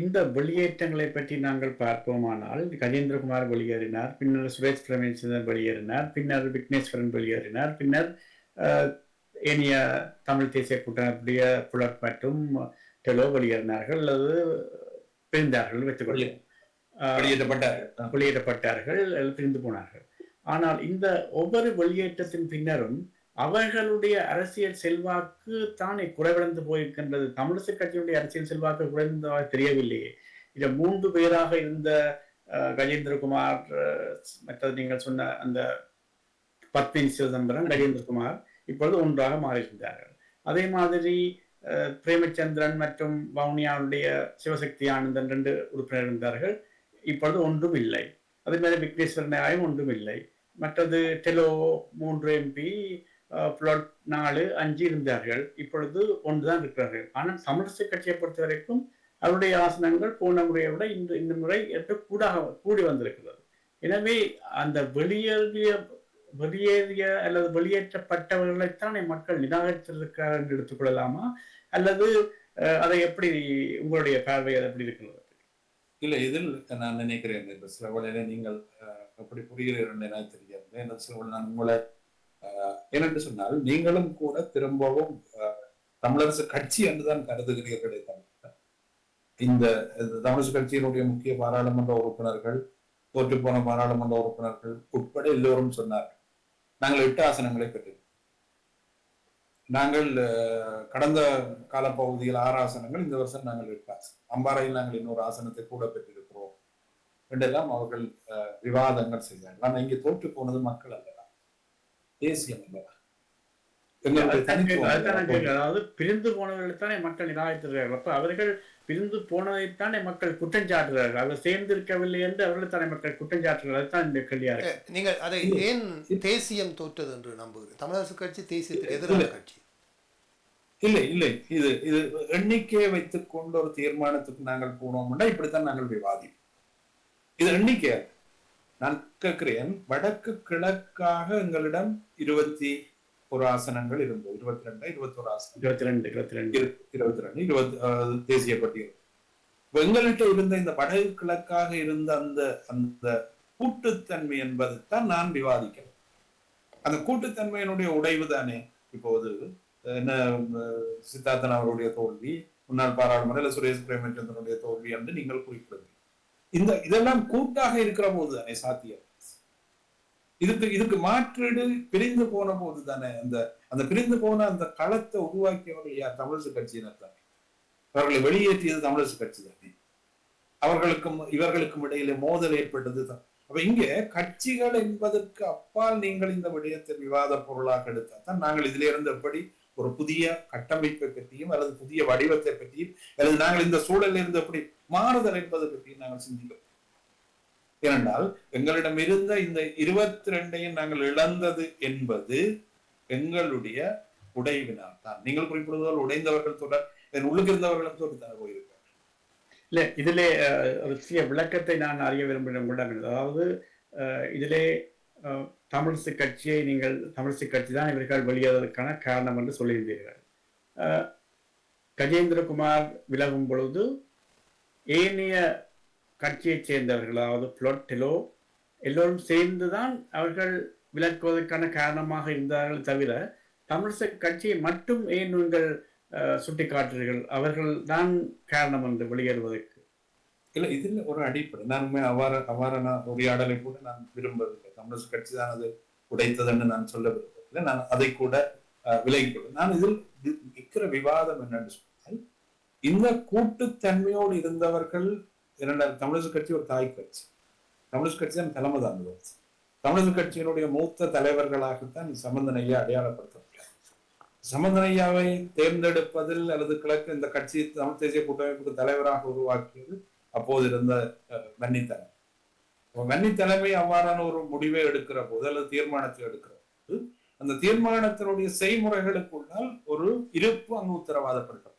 இந்த வெளியேற்றங்களை பற்றி நாங்கள் பார்ப்போமானால் கஜேந்திரகுமார் வெளியேறினார், பின்னர் சுரேஷ் பிரேமச்சந்திரன் வெளியேறினார், பின்னர் விக்னேஸ்வரன் வெளியேறினார், பின்னர் ஏனைய தமிழ் தேசிய கூட்டமைப்புடைய புலர் மற்றும் டெலோ வெளியேறினார்கள் அல்லது பிரிந்தார்கள், வெளியேற்றப்பட்டார்கள், பிரிந்து போனார்கள். ஆனால் இந்த ஒவ்வொரு வெளியேற்றத்தின் பின்னரும் அவர்களுடைய அரசியல் செல்வாக்கு தானே குறைவடைந்து போயிருக்கின்றது. தமிழிசை கட்சியினுடைய அரசியல் செல்வாக்கு குறைந்ததாக தெரியவில்லையே. இதில் 3 பேராக இருந்த கஜேந்திரகுமார், மற்றது நீங்கள் சொன்ன அந்த பத்மினி சிதம்பரம், கஜேந்திரகுமார் இப்பொழுது ஒன்றாக மாறியிருந்தார்கள். அதே மாதிரி பிரேமச்சந்திரன் மற்றும் வவுனியாவுடைய சிவசக்தி ஆனந்தன் 2 உறுப்பினர் இருந்தார்கள், இப்பொழுது ஒன்றும் இல்லை. அதே மாதிரி விக்னேஸ்வரன் ஒன்றும் இல்லை. மற்றது டெலோ 3 MP, புலட் 4, 5 இருந்தார்கள், இப்பொழுது 1 தான் இருக்கிறார்கள். ஆனால் தமிழிசை கட்சியை பொறுத்த வரைக்கும் அவருடைய ஆசனங்கள் போன முறையை விட இந்த முறை கூடி வந்திருக்கிறது. எனவே அந்த வெளியேறிய அல்லது வெளியேற்றப்பட்டவர்களைத்தானே மக்கள் நிராகரித்திருக்கிறார் என்று எடுத்துக்கொள்ளலாமா, அல்லது அதை எப்படி உங்களுடைய பார்வை எப்படி இருக்கிறது? இல்லை, இதில் நான் நினைக்கிறேன் சில வேளையில நீங்கள் எப்படி புரிகிறீர்கள் எனக்கு தெரியாது. என்ன சில நான் உங்களை ஏனென்று சொன்னால் நீங்களும் கூட திரும்பவும் தமிழரசு கட்சி என்றுதான் கருதுகிறீர்களே தவிர இந்த தமிழரசு கட்சியினுடைய முக்கிய பாராளுமன்ற உறுப்பினர்கள், தோற்று போன பாராளுமன்ற உறுப்பினர்கள் உட்பட எல்லோரும் சொன்னார்கள் நாங்கள் 8 ஆசனங்களை பெற்றோம். நாங்கள் கடந்த காலப்பகுதியில் 6 ஆசனங்கள், இந்த வருஷம் நாங்கள் 8 ஆசனம், அம்பாறையில் நாங்கள் இன்னொரு ஆசனத்தை கூட பெற்றிருக்கிறோம் என்றெல்லாம் அவர்கள் விவாதங்கள் செய்தார்கள். ஆனால் இங்கே தோற்று போனது மக்கள் அல்ல, தேசியம் அல்ல. அதாவது பிரிந்து போனவர்களைத்தானே மக்கள் நிராகரித்தார்கள். அப்ப அவர்கள் பிரிந்து போனதைத்தானே மக்கள் குற்றம் சாட்டுகிறார்கள். அவர் சேர்ந்து இருக்கவில்லை என்று அவர்களைத்தானே மக்கள் குற்றம் சாட்டுகிறார்கள். தான் இந்த கேள்வியா இருக்கு. நீங்கள் அதை ஏன் தேசியம் தோற்றது என்று நம்புகிறேன்? தமிழரசு கட்சி தேசியத்துக்கு எதிரான கட்சி இல்லை. இது எண்ணிக்கையை வைத்துக் கொண்ட ஒரு தீர்மானத்துக்கு நாங்கள் போனோம்னா இப்படித்தான் நாங்கள் விவாதிப்போம். இது எண்ணிக்கை. நான் கேட்கிறேன், வடக்கு கிழக்காக எங்களிடம் 21 ஆசனங்கள் இருந்தது. 22, 21 ஆசனம், 22 தேசிய பட்டியல். எங்கள்கிட்ட இருந்த இந்த வடக்கு கிழக்காக இருந்த அந்த கூட்டுத்தன்மை என்பதைத்தான் நான் விவாதிக்கிறேன். அந்த கூட்டுத்தன்மையினுடைய உடைவு தானே இப்போது என்ன சித்தார்த்தன் அவருடைய தோல்வி, முன்னாள் பாராளுமன்ற சுரேஷ் பிரேமச்சந்திரனுடைய தோல்வி என்று நீங்கள் குறிப்பிடுவீங்க. இதெல்லாம் கூட்டாக இருக்கிற போது தானே சாத்தியம். இதுக்கு மாற்றீடு பிரிந்து போன போது தானே அந்த பிரிந்து போன அந்த களத்தை உருவாக்கியவர்கள் யார்? தமிழரசு கட்சியினர் தானே. அவர்களை வெளியேற்றியது தமிழரசு கட்சி தானே. அவர்களுக்கும் இவர்களுக்கும் இடையிலே மோதல் ஏற்பட்டது தான். அப்ப இங்க கட்சிகள் என்பதற்கு அப்பால் நீங்கள் இந்த விடயத்தை விவாத பொருளாக எடுத்தால் நாங்கள் இதில இருந்து எப்படி ஒரு புதிய கட்டமைப்பை பற்றியும் அல்லது புதிய வடிவத்தை பற்றியும் அல்லது நாங்கள் இந்த சூழலில் இருந்து எப்படி மாறுதல் என்பதை பற்றியும் நாங்கள் சிந்திக்கிறோம். ஏனென்றால் எங்களிடம் இருந்த இந்த 22ஐயும் நாங்கள் இழந்தது என்பது எங்களுடைய உடைவினால் தான். நீங்கள் குறிப்பிடுவதால் உடைந்தவர்கள் தொடர் உள்ளுக்கு இருந்தவர்களும் தொடர்ந்து போயிருக்காங்க. இல்ல இதிலே ஒரு சிறிய விளக்கத்தை நான் அறிய விரும்புகிறேன். அதாவது இதிலே தமிழிசை கட்சியை நீங்கள் தமிழிசை கட்சி தான் இவர்கள் வெளியேறதற்கான காரணம் என்று சொல்லியிருந்தீர்கள். கஜேந்திரகுமார் விலகும் பொழுது ஏனைய கட்சியைச் சேர்ந்தவர்கள், அதாவது புளொட்டிலோ எல்லோரும் சேர்ந்துதான் அவர்கள் விலக்குவதற்கான காரணமாக இருந்தார்கள் தவிர தமிழிசை கட்சியை மட்டும் ஏன் நீங்கள் சுட்டி காட்டுறீர்கள்? அவர்கள் தான் காரணம் என்று வெளியேறுவதற்கு. இல்ல இதுல ஒரு அடிப்படை நான் அவ்வாறான உரையாடலை கூட நான் விரும்பவில்லை. தமிழரசு கட்சி தான் அது உடைத்ததுன்னு நான் சொல்ல விரும்பவில்லை. நான் அதை கூட விலகிக்கொள்வேன். நான் இதில் இருக்கிற விவாதம் என்னன்னு சொன்னால், இந்த கூட்டுத்தன்மையோடு இருந்தவர்கள் இரண்டாவது தமிழரசு கட்சி ஒரு தாய் கட்சி, தமிழரசு கட்சி தான் தலைமை தாங்குவது. தமிழரசு கட்சியினுடைய மூத்த தலைவர்களாகத்தான் சம்பந்தன் ஐயா அடையாளப்படுத்தப்பட்டார். சம்பந்தன் ஐயாவை தேர்ந்தெடுப்பதில் அல்லது கிழக்கு இந்த கட்சி தமிழ் தேசிய கூட்டமைப்புக்கு தலைவராக உருவாக்கியது அப்போது இருந்த வன்னி தலைமை. வன்னி தலைமை அவ்வாறான ஒரு முடிவை எடுக்கிற போது அல்லது தீர்மானத்தை எடுக்கிற போது அந்த தீர்மானத்தினுடைய செய்முறைகளுக்குள்ளால் ஒரு இருப்பு அங்கு உத்தரவாதப்படுத்தப்படும்.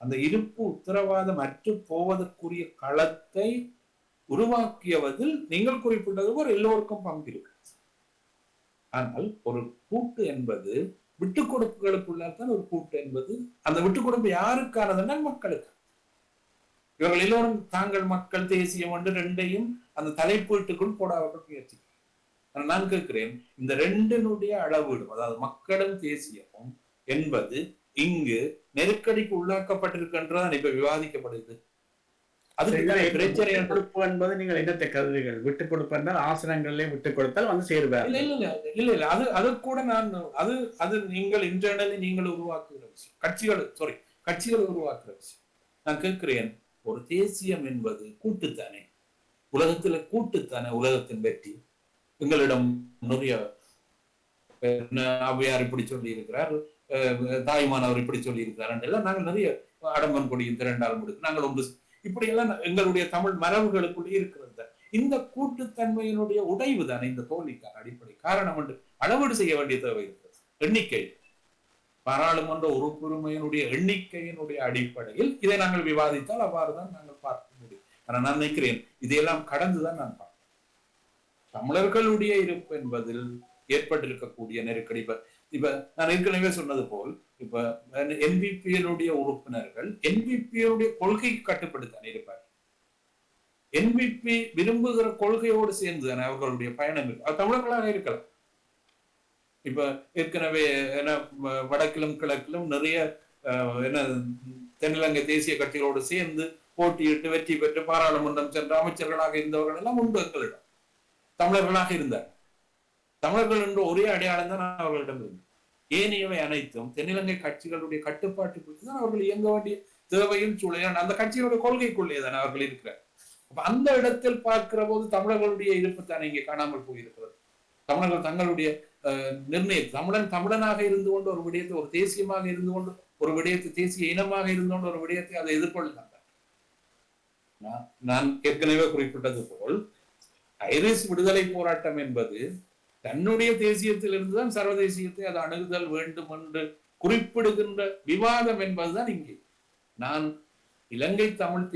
அந்த இருப்பு உத்தரவாதம் அற்று போவதற்குரிய களத்தை உருவாக்கியவதில் நீங்கள் குறிப்பிட்டது ஒரு எல்லோருக்கும் பங்கு இருக்கு. ஆனால் ஒரு கூட்டு என்பது விட்டுக் கொடுப்புகளுக்குள்ளால் தான் ஒரு கூட்டு என்பது. அந்த விட்டுக் கொடுப்பு யாருக்கானதுன்னா மக்களுக்கு. இவர்கள் எல்லோரும் தாங்கள் மக்கள் தேசியம் என்று ரெண்டையும் அந்த தலைப்பீட்டுக்குள் போட அவர்கள் முயற்சி. நான் கேட்கிறேன், இந்த ரெண்டினுடைய அளவீடும், அதாவது மக்களும் தேசியமும் என்பது இங்கு நெருக்கடிக்கு உள்ளாக்கப்பட்டிருக்கின்றதான் இப்ப விவாதிக்கப்படுது. என்பது நீங்கள் என்னத்தை கருதுகள்? விட்டுக் கொடுப்பதால் ஆசனங்களிலே விட்டுக் கொடுத்தால் வந்து சேருவார். இல்ல அது கூட நான் அது நீங்கள் இன்டர்னலி நீங்கள் உருவாக்குகிற விஷயம், கட்சிகள் உருவாக்குற விஷயம். நான் கேட்கிறேன், ஒரு தேசியம் என்பது கூட்டுத்தானே, உலகத்துல கூட்டுத்தானே உலகத்தின் வெற்றி. எங்களிடம் நிறைய அவ்வையார் இப்படி சொல்லி இருக்கிறார், தாய்மானவர் இப்படி சொல்லி இருக்கிறார் எல்லாம் நாங்கள் நிறைய அடம்பன் கொடியும் திரண்டால் முடியும் நாங்கள் ஒன்று இப்படி எல்லாம் எங்களுடைய தமிழ் மரபுகளுக்குள்ளே இருக்கிறது. இந்த கூட்டுத்தன்மையினுடைய உடைவு தானே இந்த தோல்விக்கான அடிப்படை காரணம் என்று அளவீடு செய்ய வேண்டிய தேவை இருக்கிறது. எண்ணிக்கை, பாராளுமன்ற உறுப்புரிமையினுடைய எண்ணிக்கையினுடைய அடிப்படையில் இதை நாங்கள் விவாதித்தால் அவ்வாறுதான் நாங்கள் பார்க்க முடியும். ஆனா நான் நினைக்கிறேன் இதையெல்லாம் கடந்துதான் நான் பார்க்கிறேன். தமிழர்களுடைய இருப்பு என்பதில் ஏற்பட்டிருக்கக்கூடிய நெருக்கடி, இப்ப நான் ஏற்கனவே சொன்னது போல், இப்ப என்பிபியினுடைய உறுப்பினர்கள் என்பிபியினுடைய கொள்கைக்கு கட்டுப்படுத்தான் இருப்பார். என்பிபி விரும்புகிற கொள்கையோடு சேர்ந்து தானே அவர்களுடைய பயணம் இருக்கு. தமிழர்களாக இருக்கலாம். இப்ப ஏற்கனவே என்ன வடக்கிலும் கிழக்கிலும் நிறைய என்ன தென்னிலங்கை தேசிய கட்சிகளோடு சேர்ந்து போட்டியிட்டு வெற்றி பெற்று பாராளுமன்றம் சென்ற அமைச்சர்களாக இருந்தவர்கள் எல்லாம் உண்டு எங்களிடம். தமிழர்களாக இருந்தார். தமிழர்கள் என்ற ஒரே அடையாளம் தான் அவர்களிடம் இருந்தது. ஏனையவை அனைத்தும் தென்னிலங்கை கட்சிகளுடைய கட்டுப்பாட்டுக்குள் தான் அவர்கள் இயங்க வேண்டிய தேவையும் சூழல் அந்த கட்சியோட கொள்கைக்குள்ளே தானே அவர்கள் இருக்கிறார். அப்ப அந்த இடத்தில் பார்க்கிற போது தமிழர்களுடைய இருப்பு தானே இங்கே காணாமல் போயிருக்கிறது. தமிழர்கள் தங்களுடைய தமிழனாக இருந்து கொண்டு ஒரு விடயத்தை, ஒரு தேசியமாக இருந்து கொண்டு ஒரு விடயத்தை, தேசிய இனமாக இருந்து கொண்டு ஒரு விடயத்தை அதை எதிர்கொள்ளாங்க. நான் ஏற்கனவே குறிப்பிட்டது போல் ஐரிஸ் விடுதலை போராட்டம் என்பது தன்னுடைய தேசியத்தில் இருந்துதான் சர்வதேசியத்தை அது அணுகுதல் வேண்டும் என்று குறிப்பிடுகின்ற விவாதம் என்பதுதான் இங்கே. நான் இலங்கை தமிழ்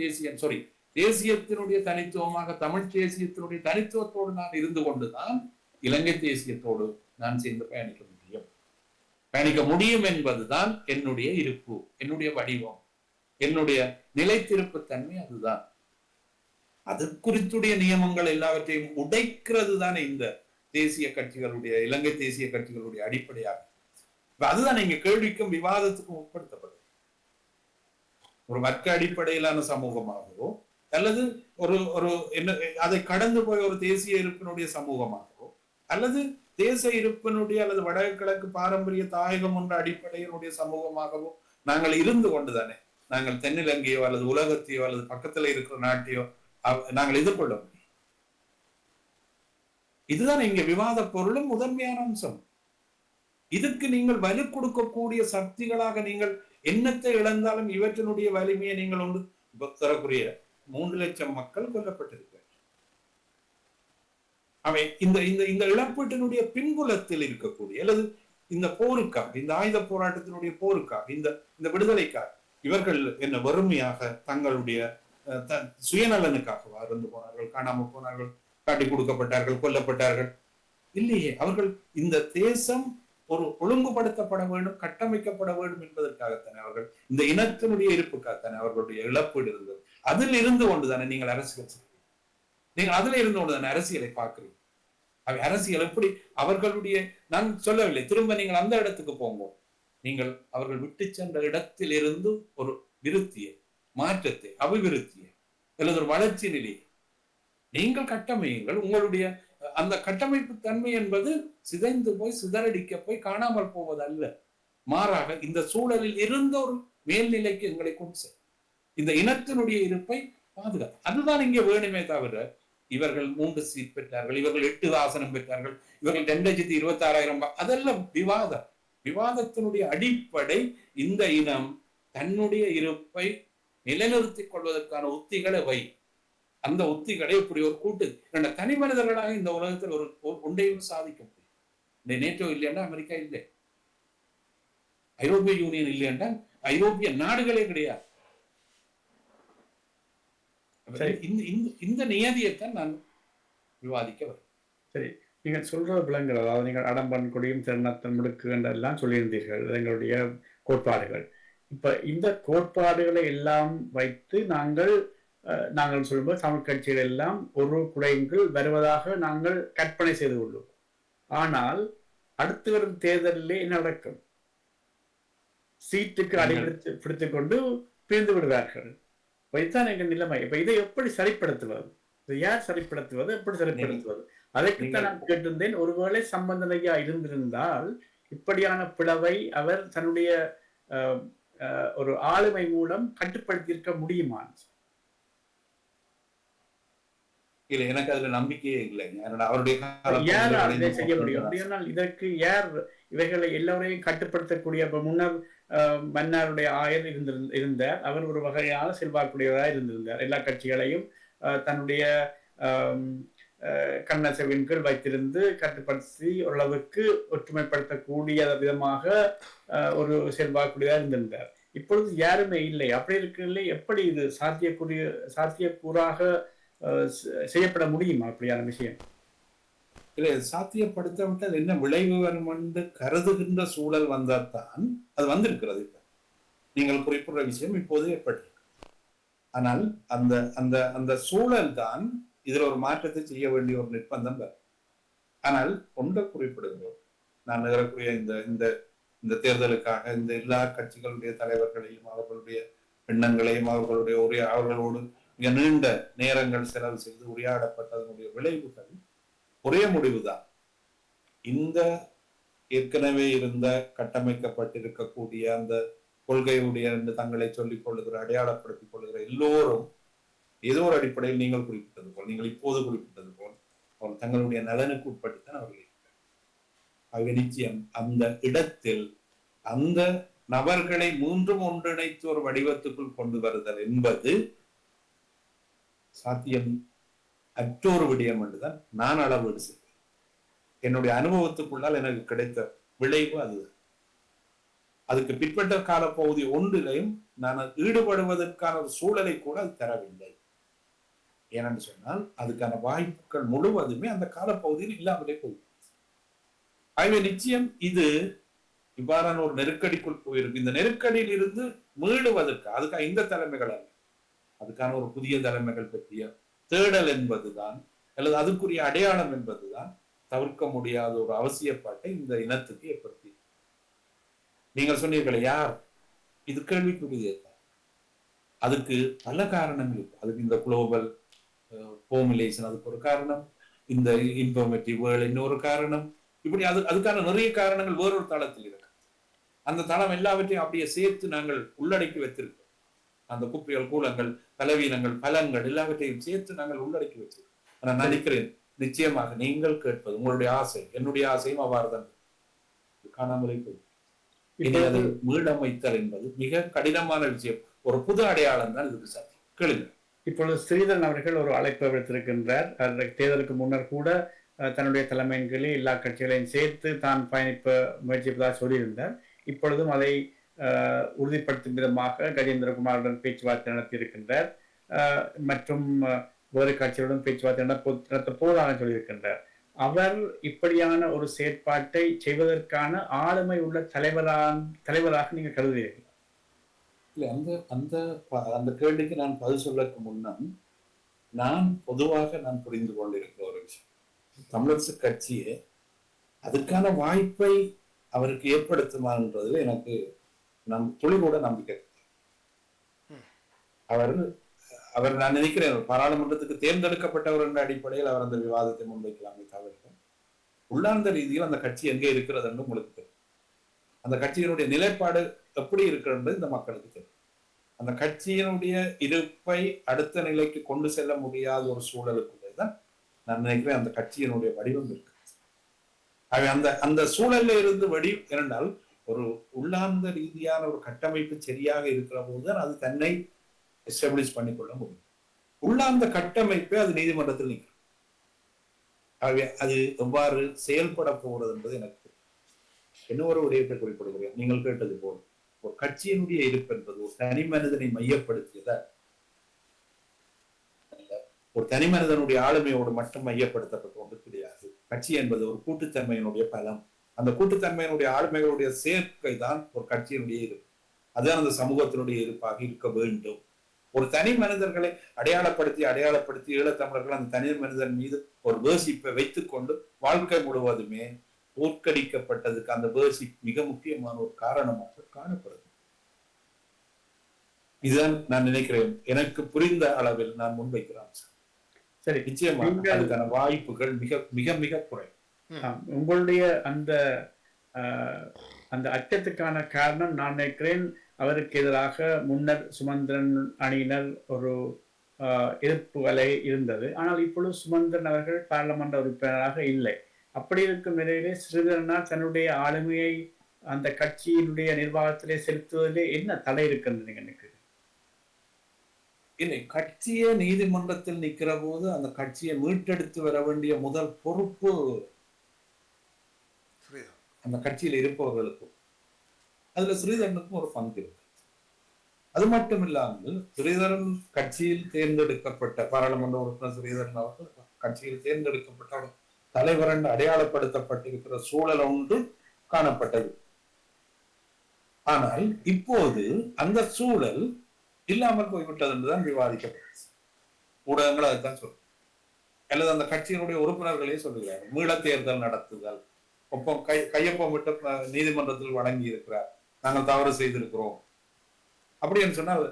தேசியத்தினுடைய தனித்துவமாக தமிழ் தேசியத்தினுடைய தனித்துவத்தோடு நான் இருந்து கொண்டுதான் இலங்கை தேசியத்தோடு நான் சேர்ந்து பயணிக்க முடியும் என்பதுதான் என்னுடைய இருப்பு, என்னுடைய வடிவம், என்னுடைய நிலைத்திருப்பு தன்மை. அதுதான் அது குறித்துடைய நியமங்கள் எல்லாவற்றையும் உடைக்கிறது தானே இந்த தேசிய கட்சிகளுடைய, இலங்கை தேசிய கட்சிகளுடைய அடிப்படையாக. அதுதான் இங்க கேள்விக்கும் விவாதத்துக்கும் உட்படுத்தப்படும். ஒரு வர்க்க அடிப்படையிலான சமூகமாகவோ அல்லது ஒரு என்ன அதை கடந்து போய் ஒரு தேசிய இருப்பினுடைய சமூகமாகவோ அல்லது தேச இருப்பினுடைய அல்லது வடகிழக்கு பாரம்பரிய தாயகம் என்ற அடிப்படையினுடைய சமூகமாகவோ நாங்கள் இருந்து கொண்டுதானே நாங்கள் தென்னிலங்கையோ அல்லது உலகத்தையோ அல்லது பக்கத்துல இருக்கிற நாட்டையோ நாங்கள் எதிர்கொள்ள முடியும். இதுதான் இங்க விவாத பொருளும் முதன்மையான அம்சம். இதுக்கு நீங்கள் வலு கொடுக்கக்கூடிய சக்திகளாக நீங்கள் எண்ணத்தை இழந்தாலும் இவற்றினுடைய வலிமையை நீங்கள் ஒன்று தரக்கூடிய 3 லட்சம் மக்கள் கொல்லப்பட்டிருக்கிறார். அவை இந்த இந்த இந்த இழப்பீட்டினுடைய பின்புலத்தில் இருக்கக்கூடிய அல்லது இந்த போருக்காக, இந்த ஆயுத போராட்டத்தினுடைய போருக்காக, இந்த இந்த விடுதலைக்காக இவர்கள் என்ன வறுமையாக தங்களுடைய சுயநலனுக்காக இறந்து போனார்கள், காணாமல் போனார்கள், காட்டி கொடுக்கப்பட்டார்கள், கொல்லப்பட்டார்கள் இல்லையே. அவர்கள் இந்த தேசம் ஒரு ஒழுங்குபடுத்தப்பட வேண்டும், கட்டமைக்கப்பட வேண்டும் என்பதற்காகத்தானே அவர்கள் இந்த இனத்தினுடைய இருப்புக்காகத்தானே அவர்களுடைய இழப்பீடு இருந்தது. அதில் இருந்து கொண்டுதானே நீங்கள் அரசியல் செய்வீங்க. நீங்கள் அதில் இருந்து கொண்டுதானே அரசியலை பார்க்கிறீங்க. அவை அரசியல் எப்படி அவர்களுடைய, நான் சொல்லவில்லை, திரும்ப நீங்கள் அந்த இடத்துக்கு போங்க. நீங்கள் அவர்கள் விட்டு சென்ற இடத்தில் இருந்து ஒரு விருத்தியை, மாற்றத்தை, அபிவிருத்தியை அல்லது ஒரு வளர்ச்சி நிலையை நீங்கள் கட்டமையுங்கள். உங்களுடைய அந்த கட்டமைப்பு தன்மை என்பது சிதைந்து போய் சிதறடிக்க போய் காணாமல் போவது அல்ல. மாறாக இந்த சூழலில் இருந்த ஒரு மேல்நிலைக்கு எங்களை கொண்டு செல்லும். இந்த இனத்தினுடைய இருப்பை பாதுகாத்து அதுதான் இங்கே வேணுமே தவிர இவர்கள் 3 சீட் பெற்றார்கள், இவர்கள் 8 ஆசனம் பெற்றார்கள், இவர்கள் 2,26,000 அதெல்லாம் விவாதம். விவாதத்தினுடைய அடிப்படை இந்த இனம் தன்னுடைய இருப்பை நிலைநிறுத்திக் கொள்வதற்கான உத்திகளை வை. அந்த உத்திகளை இப்படி ஒரு கூட்டு தனி மனிதர்களாக இந்த உலகத்தில் ஒரு ஒன்றையும் சாதிக்க முடியும். இந்த நேட்டோ இல்லைன்னா அமெரிக்கா இல்லை, ஐரோப்பிய யூனியன் இல்லைன்னா ஐரோப்பிய நாடுகளே கிடையாது. இந்த நியதியைத்தான் நான் விவாதிக்க வரும். சரி, நீங்கள் சொல்ற விலங்குகள், அதாவது நீங்கள் அடம்பன் கொடியும் திறனத்தன் முடுக்கு என்றெல்லாம் சொல்லியிருந்தீர்கள், எங்களுடைய கோட்பாடுகள். இப்ப இந்த கோட்பாடுகளை எல்லாம் வைத்து நாங்கள் சொல்லும்போது தமிழ் கட்சிகள் எல்லாம் ஒரு குடைக்குள் வருவதாக நாங்கள் கற்பனை செய்து கொள்வோம். ஆனால் அடுத்து வரும் தேர்தலிலே என்ன நடக்கும்? சீட்டுக்கு பிடித்துக் கொண்டு பிரிந்து விடுவார்கள். இதுதான் எங்கள் நிலைமை. இப்ப இதை எப்படி சரிப்படுத்துவது? யார் சரிப்படுத்துவது? எப்படி சரிப்படுத்துவது? அதற்குத்தான் நான் கேட்டிருந்தேன். ஒருவேளை சம்பந்தனையா இருந்திருந்தால் இப்படியான பிளவை அவர் தன்னுடைய ஒரு ஆளுமை மூலம் கட்டுப்படுத்தியிருக்க முடியுமா? இல்ல, எனக்கு அதுல நம்பிக்கையே இல்லை. அவருடைய செய்ய முடியும் அப்படின்னா இதற்கு யார் இவைகளை எல்லோரையும் கட்டுப்படுத்தக்கூடிய? முன்னர் மன்னாருடைய ஆயர் இருந்தார். அவர் ஒரு வகையான செல்வாக்குடையவராக இருந்திருந்தார். எல்லா கட்சிகளையும் தன்னுடைய கண்ணசவின் கீழ் வைத்திருந்து கட்டுப்படுத்தி ஓரளவுக்கு ஒற்றுமைப்படுத்தக்கூடிய விதமாக ஒரு செல்வாக்குடையதாக இருந்திருந்தார். இப்பொழுது யாருமே இல்லை. அப்படி இருக்கிறதுல எப்படி இது சாத்தியக்கூறாக செய்யப்பட முடியுமா? அப்படியான விஷயம் இல்லை, சாத்தியப்படுத்த விட்டால் என்ன விளைவு வரும் என்று கருதுகின்ற சூழல் வந்தால்தான் அது வந்திருக்கிறது. இப்ப நீங்கள் குறிப்பிடுற விஷயம் இப்போது ஏற்பட்டிருக்கு. ஆனால் அந்த அந்த அந்த சூழல் தான் இதுல ஒரு மாற்றத்தை செய்ய வேண்டிய ஒரு நிர்பந்தம் வரும். ஆனால் ஒன்றை குறிப்பிடுகிறோம், நான் நிகழக்கூடிய இந்த இந்த இந்த தேர்தலுக்காக இந்த எல்லா கட்சிகளுடைய தலைவர்களையும் அவர்களுடைய எண்ணங்களையும் அவர்களோடு மிக நீண்ட நேரங்கள் செலவு செய்து உரையாடப்பட்டதனுடைய விளைவுகள் ஒரே முடிவுதான். இந்த ஏற்கனவே இருந்த கட்டமைக்கப்பட்டிருக்கக்கூடிய அந்த கொள்கையுடைய என்று தங்களை சொல்லிக் கொள்ளுகிற, அடையாளப்படுத்திக் கொள்ளுகிற எல்லோரும் ஏதோ ஒரு அடிப்படையில் நீங்கள் குறிப்பிட்டது போல், நீங்கள் இப்போது குறிப்பிட்டது போல் அவர் தங்களுடைய நலனுக்கு உட்பட்டுத்தான் அவர்கள் இருக்கிறார். நிச்சயம் அந்த இடத்தில் அந்த நபர்களை மீண்டும் ஒன்றிணைத்து ஒரு வடிவத்துக்குள் கொண்டு வருதல் என்பது சாத்தியம் அற்றொரு விடயம் என்றுதான் நான் அளவீடு செய்வேன். என்னுடைய அனுபவத்துக்குள்ளால் எனக்கு கிடைத்த விளைவு அதுதான். அதுக்கு பிற்பட்ட காலப்பகுதி ஒன்றிலையும் நான் ஈடுபடுவதற்கான ஒரு சூழலை கூட அது தரவில்லை. ஏனென்று சொன்னால் அதுக்கான வாய்ப்புகள் முழுவதுமே அந்த காலப்பகுதியில் இல்லாமலே போயிடுச்சு. ஆகவே நிச்சயம் இது இவ்வாறான ஒரு நெருக்கடிக்குள் போயிருக்கு. இந்த நெருக்கடியில் இருந்து மீளுவதற்கு அதுக்காக இந்த தலைமைகள் அல்ல, அதுக்கான ஒரு புதிய தலைமைகள் பற்றிய தேடல் என்பதுதான் அல்லது அதுக்குரிய அடையாளம் என்பதுதான் தவிர்க்க முடியாத ஒரு அவசியப்பாட்டை இந்த இனத்துக்கு ஏற்படுத்தி. நீங்கள் சொன்னீர்களே யார், இது கேள்விக்குரியது. அதுக்கு பல காரணங்கள் இருக்கு. அதுக்கு இந்த குளோபல் ஃபார்முலேஷன் அதுக்கு ஒரு காரணம், இந்த இன்ஃபர்மேட்டிவ் வேர்ல்ட் இன்னொரு காரணம், இப்படி அதுக்கான நிறைய காரணங்கள் வேறொரு தளத்தில் இருக்கு. அந்த தளம் எல்லாவற்றையும் அப்படியே சேர்த்து நாங்கள் உள்ளடக்கி வைத்திருக்கோம். அந்த குப்பிகள், கூலங்கள், பலவீனங்கள், பலங்கள் எல்லாவற்றையும் சேர்த்து நாங்கள் உள்ளடக்கி வச்சிருக்கோம். நான் நினைக்கிறேன் நிச்சயமாக நீங்கள் கேட்பது உங்களுடைய ஆசை, என்னுடைய ஆசையும் அவ்வாறு தான் காணாமலே போய் இனி அதை மீளமைத்தல் என்பது மிக கடினமான விஷயம். ஒரு புது அடையாளம் தான் இதுக்கு சாத்தியம். கேளுங்க. இப்பொழுது ஸ்ரீதரன் அவர்கள் ஒரு அழைப்பை விடுத்திருக்கின்றார். தேர்தலுக்கு முன்னர் கூட தன்னுடைய தலைமையின் கீழே எல்லா கட்சிகளையும் சேர்த்து தான் பயணிப்ப முயற்சிப்பதாக சொல்லியிருந்தார். இப்பொழுதும் அதை உறுதிப்படுத்தும் விதமாக கஜேந்திரகுமாருடன் பேச்சுவார்த்தை நடத்தியிருக்கின்றார். மற்றும் வேறு கட்சிகளுடன் பேச்சுவார்த்தை நடத்த போவதாக சொல்லியிருக்கின்றார். அவர் இப்படியான ஒரு செயற்பாட்டை செய்வதற்கான ஆளுமை உள்ள தலைவராக நீங்கள் கருதுகிறீர்கள்? இல்லை, அந்த கேள்விக்கு நான் பதில் சொல்லக்கு முன்னம் நான் பொதுவாக புரிந்து கொண்டிருக்கிற ஒரு விஷயம், தமிழரசு கட்சியே அதுக்கான வாய்ப்பை அவருக்கு ஏற்படுத்துமான்றதுல எனக்கு துளி கூட நம்பிக்கை. அவர் நான் நினைக்கிறேன் பாராளுமன்றத்துக்கு தேர்ந்தெடுக்கப்பட்டவர் என்ற அடிப்படையில் அவர் அந்த விவாதத்தை முன்வைக்கலாமே தவிர உள்ளார்ந்த ரீதியில் அந்த கட்சி எங்கே இருக்கிறது என்று உங்களுக்கு தெரியும். அந்த கட்சியினுடைய நிலைப்பாடு எப்படி இருக்கிறது இந்த மக்களுக்கு தெரியும். அந்த கட்சியினுடைய இருப்பை அடுத்த நிலைக்கு கொண்டு செல்ல முடியாத ஒரு சூழலுக்குள்ளேதான் நான் நினைக்கிறேன் அந்த கட்சியினுடைய வடிவம் இருக்கு. அந்த சூழல்ல இருந்து இரண்டால் ஒரு உள்ளார்ந்த ரீதியான ஒரு கட்டமைப்பு சரியாக இருக்கிற போதுதான் அது தன்னை எஸ்டாப்ளிஷ் பண்ணிக்கொள்ள முடியும். உள்ளார்ந்த கட்டமைப்பே அது நீதிமன்றத்தில் நிற்கும். ஆகவே அது எவ்வாறு செயல்பட போகிறது என்பது எனக்கு இன்னொரு விடயத்தை குறிப்பிடுகிறேன். நீங்கள் கேட்டது போல் ஒரு கட்சியினுடைய இருப்பு என்பது ஒரு தனி மனிதனை மையப்படுத்தியதா, ஒரு தனி மனிதனுடைய ஆளுமையோடு மட்டும் மையப்படுத்தப்பட்ட ஒன்று கிடையாது. கட்சி என்பது ஒரு கூட்டுத்தன்மையினுடைய பலம். அந்த கூட்டுத்தன்மையினுடைய ஆளுமைகளுடைய சேர்க்கை தான் ஒரு கட்சியினுடைய இருப்பு. அதுதான் அந்த சமூகத்தினுடைய இருப்பாக இருக்க வேண்டும். ஒரு தனி மனிதர்களை அடையாளப்படுத்தி ஈழத்தமிழர்கள் அந்த தனி மனிதன் மீது ஒரு வேசிப்பை வைத்துக் கொண்டு வாழ்க்கை முழுவதுமே தோற்கடிக்கப்பட்டதுக்கு அந்த வேசிப் மிக முக்கியமான ஒரு காரணமாக காணப்படுது. இதுதான் நான் நினைக்கிறேன், எனக்கு புரிந்த அளவில் நான் முன்வைக்கிறேன். சரி, நிச்சயமாக அதுக்கான வாய்ப்புகள் மிக மிக மிக குறை. உங்களுடைய அந்த அச்சத்துக்கான காரணம் நான் நினைக்கிறேன் அவருக்கு எதிராக முன்னர் சுமந்திரன் அணியினர் ஒரு எதிர்ப்பு அலை இருந்தது. ஆனால் இப்பொழுது சுமந்திரன் அவர்கள் பாராளுமன்ற உறுப்பினராக இல்லை. அப்படி இருக்கும் நிலையிலே ஸ்ரீதரனார் தன்னுடைய ஆளுமையை அந்த கட்சியினுடைய நிர்வாகத்திலே செலுத்துவதிலே என்ன தடை இருக்குன்னு நீங்க நினைக்கிறீங்க? இல்லை, கட்சியே நீதிமன்றத்தில் நிற்கிற போது அந்த கட்சியை மீட்டெடுத்து வர வேண்டிய முதல் பொறுப்பு அந்த கட்சியில் இருப்பவர்களுக்கும் அதுல ஸ்ரீதரனுக்கும் ஒரு பங்கு இருக்கு. அது மட்டும் இல்லாமல் ஸ்ரீதரன் கட்சியில் தேர்ந்தெடுக்கப்பட்ட பாராளுமன்ற உறுப்பினர் ஸ்ரீதரன் அவர்கள் கட்சியில் தேர்ந்தெடுக்கப்பட்ட ஒரு தலைவர் என்று அடையாளப்படுத்தப்பட்டிருக்கிற சூழல் ஒன்று காணப்பட்டது. ஆனால் இப்போது அந்த சூழல் இல்லாமல் போய்விட்டது என்றுதான் விவாதிக்கப்பட்டது. ஊடகங்கள் அதுதான் சொல்லும், அல்லது அந்த கட்சியினுடைய உறுப்பினர்களே சொல்லுகிறார்கள் மீள தேர்தல் நடத்துதல், ஒப்பம் கையொப்பம் விட்டு நீதிமன்றத்தில் வழங்கி இருக்கிறார், நாங்கள் தவறு செய்திருக்கிறோம் அப்படின்னு சொன்னால்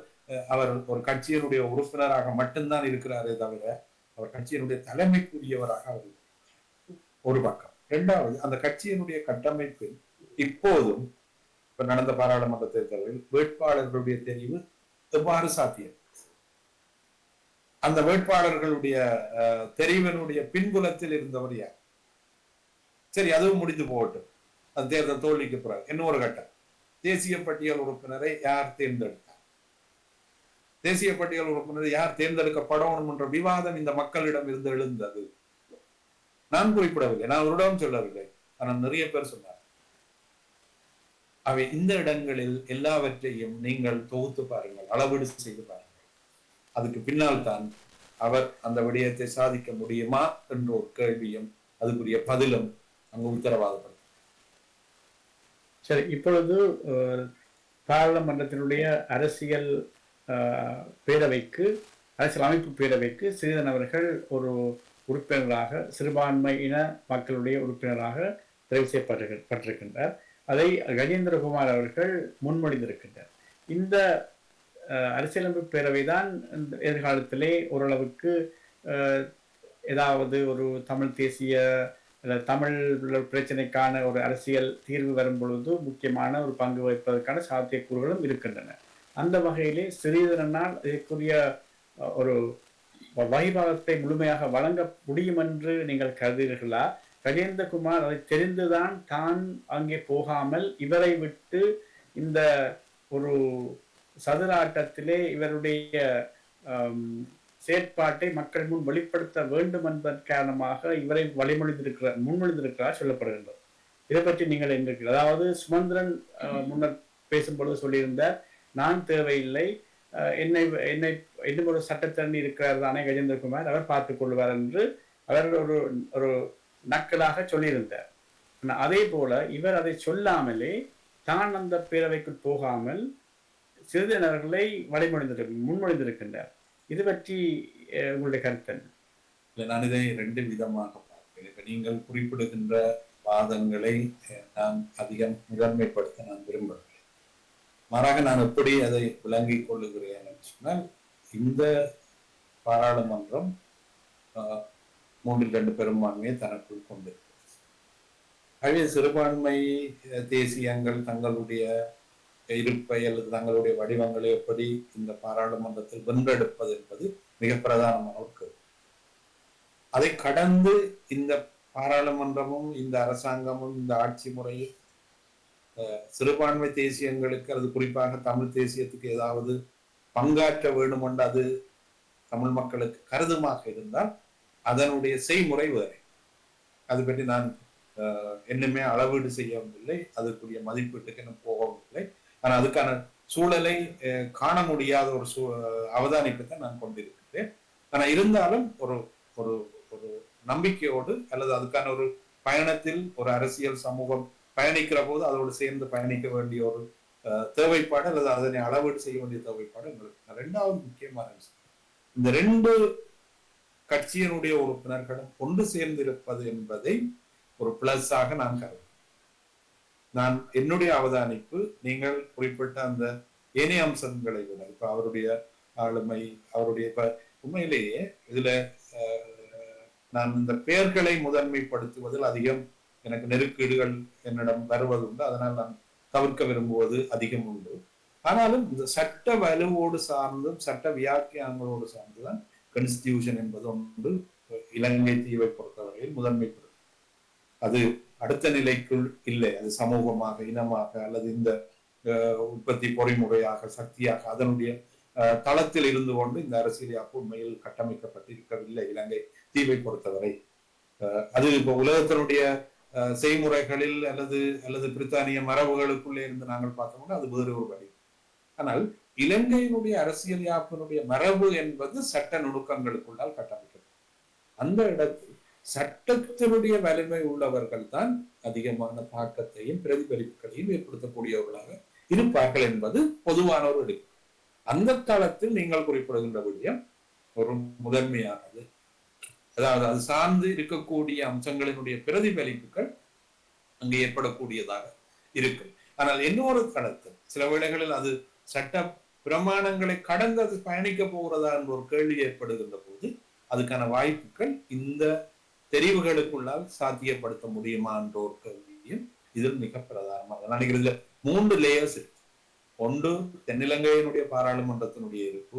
அவர் ஒரு கட்சியினுடைய உறுப்பினராக மட்டும்தான் இருக்கிறாரே தவிர அவர் கட்சியினுடைய தலைமைக்குரியவராக அவர் ஒரு பக்கம். இரண்டாவது, அந்த கட்சியினுடைய கட்டமைப்பில் இப்போதும் இப்ப நடந்த பாராளுமன்ற தேர்தலில் வேட்பாளர்களுடைய தெரிவு எவ்வாறு சாத்தியம், அந்த வேட்பாளர்களுடைய தெரிவினுடைய பின்புலத்தில் இருந்தவர் யார்? சரி, அதுவும் முடிந்து போகட்டும். அந்த தேர்தல் தோல்விக்கு பிறகு இன்னொரு கட்டம், தேசிய பட்டியல் உறுப்பினரை யார் தேர்ந்தெடுத்தார், தேசிய பட்டியல் உறுப்பினரை யார் தேர்ந்தெடுக்கப்படணும் என்ற விவாதம் இந்த மக்களிடம் இருந்து எழுந்தது. நான் குறிப்பிடவில்லை, நான் ஒருடம் சொல்லவில்லை, ஆனால் நிறைய பேர் சொன்னார். அவை இந்த இடங்களில் எல்லாவற்றையும் நீங்கள் தொகுத்து பாருங்கள், அளவீடு செய்து பாருங்கள். அதுக்கு பின்னால் தான் அவர் அந்த விடயத்தை சாதிக்க முடியுமா என்ற ஒரு கேள்வியும் அதுக்குரிய பதிலும் அங்கு உத்தரவாதப்படும். சரி, இப்பொழுது பாராளுமன்றத்தினுடைய அரசியல் அமைப்பு பேரவைக்கு ஸ்ரீதரன் அவர்கள் ஒரு உறுப்பினராக, சிறுபான்மையின மக்களுடைய உறுப்பினராக தெரிவு செய்யப்பட்டிருக்கின்றார். அதை கஜேந்திரகுமார் அவர்கள் முன்மொழிந்திருக்கின்றார். இந்த அரசியலமைப்பு பேரவைதான் எதிர்காலத்திலே ஓரளவுக்கு ஏதாவது ஒரு தமிழ் தேசிய தமிழ் பிரச்சனைக்கான ஒரு அரசியல் தீர்வு வரும் பொழுது முக்கியமான ஒரு பங்கு வகிப்பதற்கான சாத்தியக்கூறுகளும் இருக்கின்றன. அந்த வகையிலே சிறிதனால் இதற்குரிய ஒரு வகிபாகத்தை முழுமையாக வழங்க முடியும் என்று நீங்கள் கருதுகிறீர்களா? கஜேந்திரகுமார் அதை தெரிந்துதான் தான் அங்கே போகாமல் இவரை விட்டு இந்த ஒரு சதுர ஆட்டத்திலே இவருடைய செயற்பாட்டை மக்கள் முன் வெளிப்படுத்த வேண்டும் என்பதன் காரணமாக இவரை முன்மொழிந்திருக்கிறார் சொல்லப்படுகின்றது. இதை பற்றி நீங்கள் என்ன, அதாவது சுமந்திரன் முன்னர் பேசும்பொழுது சொல்லியிருந்தார், நான் தேவையில்லை, என்னை என்னை இன்னும் ஒரு சட்டத்தரணி இருக்கிறார் தானே கஜேந்திரகுமார், அவர் பார்த்துக் கொள்வார் என்று அவர் ஒரு நக்கலாக சொல்லியிருந்தார். அதே போல இவர் அதை சொல்லாமலே தான் அந்த பேரவைக்கு போகாமல் சிறிதனர்களை முன்மொழிந்திருக்கின்றார். இது பற்றி உங்களுடைய கருத்து என்ன? நான் இதை 2 விதமாக பார்க்கிறேன். நீங்கள் குறிப்பிடுகின்ற வாதங்களை நான் அதிகம் முதன்மைப்படுத்த நான் விரும்பவில்லை. மாறாக நான் எப்படி அதை விளங்கிக் கொள்ளுகிறேன் என்று சொன்னால், இந்த பாராளுமன்றம் 3/2 பெரும்பான்மையை தனக்குள் கொண்டிருக்கிறது. ஆகவே சிறுபான்மை தேசியங்கள் தங்களுடைய இருப்பை அல்லது தங்களுடைய வடிவங்களை எப்படி இந்த பாராளுமன்றத்தில் வென்றெடுப்பது என்பது மிக பிரதானமான ஒரு கேள்வி. அதை கடந்து இந்த பாராளுமன்றமும் இந்த அரசாங்கமும் இந்த ஆட்சி முறையும் சிறுபான்மை தேசியங்களுக்கு அல்லது குறிப்பாக தமிழ் தேசியத்துக்கு ஏதாவது பங்காற்ற வேண்டும் என்று அது தமிழ் மக்களுக்கு கருதுமாக இருந்தால் அதனுடைய செய்முறை வேறு. அது பற்றி நான் என்னுமே அளவீடு செய்யவில்லை, அதற்குரிய மதிப்பீட்டுக்கு என்ன போகவில்லை. ஆனால் அதுக்கான சூழலை காண முடியாத ஒரு அவதானிப்பை தான் நான் கொண்டிருக்கிறேன். ஆனால் இருந்தாலும் ஒரு ஒரு ஒரு நம்பிக்கையோடு அல்லது அதுக்கான ஒரு பயணத்தில் ஒரு அரசியல் சமூகம் பயணிக்கிற போது அதோடு சேர்ந்து பயணிக்க வேண்டிய ஒரு தேவைப்பாடு அல்லது அதனை அளவீடு செய்ய வேண்டிய தேவைப்பாடு எங்களுக்கு. 2வது முக்கியமான விஷயம், இந்த 2 கட்சியினுடைய உறுப்பினர்களும் ஒன்று சேர்ந்திருப்பது என்பதை ஒரு பிளஸாக நான் கருதுகிறேன். நான் என்னுடைய அவதானிப்பு நீங்கள் குறிப்பிட்ட அந்த ஏனைய அம்சங்களை விட இப்ப அவருடைய ஆளுமை, அவருடைய இப்ப உண்மையிலேயே இதுல நான் இந்த பெயர்களை முதன்மைப்படுத்துவதில் அதிகம் எனக்கு நெருக்கீடுகள் என்னிடம் வருவதுண்டு. அதனால் நான் தவிர்க்க விரும்புவது அதிகம் உண்டு. ஆனாலும் இந்த சட்ட வலுவோடு சார்ந்தும் சட்ட வியாக்கியானங்களோடு சார்ந்துதான் கான்ஸ்டிடியூஷன் என்பது ஒன்று இலங்கை தீவை பொறுத்தவரையில் முதன்மைப்படுத்தும். அது அடுத்த நிலைக்குள் இல்லை, அது சமூகமாக, இனமாக அல்லது இந்த உற்பத்தி பொறிமுறையாக, சக்தியாக அதனுடைய தளத்தில் இருந்து கொண்டு இந்த அரசியல் யாப்பு உண்மையில் கட்டமைக்கப்பட்டிருக்கவில்லை இலங்கை தீவை பொறுத்தவரை. அது இப்போ உலகத்தினுடைய செய்முறைகளில் அல்லது பிரித்தானிய மரபுகளுக்குள்ளே இருந்து நாங்கள் பார்த்தோம்னா அது வேறு ஒரு வழி. ஆனால் இலங்கையினுடைய அரசியல் யாப்பினுடைய மரபு என்பது சட்ட நுணுக்கங்களுக்குள்ளால் கட்டமைக்கப்படும். அந்த இடத்தில் சட்டத்தினுடைய வலிமை உள்ளவர்கள் தான் அதிகமான தாக்கத்தையும் பிரதிபலிப்புகளையும் ஏற்படுத்தக்கூடியவர்களாக இருப்பார்கள் என்பது பொதுவான ஒரு எடுப்பு. அந்த தளத்தில் நீங்கள் குறிப்பிடுகின்ற விடயம் ஒரு முதன்மையானது. அதாவது அது சார்ந்து இருக்கக்கூடிய அம்சங்களினுடைய பிரதிபலிப்புகள் அங்கு ஏற்படக்கூடியதாக இருக்கு. ஆனால் இன்னொரு தளத்தில் சில வேளைகளில் அது சட்ட பிரமாணங்களை கடந்து அது பயணிக்க போகிறதா என்ற ஒரு கேள்வி ஏற்படுகின்ற போது அதுக்கான வாய்ப்புகள் இந்த தெரிவுகளுக்குள்ளால் சாத்தியப்படுத்த முடியுமா என்ற ஒரு கேள்வியும் இதில் மிக பிரதானமாக நினைக்கிறதுல 3 லேயர்ஸ் இருக்கு. ஒன்று தென்னிலங்கையினுடைய பாராளுமன்றத்தினுடைய இருப்பு,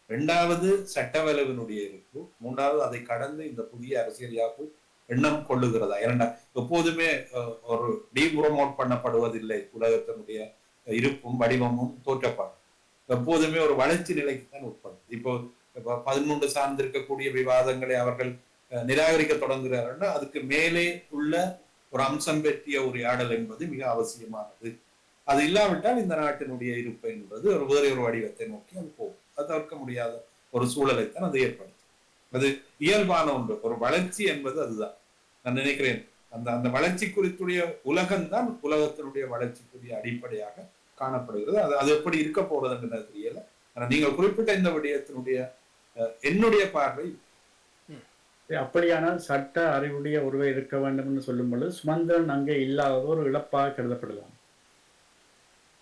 2வது சட்டவலவினுடைய இருப்பு, 3வது அதை கடந்து இந்த புதிய அரசியல் யாப்பு எண்ணம் கொள்ளுகிறதா. எப்போதுமே ஒரு டீப்ரோமோட் பண்ணப்படுவதில்லை. உலகத்தினுடைய இருப்பும் வடிவமும் தோற்றப்பாடும் எப்போதுமே ஒரு வளர்ச்சி நிலைக்கு தான் உட்படும். இப்போ 13 சார்ந்திருக்கக்கூடிய விவாதங்களை அவர்கள் நிராகரிக்க தொடங்குகிறார்கள். அதுக்கு மேலே உள்ள ஒரு அம்சம் பற்றிய ஒரு ஆடல் என்பது மிக அவசியமானது. அது இல்லாவிட்டால் இந்த நாட்டினுடைய இருப்பு என்பது ஒரு வேறு ஒரு வடிவத்தை நோக்கி அது போகும். அது தவிர்க்க முடியாத ஒரு சூழலைத்தான் அது ஏற்படுத்தும். அது இயல்பான ஒன்று. ஒரு வளர்ச்சி என்பது அதுதான். நான் நினைக்கிறேன் அந்த வளர்ச்சி குறித்துடைய உலகம்தான் உலகத்தினுடைய வளர்ச்சிக்குரிய அடிப்படையாக காணப்படுகிறது. அது எப்படி இருக்க போறதுன்றது தெரியல. ஆனா நீங்கள் குறிப்பிட்ட இந்த விடயத்தினுடைய என்னுடைய பார்வை அப்படியானால் சட்ட அறிவுடைய ஒருவர் இருக்க வேண்டும் என்று சொல்லும் பொழுது சுமந்திரன் அங்கே இல்லாத ஒரு இழப்பாக கருதப்படலாம்.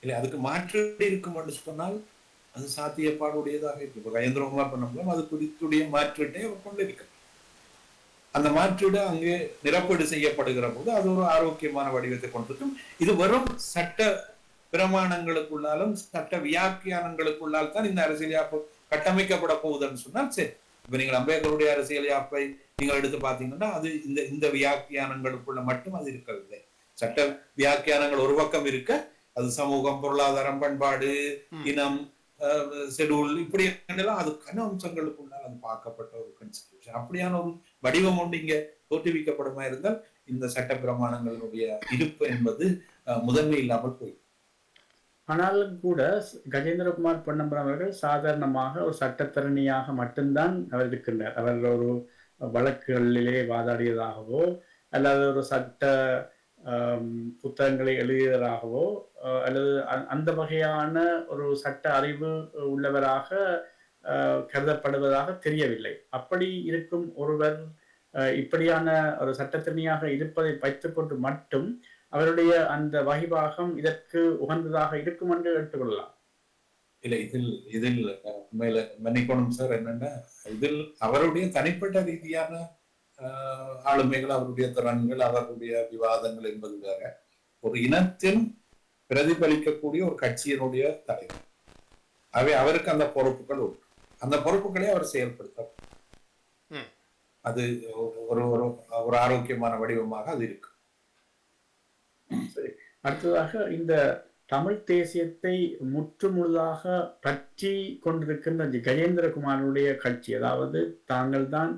இல்லை, அதுக்கு மாற்று இருக்கும் என்று சொன்னால் அது சாத்தியப்பாடுடையதாக இருக்கு. இப்போ கஜேந்திரகுமார் பண்ண அது குறித்துடைய மாற்றீட்டை அவர் கொண்டிருக்க அந்த மாற்றீடு அங்கே நிரப்பீடு செய்யப்படுகிற போது அது ஒரு ஆரோக்கியமான வடிவத்தை கொண்டிருக்கும். இது வெறும் சட்ட பிரமாணங்களுக்குள்ளாலும் சட்ட வியாக்கியானங்களுக்குள்ளால் தான் இந்த அரசியல் யாப்பு கட்டமைக்கப்பட போகுதுன்னு சொன்னால் சரி. இப்ப நீங்கள் அம்பேத்கருடைய அரசியல் யாப்பை நீங்கள் எடுத்து பார்த்தீங்கன்னா அது இந்த இந்த வியாக்கியானங்களுக்குள்ள மட்டும் அது இருக்கவில்லை. சட்ட வியாக்கியானங்கள் ஒரு பக்கம் இருக்க, அது சமூகம், பொருளாதாரம், பண்பாடு, இனம், ஷெடியூல், இப்படி எல்லாம் அது கன அம்சங்களுக்குள்ளால் அது பார்க்கப்பட்ட ஒரு கான்ஸ்டிடியூஷன். அப்படியான ஒரு வடிவம் ஒன்று இங்க தோற்றுவிக்கப்படுமா இருந்தால் இந்த சட்ட பிரமாணங்களுடைய இருப்பு என்பது முதன்மை இல்லாமல் போய். ஆனாலும் கூட கஜேந்திரகுமார் பொன்னம்பலம் அவர்கள் சாதாரணமாக ஒரு சட்டத்தரணியாக மட்டும்தான் அவர் இருக்கின்றார். அவர் ஒரு வழக்குகளிலே வாதாடியதாகவோ அல்லது ஒரு சட்ட புத்தகங்களை எழுதியதாகவோ அல்லது அந்த வகையான ஒரு சட்ட அறிவு உள்ளவராக கருதப்படுவதாக தெரியவில்லை. அப்படி இருக்கும் ஒருவர் இப்படியான ஒரு சட்டத்தரணியாக இருப்பதை வைத்துக்கொண்டு மட்டும் அவருடைய அந்த வகிபாகம் இதற்கு உகந்ததாக இருக்கும் என்று எடுத்துக்கொள்ளலாம். இல்ல, இதில் உண்மையில மன்னிக்கணும் சார், என்னன்னா இதில் அவருடைய தனிப்பட்ட ரீதியான ஆளுமைகள், அவருடைய திறன்கள், அவருடைய விவாதங்கள் என்பது வேற. ஒரு இனத்தின் பிரதிபலிக்கக்கூடிய ஒரு கட்சியினுடைய தலைவர், அவருக்கு அந்த பொறுப்புகள் உண்டு. அந்த பொறுப்புகளை அவர் செயல்படுத்த, அது ஒரு ஆரோக்கியமான வடிவமாக அது இருக்கு. அடுத்ததாக இந்த தமிழ் தேசியத்தை முற்றுமுழுதாக பற்றி கொண்டிருக்கின்ற கஜேந்திரகுமாரனுடைய கட்சி, அதாவது தாங்கள் தான்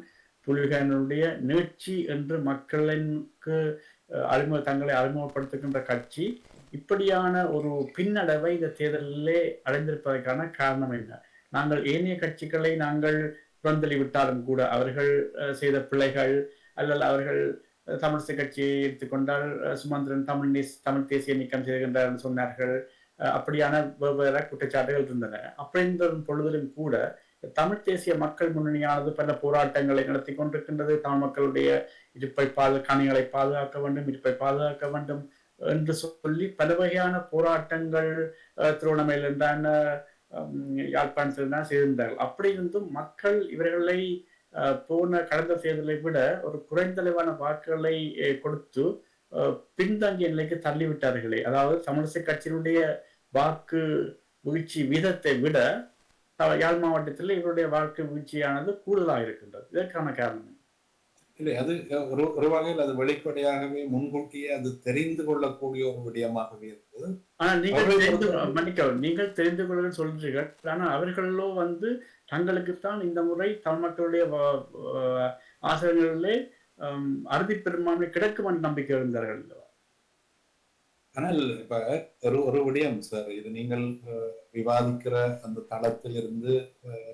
புலிகளுடைய நீட்சி என்று மக்களுக்கு தங்களை அறிமுகப்படுத்துகின்ற கட்சி, இப்படியான ஒரு பின்னடைவை இந்த தேர்தலிலே அடைந்திருப்பதற்கான காரணம் என்ன? நாங்கள் ஏனைய கட்சிகளை நாங்கள் புறந்தள்ளிவிட்டாலும் கூட அவர்கள் செய்த பிள்ளைகள் அல்லது அவர்கள் தமிழிசை கட்சியை எடுத்துக்கொண்டால் சுமந்திரன் தமிழ் தேசிய நீக்கம் செய்கின்றார் என்று சொன்னார்கள். அப்படியான வெவ்வேறு குற்றச்சாட்டுகள் இருந்தன. அப்படி இருந்த பொழுதிலும் கூட தமிழ் தேசிய மக்கள் முன்னணியானது பல போராட்டங்களை நடத்தி கொண்டிருக்கின்றது. தமிழ் மக்களுடைய இருப்பை கனிகளை பாதுகாக்க வேண்டும், இருப்பை பாதுகாக்க வேண்டும் என்று சொல்லி பல வகையான போராட்டங்கள் திருவண்ணாமலையில் இருந்தான, யாழ்ப்பாணத்தில் தான் செய்திருந்தார்கள். அப்படி இருந்தும் மக்கள் இவர்களை போன கடந்த தேர்தலை விட ஒரு குறைந்தளவான வாக்குகளை கொடுத்து பின்தங்கிய நிலைக்கு தள்ளிவிட்டார்களே. அதாவது தமிழிசை கட்சியினுடைய வாக்கு வீழ்ச்சி வீதத்தை விட யாழ் மாவட்டத்தில் இவருடைய வாக்கு வீழ்ச்சியானது கூடுதலாக இருக்கின்றது. இதற்கான காரணம் இல்லை, அது ஒரு வகையில் அது வெளிப்படையாகவே முன்கூட்டியே அது தெரிந்து கொள்ளக்கூடிய ஒரு விடயமாகவே இருக்குது. ஆனா நீங்கள் தெரிந்து கொள்ள சொல்றீர்கள். ஆனா அவர்களோ தங்களுக்குத்தான் இந்த முறை தமிழ் மக்களுடைய ஆசிரியர்களிலே அறுதி பெரும்பான்மை கிடைக்கும் என்று நம்பிக்கை இருந்தார்கள். ஆனால் இப்ப ஒரு விடயம் சார், இது நீங்கள் விவாதிக்கிற அந்த தளத்தில் இருந்து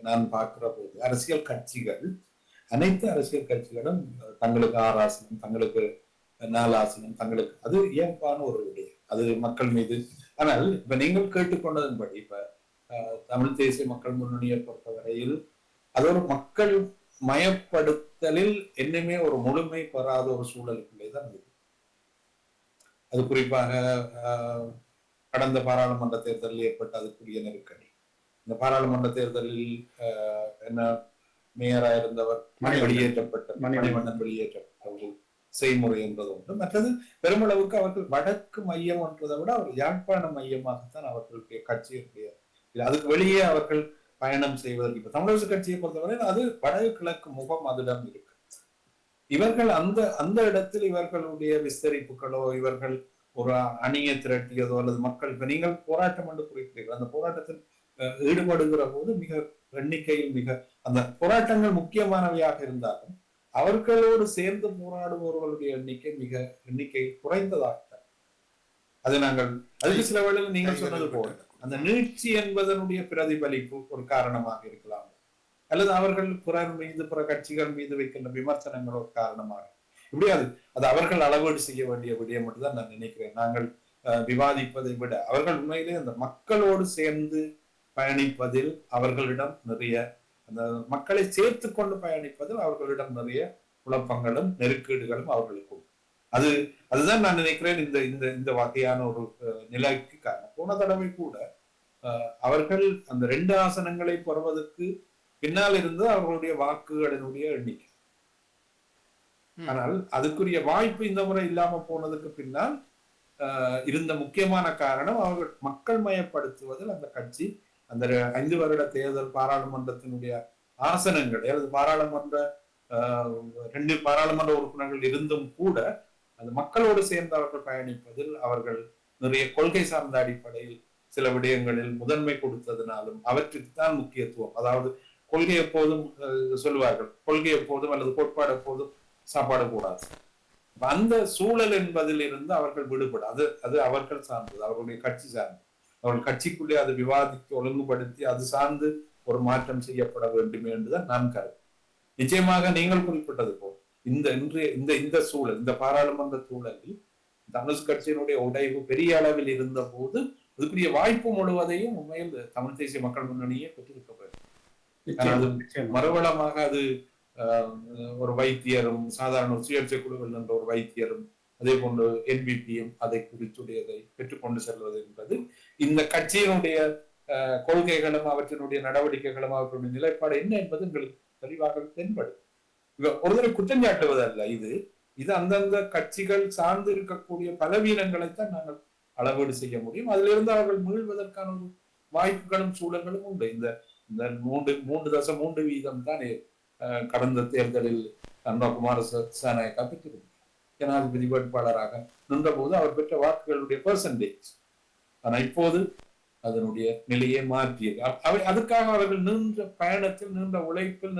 நான் பார்க்கிற போது அரசியல் கட்சிகள், அனைத்து அரசியல் கட்சிகளும் தங்களுக்கு 6 ஆசனம், தங்களுக்கு 4 ஆசனம், தங்களுக்கு அது இயல்பான ஒரு விடயம், அது மக்கள் மீது. ஆனால் இப்ப நீங்கள் கேட்டுக்கொண்டதன்படி இப்ப தமிழ் தேசிய மக்கள் முன்னணியை பொறுத்தவரையில் அது ஒரு மக்கள் மயப்படுத்தலில் என்னமே ஒரு முழுமை பெறாத ஒரு சூழலுக்குள்ளேதான் இருக்கு. அது குறிப்பாக கடந்த பாராளுமன்ற தேர்தலில் ஏற்பட்ட அதுக்குரிய நெருக்கடி, இந்த பாராளுமன்ற தேர்தலில் என்ன மேயரா இருந்தவர் மணிவண்ணன் வெளியேற்றப்பட்ட ஒரு செய்முறை என்பது ஒன்று. மற்றது பெருமளவுக்கு அவர்கள் வடக்கு மையம் என்றதை விட அவர் யாழ்ப்பாண மையமாகத்தான் அவர்களுடைய கட்சியுடைய, அதுக்கு வெளியே அவர்கள் பயணம் செய்வதற்கு இப்ப தமிழரசு கட்சியை பொறுத்தவரை அது வடகிழக்கு முகம் அதிடம் இருக்கு. இவர்கள் அந்த இடத்தில் இவர்களுடைய விஸ்தரிப்புகளோ, இவர்கள் ஒரு அணியை திரட்டியதோ அல்லது மக்கள், இப்ப நீங்கள் போராட்டம் என்று குறிப்பிட்டீர்கள், அந்த போராட்டத்தில் ஈடுபடுகிற போது மிக எண்ணிக்கையில் அந்த போராட்டங்கள் முக்கியமானவையாக இருந்தாலும் அவர்களோடு சேர்ந்து போராடுபவர்களுடைய எண்ணிக்கை குறைந்ததாகத்தான். அது நாங்கள் அதுக்கு சில வேளையில் நீங்கள் சொன்னது போல அந்த நீட்சி என்பதனுடைய பிரதிபலிப்பு ஒரு காரணமாக இருக்கலாம், அல்லது அவர்கள் பிறர் மீது பிற கட்சிகள் மீது வைக்கின்ற விமர்சனங்கள் ஒரு காரணமாக, இப்படியாது அது அவர்கள் அளவீடு செய்ய வேண்டிய விடயம் மட்டும் தான் நான் நினைக்கிறேன். நாங்கள் விவாதிப்பதை விட அவர்கள் உண்மையிலே அந்த மக்களோடு சேர்ந்து பயணிப்பதில் அவர்களிடம் நிறைய, அந்த மக்களை சேர்த்து கொண்டு பயணிப்பதில் அவர்களிடம் நிறைய குழப்பங்களும் நெருக்கீடுகளும் அவர்களுக்கு உண்டு. அதுதான் நான் நினைக்கிறேன் இந்த வகையான ஒரு நிலைக்கு காரணம். போன தடவை கூட அவர்கள் அந்த 2 ஆசனங்களை பெறுவதற்கு பின்னால் இருந்து அவர்களுடைய வாக்குகளினுடைய எண்ணிக்கை, ஆனால் அதுக்குரிய வாய்ப்பு இந்த முறை இல்லாம போனதுக்கு பின்னால் இருந்த முக்கியமான காரணம் அவர்கள் மக்கள் மயப்படுத்துவதில் அந்த கட்சி அந்த 5 வருட தேர்தல் பாராளுமன்றத்தினுடைய ஆசனங்கள் அல்லது பாராளுமன்ற 2 பாராளுமன்ற உறுப்பினர்கள் இருந்தும் கூட அந்த மக்களோடு சேர்ந்து அவர்கள் பயணிப்பதில் அவர்கள் நிறைய கொள்கை சார்ந்த அடிப்படையில் சில விடயங்களில் முதன்மை கொடுத்ததினாலும் அவற்றுக்கு தான் முக்கியத்துவம். அதாவது கொள்கை எப்போதும் சொல்லுவார்கள், கொள்கை எப்போதும் அல்லது கோட்பாடு எப்போதும் சாப்பாடு கூடாது. அந்த சூழல் என்பதில் இருந்து அவர்கள் விடுபட அது அவர்கள் சார்ந்தது, அவர்களுடைய கட்சி சார்ந்தது. அவர்கள் கட்சிக்குள்ளே அதை விவாதித்து ஒழுங்குபடுத்தி அது சார்ந்து ஒரு மாற்றம் செய்யப்பட வேண்டும் என்றுதான் நான் கருத்து. நிச்சயமாக நீங்கள் குறிப்பிட்டது போல் இந்த சூழல், இந்த பாராளுமன்ற சூழலில் தனுஷ் கட்சியினுடைய உடைவு பெரிய அளவில் இருந்த போது அதுக்குரிய வாய்ப்பு முழுவதையும் உண்மையில் தமிழ் தேசிய மக்கள் முன்னணியே பெற்றிருக்க வேண்டும். மறுவளமாக அது ஒரு வைத்தியரும் சாதாரண சுயேட்சை குழுவில் என்ற ஒரு வைத்தியரும் அதே போன்று என்பிபியும் அதை குறித்துடையதை பெற்றுக்கொண்டு செல்வது என்பது இந்த கட்சியினுடைய கொள்கைகளும் அவற்றினுடைய நடவடிக்கைகளும் அவர்களுடைய நிலைப்பாடு என்ன என்பது எங்களுக்கு தெளிவாக தென்படும். ஒருவரை குற்றம் சாட்டுவதல்ல, இது அந்தந்த கட்சிகள் சார்ந்து இருக்கக்கூடிய பலவீனங்களைத்தான் நாங்கள் அளவீடு செய்ய முடியும். அதிலிருந்து அவர்கள் மீள்வதற்கான வாய்ப்புகளும் சூழல்களும் உண்டு. இந்த 3.3% தான் கடந்த தேர்தலில் குமார சாநாயக்கா பெற்றிருந்தார். ஜனாதிபதி வேட்பாளராக நின்றபோது அவர் பெற்ற வாக்குகளுடைய பெர்சன்டேஜ். ஆனா இப்போது அதனுடைய நிலையை மாற்றியது. அதுக்காக அவர்கள் நின்ற பயணத்தில், நின்ற உழைப்பில்,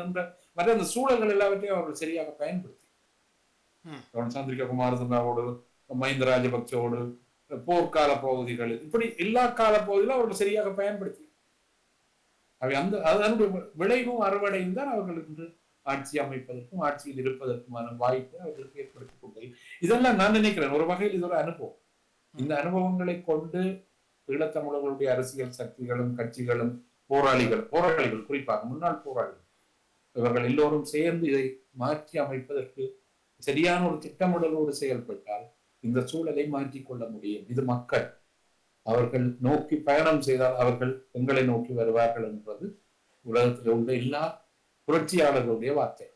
மற்ற அந்த சூழல்கள் எல்லாவற்றையும் அவர்கள் சரியாக பயன்படுத்தி சந்திரிகா குமாரசாமியோடு, மஹிந்த ராஜபக்சோடு, போர்க்கால பகுதிகளில், இப்படி எல்லா கால பகுதியிலும் அவர்கள் சரியாக பயன்படுத்தி அதனுடைய விளைவும் அறுவடையும் தான் அவர்களுக்கு ஆட்சி அமைப்பதற்கும் ஆட்சியில் இருப்பதற்குமான வாய்ப்பை அவர்களுக்கு ஏற்படுத்திக் கொண்டது. இதெல்லாம் நான் நினைக்கிறேன் ஒரு வகையில் இது ஒரு அனுபவம். இந்த அனுபவங்களை கொண்டு ஈழத்தமிழர்களுடைய அரசியல் சக்திகளும் கட்சிகளும் போராளிகள் குறிப்பாக முன்னாள் போராளிகள் இவர்கள் எல்லோரும் சேர்ந்து இதை மாற்றி அமைப்பதற்கு சரியான ஒரு திட்டமிடலோடு செயல்பட்டால் இந்த சூழலை மாற்றிக் கொள்ள முடியும். இது மக்கள் அவர்கள் நோக்கி பயணம் செய்தால் அவர்கள் எங்களை நோக்கி வருவார்கள் என்பது உலகத்தில் உள்ள எல்லா புரட்சியாளர்களுடைய வார்த்தை.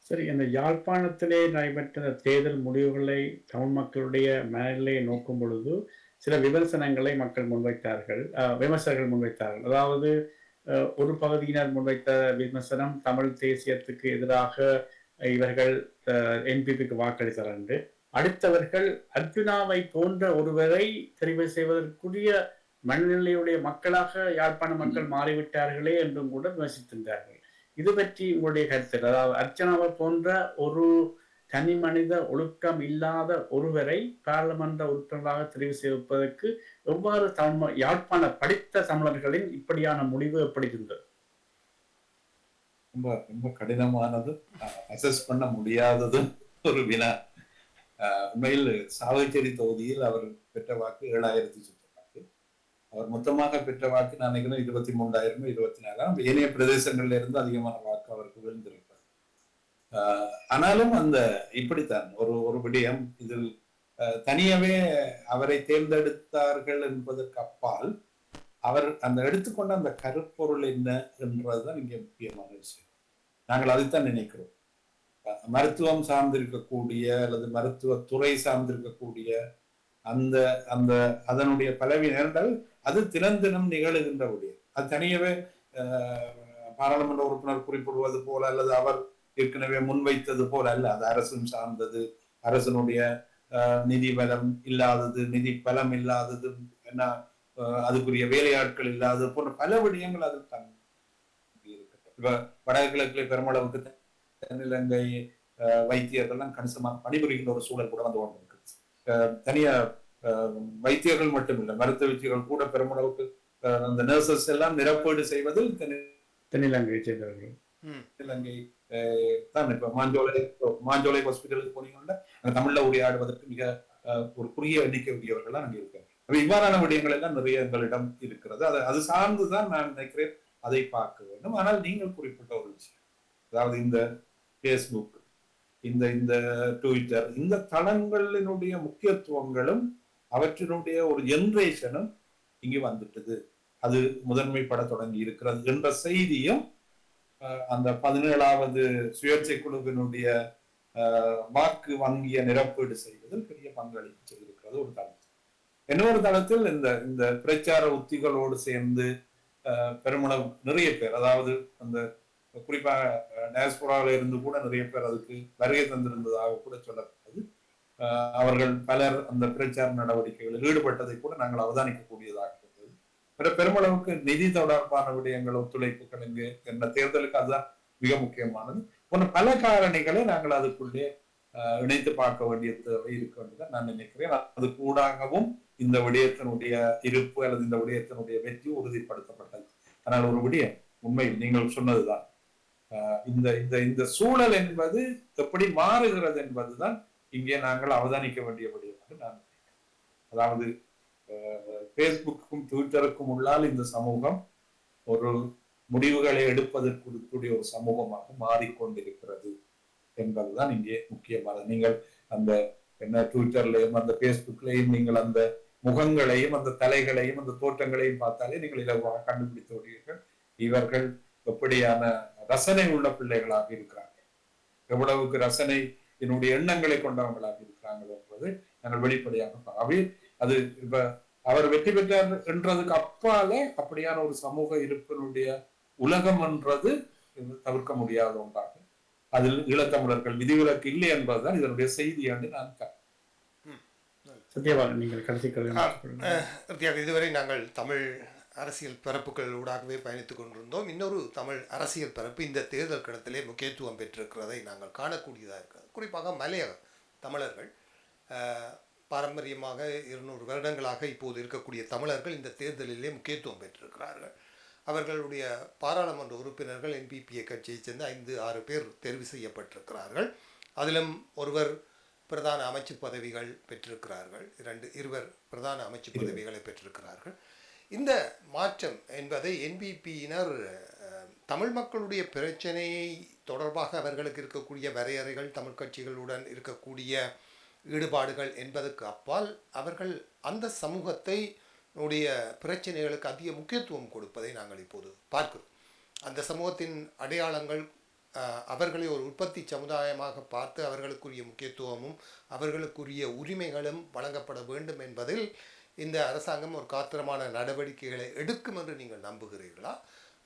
சரி, அந்த யாழ்ப்பாணத்திலே நடைபெற்ற தேர்தல் முடிவுகளை தமிழ் மக்களுடைய மனநிலையை நோக்கும் பொழுது சில விமர்சனங்களை மக்கள் முன்வைத்தார்கள், விமர்சகர்கள் முன்வைத்தார்கள். அதாவது ஒரு பகுதியினர் முன்வைத்த விமர்சனம் தமிழ் தேசியத்துக்கு எதிராக இவர்கள் என்பிபிக்கு வாக்களித்தார் என்று, அடுத்தவர்கள் அர்ஜுனாவை போன்ற ஒருவரை தெரிவு செய்வதற்குரிய மனநிலையுடைய மக்களாக யாழ்ப்பாண மக்கள் மாறிவிட்டார்களே என்றும் கூட விமர்சித்திருந்தார்கள். இது பற்றி உங்களுடைய கருத்து? அதாவது அர்ச்சனாவை போன்ற ஒரு தனி மனித ஒழுக்கம் இல்லாத ஒருவரை பாராளுமன்ற உறுப்பினராக தெரிவு செய்வதற்கு எவ்வாறு யாழ்ப்பாண படித்த தமிழர்களின் இப்படியான முடிவு எப்படி இருந்தது? ரொம்ப ரொம்ப கடினமானது, அசஸ் பண்ண முடியாதது ஒரு வினா. உண்மையில் சாவகச்சேரி தொகுதியில் அவர் பெற்ற வாக்கு 7000 சுற்ற வாக்கு. அவர் மொத்தமாக பெற்ற வாக்கு நான் நினைக்கிறேன் 23,000 24,000. ஏனைய பிரதேசங்கள்ல இருந்து அதிகமான வாக்கு அவருக்கு விழுந்திருக்கிறார். ஆனாலும் அந்த இப்படித்தான் ஒரு விடயம். இதில் தனியாவே அவரை தேர்ந்தெடுத்தார்கள் என்பதற்கு அப்பால் அவர் அந்த எடுத்துக்கொண்ட அந்த கருப்பொருள் என்ன என்றதுதான் இங்கே முக்கியமான விஷயம். நாங்கள் அதைத்தான் நினைக்கிறோம். மருத்துவம் சார்ந்திருக்கக்கூடிய அல்லது மருத்துவத்துறை சார்ந்திருக்கக்கூடிய அந்த அந்த அதனுடைய பலவீனங்கள் அது தினம் நிகழுகின்ற விடயம். அது தனியவே பாராளுமன்ற உறுப்பினர் குறிப்பிடுவது போல அல்லது அவர் ஏற்கனவே முன்வைத்தது போல அல்ல. அது அரசும் சார்ந்தது, அரசனுடைய நிதி பலம் இல்லாதது, நிதி பலம் இல்லாதது, என்ன அதுக்குரிய வேலையாட்கள் இல்லாதது போன்ற பல விடயங்கள் அது இருக்கட்டும். இப்ப வடகிழக்கிலே பெருமளவுக்கு தென்னிலங்கை வைத்தியர்கள்லாம் கணிசமாக பணிபுரிகின்ற ஒரு சூழல் கூட வந்து கொண்டு இருக்கு. தனியா வைத்தியர்கள் மட்டும் இல்லை, மருத்துவ வைத்தியர்கள் கூட பெருமளவுக்கு அந்த நர்சஸ் எல்லாம் நிரப்பீடு செய்வதில் தென்னிலங்கை சேர்ந்தவர்கள். தென்னிலங்கை தான். இப்ப மாஞ்சோலை ஹாஸ்பிட்டலுக்கு போனீங்கன்னா தமிழ்ல உரையாடுவதற்கு மிக ஒரு குறுகிய எண்ணிக்கை உரியவர்கள் அங்கே இருக்காங்க. இவ்வாறான விடயங்கள் எல்லாம் நிறைய எங்களிடம் இருக்கிறது. அது சார்ந்துதான் நான் நினைக்கிறேன் அதை பார்க்க வேண்டும். ஆனால் நீங்கள் குறிப்பிட்ட ஒரு விஷயம், அதாவது இந்த பேஸ்புக், இந்த ட்விட்டர், இந்த தளங்களினுடைய முக்கியத்துவங்களும் அவற்றினுடைய ஒரு ஜெனரேஷனும் இங்கு வந்துட்டது, அது முதன்மைப்பட தொடங்கி இருக்கிறது என்ற செய்தியும் அந்த 17வது சுயேட்சை குழுவினுடைய வாக்கு வங்கிய நிரப்பீடு செய்வதில் பெரிய பங்களிப்பு செய்திருக்கிறது. என்பது ஒரு தளம். இன்னொரு தளத்தில் இந்த இந்த பிரச்சார உத்திகளோடு சேர்ந்து பெருமளவு நிறைய பேர், அதாவது அந்த குறிப்பாக டயஸ்போராவில் இருந்து கூட நிறைய பேர் அதுக்கு வருகை தந்திருந்ததாக கூட சொல்லப்பட்டது. அவர்கள் பலர் அந்த பிரச்சார நடவடிக்கைகளில் ஈடுபட்டதை கூட நாங்கள் அவதானிக்கக்கூடியதாக இருந்தது. பெருமளவுக்கு நிதி தொடர்பான விடயங்கள், ஒத்துழைப்புகள் இங்கு என்ற தேர்தலுக்கு அதுதான் மிக முக்கியமானது. போன்ற பல காரணிகளை நாங்கள் அதுக்குள்ளே இணைத்து பார்க்க வேண்டிய தேவை இருக்கு என்றுதான் நான் நினைக்கிறேன். அது கூடாகவும் இந்த விடயத்தினுடைய இருப்பு அல்லது இந்த விடயத்தினுடைய வெற்றி உறுதிப்படுத்தப்பட்டது. ஆனால் ஒரு விடயம் உண்மையில் நீங்கள் சொன்னதுதான், இந்த இந்த இந்த சூழல் என்பது எப்படி மாறுகிறது என்பதுதான் இங்கே நாங்கள் அவதானிக்க வேண்டிய விடயம் என்று நான் நினைக்கிறேன். அதாவது பேஸ்புக்கும் ட்விட்டருக்கும் உள்ளால் இந்த சமூகம் ஒரு முடிவுகளை எடுப்பதற்குரிய ஒரு சமூகமாக மாறிக்கொண்டிருக்கிறது என்பதுதான் இங்கே முக்கியமானது. நீங்கள் அந்த என்ன ட்விட்டர்லையும் அந்த பேஸ்புக்லையும் நீங்கள் அந்த முகங்களையும் அந்த தலைகளையும் அந்த தோற்றங்களையும் பார்த்தாலே நீங்கள் இலவாக கண்டுபிடித்து விடுவீர்கள் இவர்கள் எப்படியான ரசனை உள்ள பிள்ளைகளாக இருக்கிறார்கள், எவ்வளவுக்கு ரசனை என்னுடைய எண்ணங்களை கொண்டவங்களாக இருக்கிறார்கள் என்பது நாங்கள் வெளிப்படையாக அது இப்ப அவர் வெற்றி பெற்றார் என்றதுக்கு அப்பாலே அப்படியான ஒரு சமூக இருப்பினுடைய உலகம் என்றது தவிர்க்க முடியாத ஒன்றாக அதில் ஈழத்தமிழர்கள் விதிவிலக்கு இல்லை என்பதுதான் இதனுடைய செய்தி என்று நான் இதுவரை நாங்கள் தமிழ் அரசியல் பரப்புகள் ஊடாகவே பயணித்துக் கொண்டிருந்தோம். இன்னொரு தமிழ் அரசியல் பரப்பு இந்த தேர்தல் களத்திலே முக்கியத்துவம் பெற்றிருக்கிறதை நாங்கள் காணக்கூடியதாக இருக்கிறது. குறிப்பாக மலையக தமிழர்கள், பாரம்பரியமாக 200 வருடங்களாக இப்போது இருக்கக்கூடிய தமிழர்கள் இந்த தேர்தலிலே முக்கியத்துவம் பெற்றிருக்கிறார்கள். அவர்களுடைய பாராளுமன்ற உறுப்பினர்கள் என்பிபிஏ கட்சியைச் சேர்ந்த 5-6 பேர் தெரிவு செய்யப்பட்டிருக்கிறார்கள். அதிலும் ஒருவர் பிரதான அமைச்சு பதவிகள் பெற்றிருக்கிறார்கள், இருவர் பிரதான அமைச்சு பதவிகளை பெற்றிருக்கிறார்கள். இந்த மாற்றம் என்பதை என்பிபியினர் தமிழ் மக்களுடைய பிரச்சனையை தொடர்பாக அவர்களுக்கு இருக்கக்கூடிய வரையறைகள், தமிழ் கட்சிகளுடன் இருக்கக்கூடிய ஈடுபாடுகள் என்பதற்கு அப்பால் அவர்கள் அந்த சமூகத்தை உடைய பிரச்சனைகளுக்கு அதிக முக்கியத்துவம் கொடுப்பதை நாங்கள் இப்போது பார்க்கிறோம். அந்த சமூகத்தின் அடையாளங்கள் அவர்களை ஒரு உற்பத்தி சமுதாயமாக பார்த்து அவர்களுக்குரிய முக்கியத்துவமும் அவர்களுக்குரிய உரிமைகளும் வழங்கப்பட வேண்டும் என்பதில் இந்த அரசாங்கம் ஒரு காத்திரமான நடவடிக்கைகளை எடுக்கும் என்று நீங்கள் நம்புகிறீர்களா?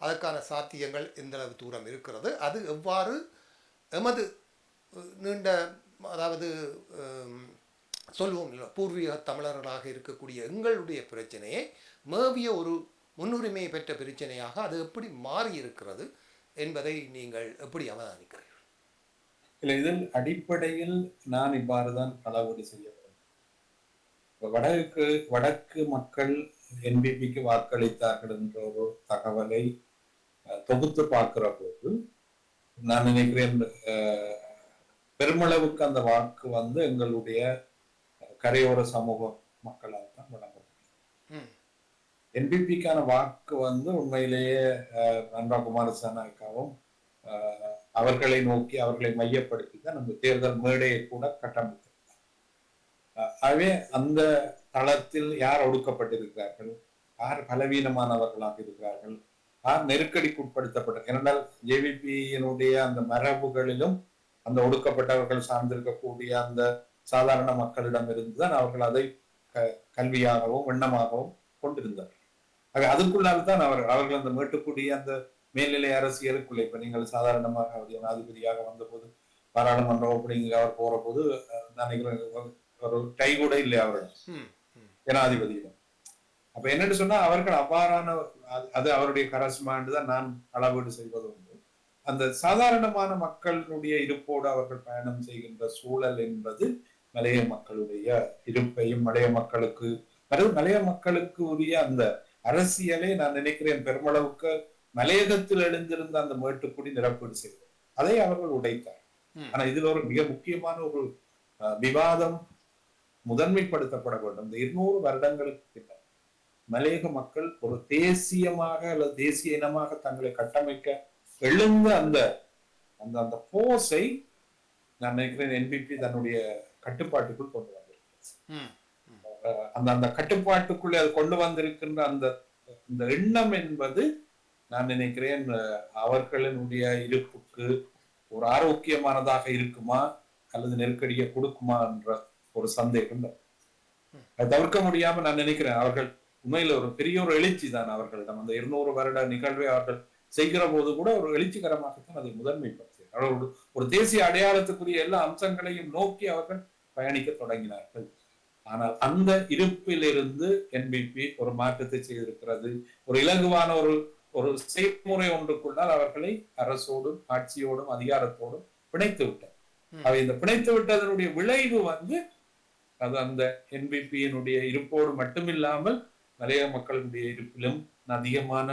அதற்கான சாத்தியங்கள் எந்தளவு தூரம் இருக்கிறது? அது எவ்வாறு எமது நீண்ட, அதாவது சொல்வோம் இல்லை, பூர்வீக தமிழர்களாக இருக்கக்கூடிய எங்களுடைய பிரச்சனையை மேவிய ஒரு முன்னுரிமையை பெற்ற பிரச்சனையாக அது எப்படி மாறி இருக்கிறது என்பதை நீங்கள் எப்படி அவதானிக்கிறீர்கள்? இல்லை, இதன் அடிப்படையில் நான் இவ்வாறுதான் அளவீடு செய்ய வேண்டும். வடக்கு மக்கள் என்பிபிக்கு வாக்களித்தார்கள் என்ற ஒரு தகவலை தொகுத்து பார்க்கிற போது நான் நினைக்கிறேன் பெருமளவுக்கு அந்த வாக்கு எங்களுடைய கரையோர சமூக மக்களால் தான் வழங்கப்பட்டது. என்பிபிக்கான வாக்கு உண்மையிலேயே அன்பா குமாரசாமிக்காவும் அவர்களை நோக்கி அவர்களை மையப்படுத்தி தான் நம்ம தேர்தல் மேடையை கூட கட்டமைத்திருக்கிறார். ஆகவே அந்த தளத்தில் யார் ஒடுக்கப்பட்டிருக்கிறார்கள், யார் பலவீனமானவர்களாக இருக்கிறார்கள், யார் நெருக்கடிக்கு உட்படுத்தப்பட்ட, ஏனென்றால் ஜேவிபியினுடைய அந்த மரபுகளிலும் அந்த ஒடுக்கப்பட்டவர்கள் சார்ந்திருக்கக்கூடிய அந்த சாதாரண மக்களிடம் இருந்துதான் அவர்கள் அதை கல்வியாகவும் எண்ணமாகவும் கொண்டிருந்தார்கள். ஆக அதுக்குள்ளால் தான் அவர்கள் அந்த மேட்டுக்குடிய அந்த மேல்நிலை அரசியலுக்குள்ளே, இப்ப நீங்கள் சாதாரணமாக ஜனாதிபதியாக வந்தபோது பாராளுமன்ற ஓப்பனிங் அவர் போற போது நான் நினைக்கிறேன் ஒரு டை கூட இல்லை அவரிடம், ஜனாதிபதியிடம். அப்ப என்னன்னு சொன்னா அவர்கள் அவ்வாறான அது அவருடைய கரஸ்மாண்டு தான் நான் அளவீடு செய்வது உண்டு. அந்த சாதாரணமான மக்களுடைய இருப்போடு அவர்கள் பயணம் செய்கின்ற சூழல் என்பது மலைய மக்களுடைய இருப்பையும் மலைய மக்களுக்கு உரிய அந்த அரசியலை நான் நினைக்கிறேன் பெருமளவுக்கு மலையகத்தில் எழுந்திருந்த அந்த மேட்டுக்குடி நிரப்பீடு செய்தது. அதை அவர்கள் உடைத்தார். ஆனா இதுல ஒரு மிக முக்கியமான ஒரு விவாதம் முதன்மைப்படுத்தப்பட வேண்டும். இந்த 200 வருடங்களுக்கு பின்னர் மலையக மக்கள் ஒரு தேசியமாக அல்லது தேசிய இனமாக தங்களை கட்டமைக்க எழுந்த அந்த அந்த அந்த போஸை நான் நினைக்கிறேன் என்பிபி தன்னுடைய கட்டுப்பாட்டுக்குள் கொண்டு வந்திருக்கிறது. அந்த அந்த கட்டுப்பாட்டுக்குள்ளே அது கொண்டு வந்திருக்கின்ற அந்த இந்த எண்ணம் என்பது நான் நினைக்கிறேன் அவர்களினுடைய இருப்புக்கு ஒரு ஆரோக்கியமானதாக இருக்குமா அல்லது நெருக்கடியை கொடுக்குமா என்ற ஒரு சந்தேகம். அது தவிர்க்க முடியாம நான் நினைக்கிறேன். அவர்கள் உண்மையில ஒரு பெரிய ஒரு எழுச்சி தான் அவர்களிடம். அந்த 200 வருட நிகழ்வை அவர்கள் செய்கிற போது கூட ஒரு எழுச்சிகரமாகத்தான் அதை முதன்மைப்படுத்தினார். ஒரு தேசிய அடையாளத்துக்குரிய எல்லா அம்சங்களையும் நோக்கி அவர்கள் பயணிக்க தொடங்கினார்கள். ஆனால் அந்த இருப்பிலிருந்து என்பிபி ஒரு மாற்றத்தை செய்திருக்கிறது. ஒரு இலகுவான ஒரு செய்முறை ஒன்றுக்குள்ளால் அவர்களை அரசோடும் ஆட்சியோடும் அதிகாரத்தோடும் பிணைத்து விட்டார். அவை இந்த பிணைத்து விட்டதனுடைய விளைவு அது அந்த என்பிபியினுடைய இருப்போடு மட்டுமில்லாமல் மலையக மக்களுடைய இருப்பிலும் அதிகமான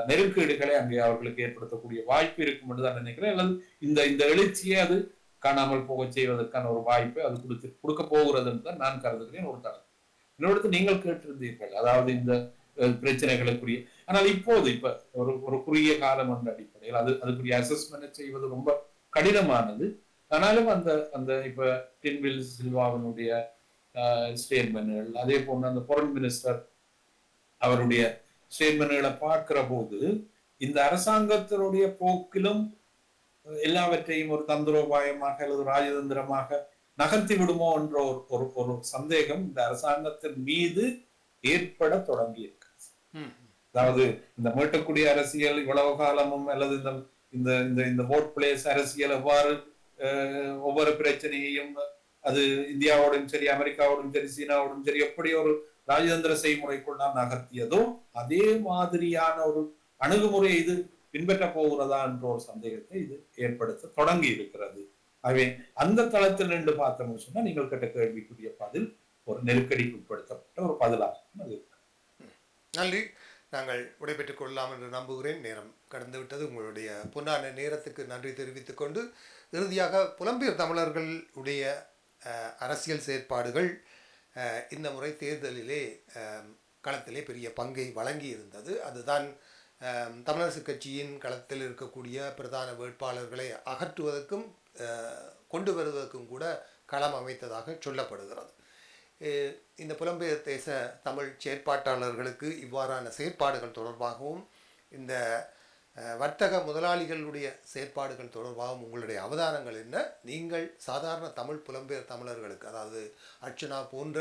நெருக்கீடுகளை அங்கே அவர்களுக்கு ஏற்படுத்தக்கூடிய வாய்ப்பு இருக்கும் என்று தான் நினைக்கிறேன். அல்லது இந்த எழுச்சியை அது காணாமல் போக செய்வதற்கான ஒரு வாய்ப்பை அது கொடுக்க போகிறது என்று தான் நான் கருதுகிறேன். ஒரு தளம் இன்னொரு நீங்கள் கேட்டிருந்தீர்கள், அதாவது இந்த பிரச்சனைகளுக்குரிய, ஆனால் இப்ப ஒரு குறுகிய காலம் என்ற அடிப்படையில் அதுக்குரிய அசஸ்மெண்ட் செய்வது ரொம்ப கடினமானது. ஆனாலும் அந்த இப்ப டின்வில் சில்வாவினுடைய ஸ்டேட்மெண்ட்கள், அதே போன்று அந்த ஃபாரின் மினிஸ்டர் அவருடைய ஸ்டேட்மெண்ட்களை பார்க்கிற போது இந்த அரசாங்கத்தினுடைய போக்கிலும் எல்லாவற்றையும் ஒரு தந்திரோபாயமாக அல்லது ராஜதந்திரமாக நகர்த்தி விடுமோ என்ற ஒரு சந்தேகம் இந்த அரசாங்கத்தின் மீது ஏற்பட தொடங்கி இருக்கு. அதாவது இந்த மீட்டக்கூடிய அரசியல் இவ்வளவு காலமும் அல்லது இந்த இந்த இந்த ஓட் பிளேஸ் அரசியல் எவ்வாறு ஒவ்வொரு பிரச்சனையையும் அது இந்தியாவோடும் சரி அமெரிக்காவோடும் சரி சீனாவோடும் சரி எப்படி ஒரு ராஜதந்திர செய்முறைக்குள் நாம் நகர்த்தியதோ அதே மாதிரியான ஒரு அணுகுமுறை இது பின்பற்ற போகிறதா என்ற ஒரு சந்தேகத்தை இது ஏற்படுத்த தொடங்கி இருக்கிறது. ஆகவே அந்த தளத்தில் நின்று பார்த்தோம்னு சொன்னா நீங்கள் கேட்ட கேள்விக்குரிய பதில் ஒரு நெருக்கடிக்கு உட்படுத்தப்பட்ட ஒரு பதிலாக அது இருக்கு. நன்றி. நாங்கள் விடைபெற்றுக் கொள்ளலாம் என்று நம்புகிறேன். நேரம் கடந்து விட்டது. உங்களுடைய பொன்னான நேரத்துக்கு நன்றி தெரிவித்துக் கொண்டு இறுதியாக புலம்பெயர் தமிழர்களுடைய அரசியல் செயற்பாடுகள் இந்த முறை தேர்தலிலே களத்திலே பெரிய பங்கை வழங்கி இருந்தது. அதுதான் தமிழரசு கட்சியின் களத்தில் இருக்கக்கூடிய பிரதான வேட்பாளர்களை அகற்றுவதற்கும் கொண்டு வருவதற்கும் கூட களம் அமைத்ததாக சொல்லப்படுகிறது. இந்த புலம்பெயர் தேச தமிழ் செயற்பாட்டாளர்களுக்கு இவ்வாறான செயற்பாடுகள் தொடர்பாகவும் இந்த வர்த்தக முதலாளிகளுடைய செயற்பாடுகள் தொடர்பாகவும் உங்களுடைய அவதானங்கள் என்ன? நீங்கள் சாதாரண தமிழ் புலம்பெயர் தமிழர்களுக்கு, அதாவது அர்ச்சனா போன்ற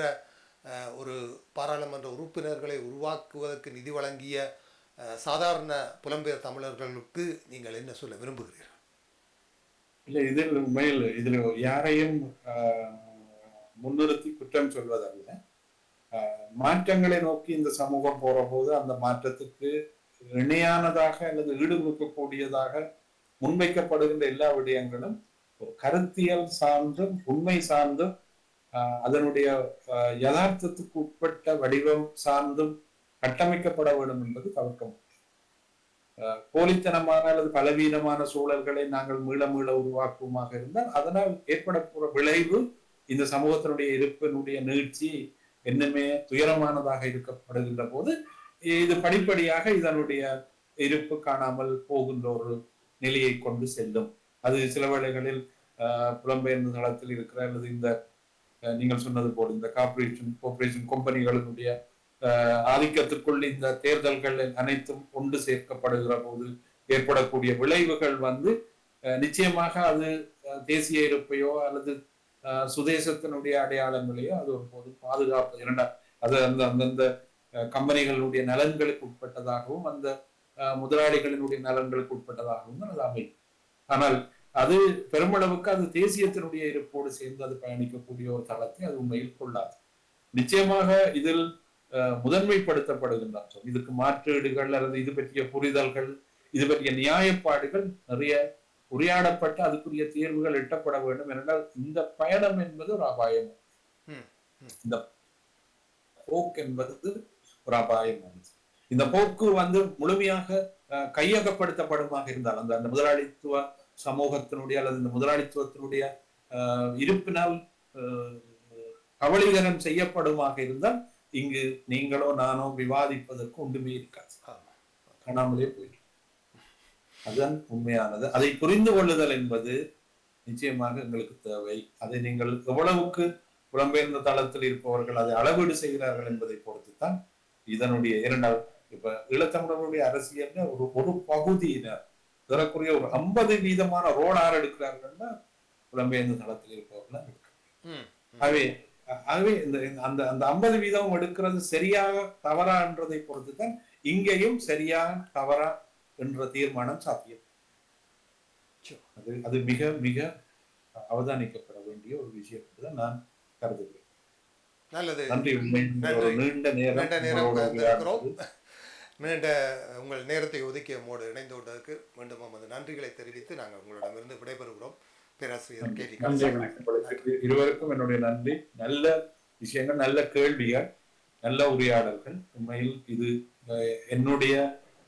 ஒரு பாராளுமன்ற உறுப்பினர்களை உருவாக்குவதற்கு நிதி வழங்கிய சாதாரண புலம்பெயர் தமிழர்களுக்கு நீங்கள் என்ன சொல்ல விரும்புகிறீர்கள்? இல்லை, இதில் யாரையும் முன்னிறுத்தி குற்றம் சொல்வதல்ல. மாற்றங்களை நோக்கி இந்த சமூகம் போற போது அந்த மாற்றத்துக்கு இணையானதாக அல்லது ஈடுபடுத்தக்கூடியதாக முன்வைக்கப்படுகின்ற எல்லா விடயங்களும் ஒரு கருத்தியல் சார்ந்தும் உண்மை சார்ந்தும் அதனுடைய யதார்த்தத்துக்கு உட்பட்ட வடிவம் சார்ந்தும் கட்டமைக்கப்பட வேண்டும் என்பது தவிர்க்க முடியும். போலித்தனமான அல்லது பலவீனமான சூழல்களை நாங்கள் மீள உருவாக்குவமாக இருந்தால் அதனால் ஏற்பட போற விளைவு இந்த சமூகத்தினுடைய இருப்பினுடைய நீட்சி என்னமே துயரமானதாக இருக்கப்படுகின்ற போது இது படிப்படியாக இதனுடைய இருப்பு காணாமல் போகின்ற ஒரு நிலையை கொண்டு செல்லும். அது சில வேளைகளில் புலம்பெயர்ந்த தளத்தில் இருக்கிற அல்லது இந்த நீங்கள் சொன்னது போல் இந்த கார்பரேஷன் கம்பெனிகளினுடைய ஆதிக்கத்திற்குள் இந்த தேர்தல்கள் அனைத்தும் கொண்டு சேர்க்கப்படுகிற போது ஏற்படக்கூடிய விளைவுகள் நிச்சயமாக அது தேசிய இருப்பையோ அல்லது சுதேசத்தினுடைய அடையாளங்களையோ அது ஒரு போது பாதுகாப்பு அது அந்தந்த கம்பெனிகளுடைய நலன்களுக்கு உட்பட்டதாகவும் அந்த முதலாளிகளினுடைய நலன்களுக்கு உட்பட்டதாகவும் அது அமையும். ஆனால் அது பெருமளவுக்கு அது தேசியத்தினுடைய இருப்போடு சேர்ந்து அது பயணிக்கக்கூடிய ஒரு தளத்தை அது உண்மையில் கொள்ளாது. நிச்சயமாக இதில் முதன்மைப்படுத்தப்படுகின்ற இதுக்கு மாற்றீடுகள் அல்லது இது பற்றிய புரிதல்கள், இது பற்றிய நியாயப்பாடுகள் நிறைய உரையாடப்பட்டு அதுக்குரிய தீர்வுகள் எட்டப்பட வேண்டும். என்றால் இந்த பயணம் என்பது ஒரு அபாயம், இந்த போக்கு என்பது ஒரு அபாயமானது. இந்த போக்கு முழுமையாக கையகப்படுத்தப்படுமாக இருந்தால் அந்த முதலாளித்துவ சமூகத்தினுடைய அல்லது இந்த முதலாளித்துவத்தினுடைய இருப்பினால் கபலீகரம் செய்யப்படுமாக இருந்தால் இங்கு நீங்களோ நானோ விவாதிப்பதற்கு ஒன்றுமே இருக்காது, காணாமலே போயிடும். அதுதான் உண்மையானது. அதை புரிந்து கொள்ளுதல் என்பது நிச்சயமாக எங்களுக்கு தேவை. அதை நீங்கள் எவ்வளவுக்கு புலம்பெயர்ந்த தளத்தில் இருப்பவர்கள் அதை அளவீடு செய்கிறார்கள் என்பதை பொறுத்துத்தான் இதனுடைய இரண்டாவது இப்ப ஈழத்தமிழர்களுடைய அரசியல்ல ஒரு பகுதியினர் இதற்குரிய ஒரு 50% ரோல் யார் எடுக்கிறார்கள்னா புலம்பெயர்ந்த தளத்தில் இருப்பவர்கள் எடுக்கிறார்கள். ஆகவே ஆகவே இந்த அந்த அந்த 50% எடுக்கிறது சரியாக தவறான்றதை பொறுத்துதான் இங்கேயும் சரியா தவறா என்ற தீர்மானம் சாத்தியம். அது மிக மிக அவதானிக்கப்பட வேண்டிய ஒரு விஷயம் என்றுதான் நான் கருதுகிறேன். நல்லது. நன்றி. ஒரு நீண்ட நேரம் நீண்ட உங்கள் நேரத்தை ஒதுக்கி நம்மோடு இணைந்து கொண்டதற்கு மீண்டும் நமது நன்றிகளை தெரிவித்து நாங்கள் உங்களிடமிருந்து விடைபெறுகிறோம். பேராசிரியர் கேட்டி. இருவருக்கும் என்னுடைய நன்றி. நல்ல விஷயங்கள், நல்ல கேள்விகள், நல்ல உரையாடல்கள். உண்மையில் இது என்னுடைய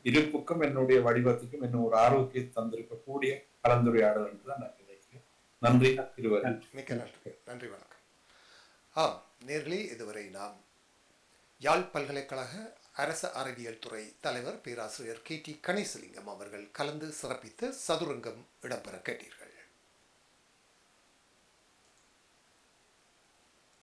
இருப்புக்கும் என்னுடைய வடிவத்துக்கும் என்ன ஒரு ஆரோக்கியத்தை தந்திருக்கக்கூடிய கலந்துரையாடல் என்றுதான் நான் நினைக்கிறேன். நன்றி இருவரும். மிக்க நன்றி. நன்றி, வணக்கம். நேர்களே, இதுவரை நாம் யாழ் பல்கலைக்கழக அரச அறிவியல் துறை தலைவர் பேராசிரியர் கேடி கணேசலிங்கம் அவர்கள் கலந்து சிறப்பித்த சதுரங்கம் இடம்பெற கேட்டீர்கள்.